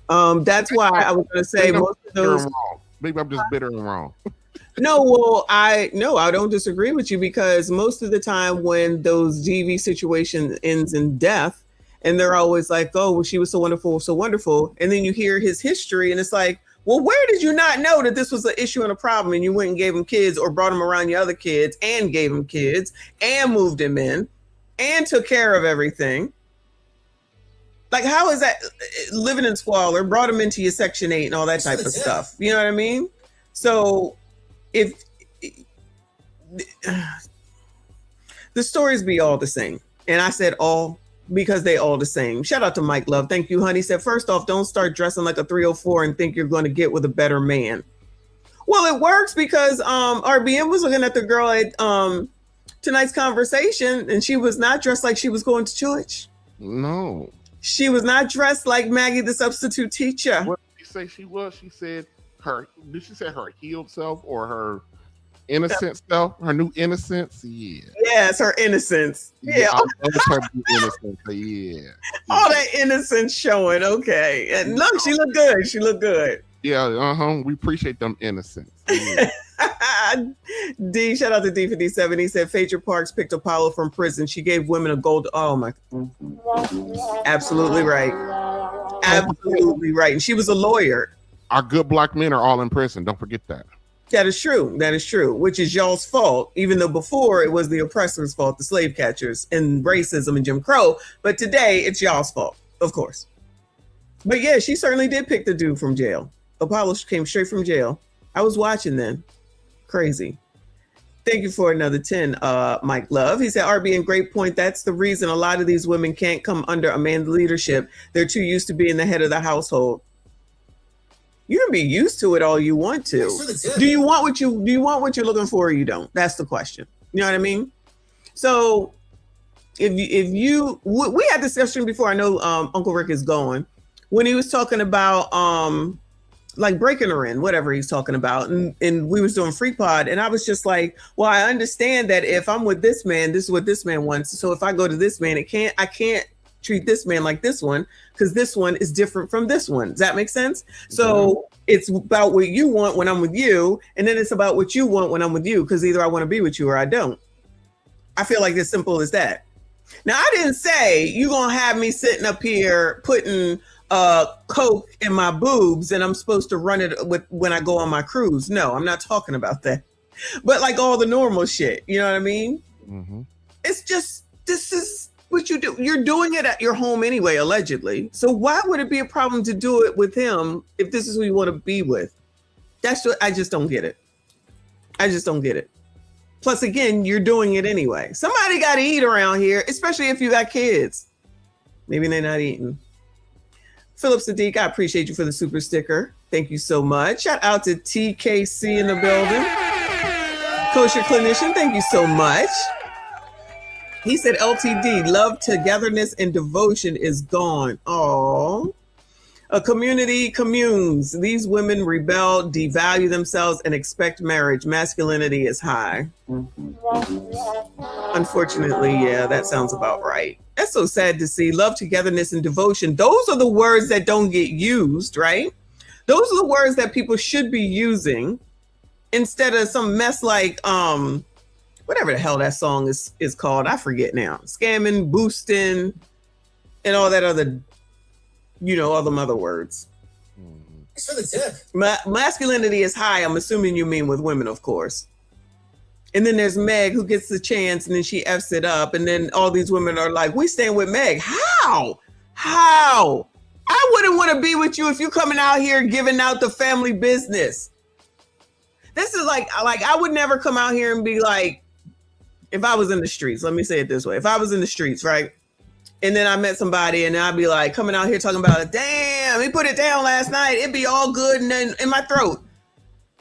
That's why I was going to say Maybe I'm most of bitter those. and wrong. Maybe I'm just bitter and wrong. No, well, I don't disagree with you, because most of the time when those DV situation ends in death, and they're always like, oh, well, she was so wonderful, so wonderful. And then you hear his history and it's like, well, where did you not know that this was an issue and a problem? And you went and gave him kids, or brought him around your other kids and gave him kids and moved him in and took care of everything. Like, how is that living in squalor, brought him into your Section 8 and all that type of stuff? You know what I mean? So if the stories be all the same, and I said all because they all the same. Shout out to Mike Love. Thank you, honey. Said, first off, don't start dressing like a 304 and think you're going to get with a better man. Well, it works because RBM was looking at the girl at tonight's conversation, and she was not dressed like she was going to church. No. She was not dressed like Maggie, the substitute teacher. What did she say she was? She said did she say her healed self or her innocent self? Her new innocence? Yeah. Yes, her innocence. Yeah. I love her new innocence. Yeah. All that innocence showing. Okay. And look, she looked good. She looked good. Yeah, we appreciate them innocents. Yeah. D, shout out to D57. He said Phaedra Parks picked Apollo from prison. She gave women a gold. Oh my. Absolutely right. Absolutely right. And she was a lawyer. Our good black men are all in prison. Don't forget that. That is true. That is true. Which is y'all's fault, even though before it was the oppressors' fault, the slave catchers and racism and Jim Crow. But today it's y'all's fault, of course. But yeah, she certainly did pick the dude from jail. Apollo came straight from jail. I was watching then. Crazy. Thank you for another 10, Mike Love. He said, RB, and great point. That's the reason a lot of these women can't come under a man's leadership. They're too used to being the head of the household. You can be used to it all you want to. Do you want what you're looking for, or you don't? That's the question. You know what I mean? So if you we had this discussion before. I know Uncle Rick is going, when he was talking about like breaking her in, whatever he's talking about, and we was doing free pod, and I was just like, well, I understand that if I'm with this man, this is what this man wants. So if I go to this man, I can't treat this man like this one, because this one is different from this one. Does that make sense? So it's about what you want when I'm with you, and then it's about what you want when I'm with you, because either I want to be with you or I don't. I feel like it's simple as that. Now, I didn't say you're gonna have me sitting up here putting Coke in my boobs and I'm supposed to run it with when I go on my cruise. No, I'm not talking about that. But like all the normal shit, you know what I mean? Mm-hmm. It's just, this is what you do. You're doing it at your home anyway, allegedly. So why would it be a problem to do it with him if this is who you want to be with? That's what I just don't get it. I just don't get it. Plus, again, you're doing it anyway. Somebody got to eat around here, especially if you got kids. Maybe they're not eating. Philip Sadiq, I appreciate you for the super sticker. Thank you so much. Shout out to TKC in the building. Kosher Clinician, thank you so much. He said, LTD, love, togetherness, and devotion is gone. Oh, a community communes. These women rebel, devalue themselves, and expect marriage. Masculinity is high. Unfortunately, yeah, that sounds about right. That's so sad to see. Love, togetherness, and devotion. Those are the words that don't get used, right? Those are the words that people should be using instead of some mess like whatever the hell that song is called. I forget now. Scamming, boosting, and all that other, all them other words. It's for the tip. Masculinity is high. I'm assuming you mean with women, of course. And then there's Meg, who gets the chance and then she F's it up. And then all these women are like, we stand with Meg. How? I wouldn't want to be with you if you coming out here giving out the family business. This is like I would never come out here and be like, if I was in the streets, let me say it this way. If I was in the streets, right? And then I met somebody and I'd be like coming out here talking about, damn, he put it down last night. It'd be all good and then in my throat.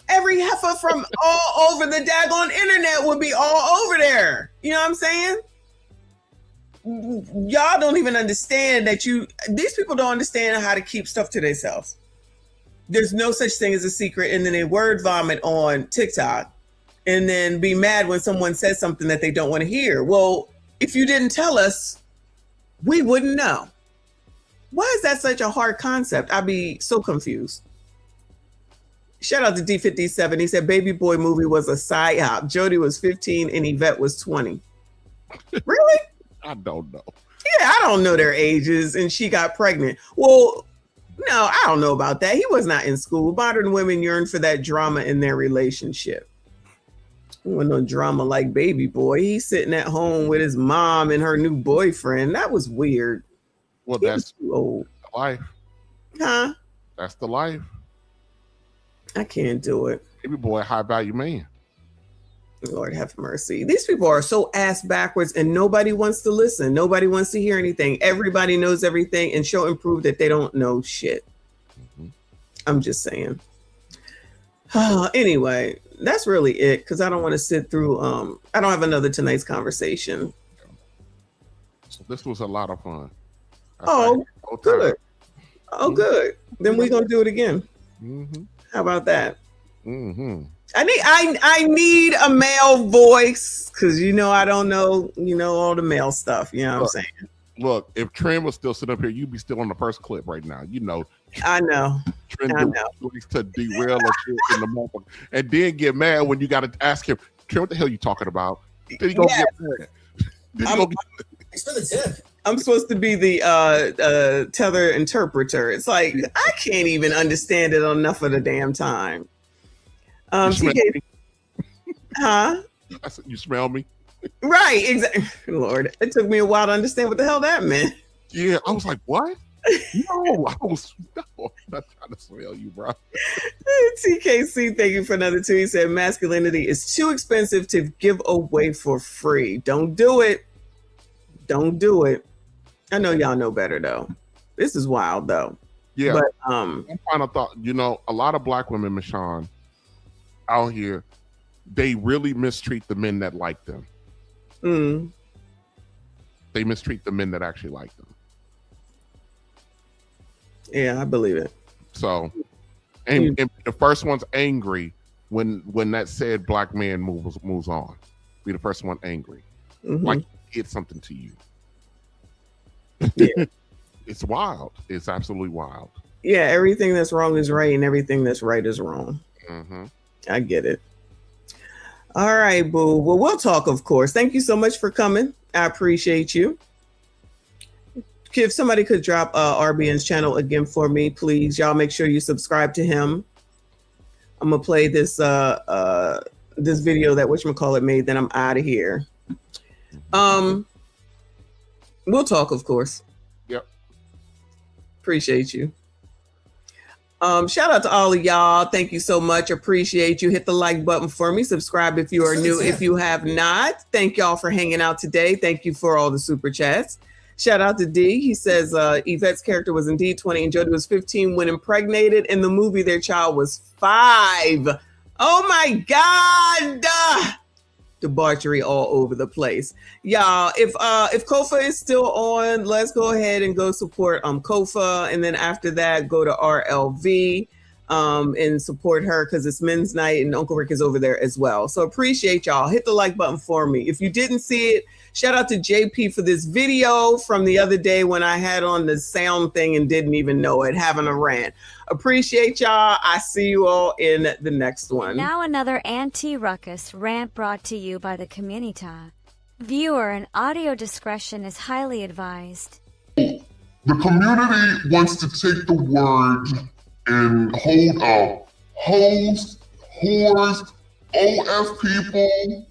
Every heifer from all over the daggone internet would be all over there. You know what I'm saying? Y'all don't even understand that these people don't understand how to keep stuff to themselves. There's no such thing as a secret. And then they word vomit on TikTok and then be mad when someone says something that they don't want to hear. Well, if you didn't tell us, we wouldn't know. Why is that such a hard concept? I'd be so confused. Shout out to D57. He said Baby Boy movie was a psyop. Jodie was 15 and Yvette was 20. Really? I don't know. Yeah, I don't know their ages, and she got pregnant. Well, no, I don't know about that. He was not in school. Modern women yearn for that drama in their relationship. Well, no drama like Baby Boy. He's sitting at home with his mom and her new boyfriend. That was weird. Well, He that's was too old. life. Huh? That's the life. I can't do it. Baby Boy, high value man. Lord have mercy. These people are so ass backwards and nobody wants to listen. Nobody wants to hear anything. Everybody knows everything and show and prove that they don't know shit. I'm just saying. Anyway, that's really it because I don't want to sit through I don't have another tonight's conversation. So this was a lot of fun. Oh, good. Oh, good. Then we're gonna do it again. How about that? I need a male voice because I don't know all the male stuff. You know what I'm saying? Look, if Trent was still sitting up here, you'd be still on the first clip right now. I know. Trent likes to derail a shit in the moment and then get mad when you got to ask him, Trent, what the hell you talking about? Then he gonna get mad. Thanks for the tip. I'm supposed to be the tether interpreter. It's like I can't even understand it enough of the damn time. TK, huh? I said, you smell me? Right, exactly. Lord, it took me a while to understand what the hell that meant. Yeah, I was like, what? No, I'm not trying to smell you, bro. TKC, thank you for another 2. He said, masculinity is too expensive to give away for free. Don't do it. Don't do it. I know y'all know better, though. This is wild, though. Yeah. But, one final thought, a lot of black women, Michonne, out here, they really mistreat the men that like them. They mistreat the men that actually like them. Yeah, I believe it. So, and the first one's angry when that said black man moves on. Be the first one angry, like he did something to you. Yeah. It's wild. It's absolutely wild. Yeah, everything that's wrong is right, and everything that's right is wrong. I get it. All right, boo. Well, we'll talk, of course. Thank you so much for coming. I appreciate you. If somebody could drop RBN's channel again for me, please. Y'all make sure you subscribe to him. I'm gonna play this this video that whatchamacallit made, then I'm out of here. We'll talk, of course. Yep. Appreciate you. Shout out to all of y'all. Thank you so much. Appreciate you. Hit the like button for me. Subscribe if you are new. If you have not, thank y'all for hanging out today. Thank you for all the super chats. Shout out to D. He says Yvette's character was indeed 20 and Jodie was 15 when impregnated. In the movie, their child was 5. Oh my God. Debauchery all over the place. Y'all, if Kofa is still on, let's go ahead and go support Kofa. And then after that, go to RLV and support her because it's men's night and Uncle Rick is over there as well. So appreciate y'all. Hit the like button for me. If you didn't see it, shout out to JP for this video from the other day when I had on the sound thing and didn't even know it, having a rant. Appreciate y'all. I see you all in the next one. Now another anti-ruckus rant brought to you by the community. Viewer and audio discretion is highly advised. The community wants to take the word and hold up hoes, whores, OF people,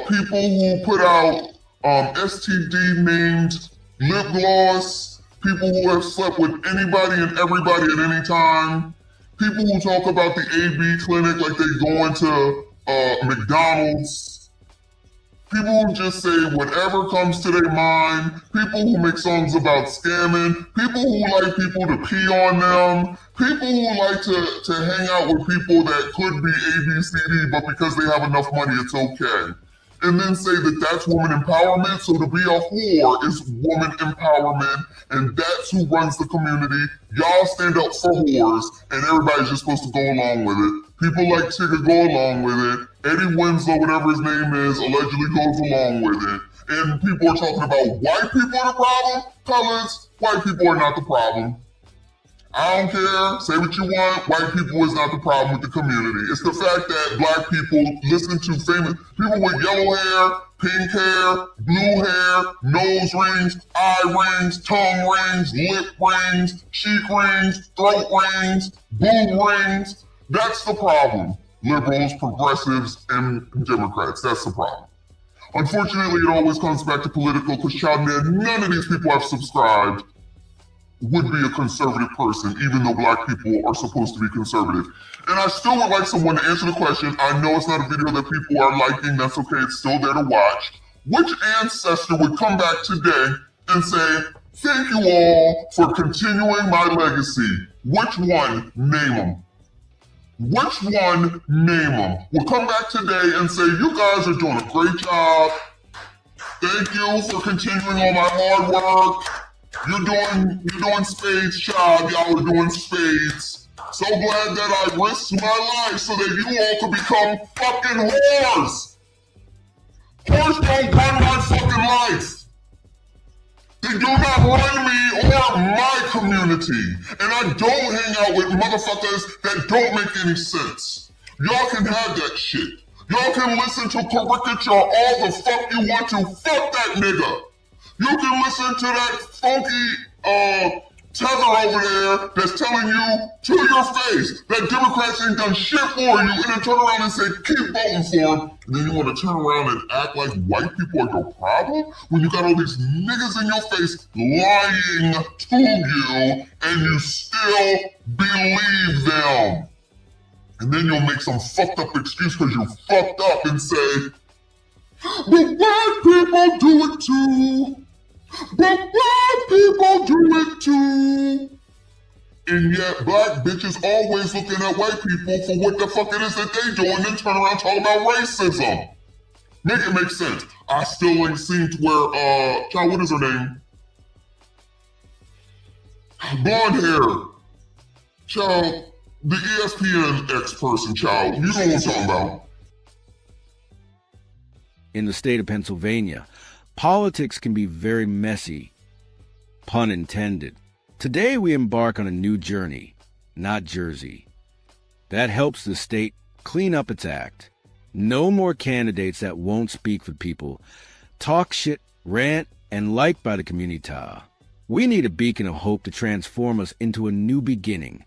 people who put out STD named lip gloss, people who have slept with anybody and everybody at any time, people who talk about the AB clinic like they going to McDonald's, people who just say whatever comes to their mind, people who make songs about scamming, people who like people to pee on them, people who like to hang out with people that could be ABCD, but because they have enough money, it's okay. And then say that that's woman empowerment. So to be a whore is woman empowerment, and that's who runs the community. Y'all stand up for whores, and everybody's just supposed to go along with it. People like Tigger go along with it. Eddie Winslow, whatever his name is, allegedly goes along with it. and people are talking about white people are the problem. Colors, white people are not the problem. I don't care. Say what you want. White people is not the problem with the community. It's the fact that black people listen to famous people with yellow hair, pink hair, blue hair, nose rings, eye rings, tongue rings, lip rings, cheek rings, throat rings, boob rings. That's the problem. Liberals, progressives, and Democrats. That's the problem. Unfortunately, it always comes back to political because none of these people have subscribed would be a conservative person, even though black people are supposed to be conservative. And I still would like someone to answer the question. I know it's not a video that people are liking. That's okay. It's still there to watch. Which ancestor would come back today and say, thank you all for continuing my legacy? Which one? Name them. Which one? Name them. Will come back today and say, you guys are doing a great job. Thank you for continuing all my hard work. You're doing spades, child. Y'all are doing spades. So glad that I risked my life so that you all could become fucking whores. Whores don't run my fucking life. They do not run me or my community. And I don't hang out with motherfuckers that don't make any sense. Y'all can have that shit. Y'all can listen to caricature all the fuck you want to. Fuck that nigga. You can listen to that funky tether over there that's telling you to your face that Democrats ain't done shit for you, and then turn around and say, keep voting for them. And then you want to turn around and act like white people are your problem when you got all these niggas in your face lying to you, and you still believe them. And then you'll make some fucked up excuse because you fucked up and say, but white people do it too. But black people do it too. And yet black bitches always looking at white people for what the fuck it is that they do and then turn around talking about racism. Make it make sense. I still ain't seen to where, child, what is her name? Blonde hair. Child, the ESPN ex-person, child. You know what I'm talking about. In the state of Pennsylvania, politics can be very messy, pun intended. Today we embark on a new journey, not Jersey. That helps the state clean up its act. No more candidates that won't speak for people, talk shit, rant, and like by the community. We need a beacon of hope to transform us into a new beginning,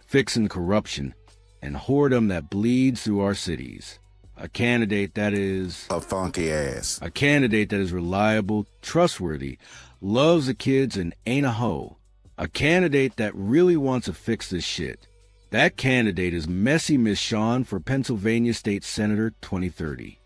fixing corruption and whoredom that bleeds through our cities. A candidate that is a funky ass. A candidate that is reliable, trustworthy, loves the kids, and ain't a hoe. A candidate that really wants to fix this shit. That candidate is Messy Miss Shawn for Pennsylvania State Senator 2030.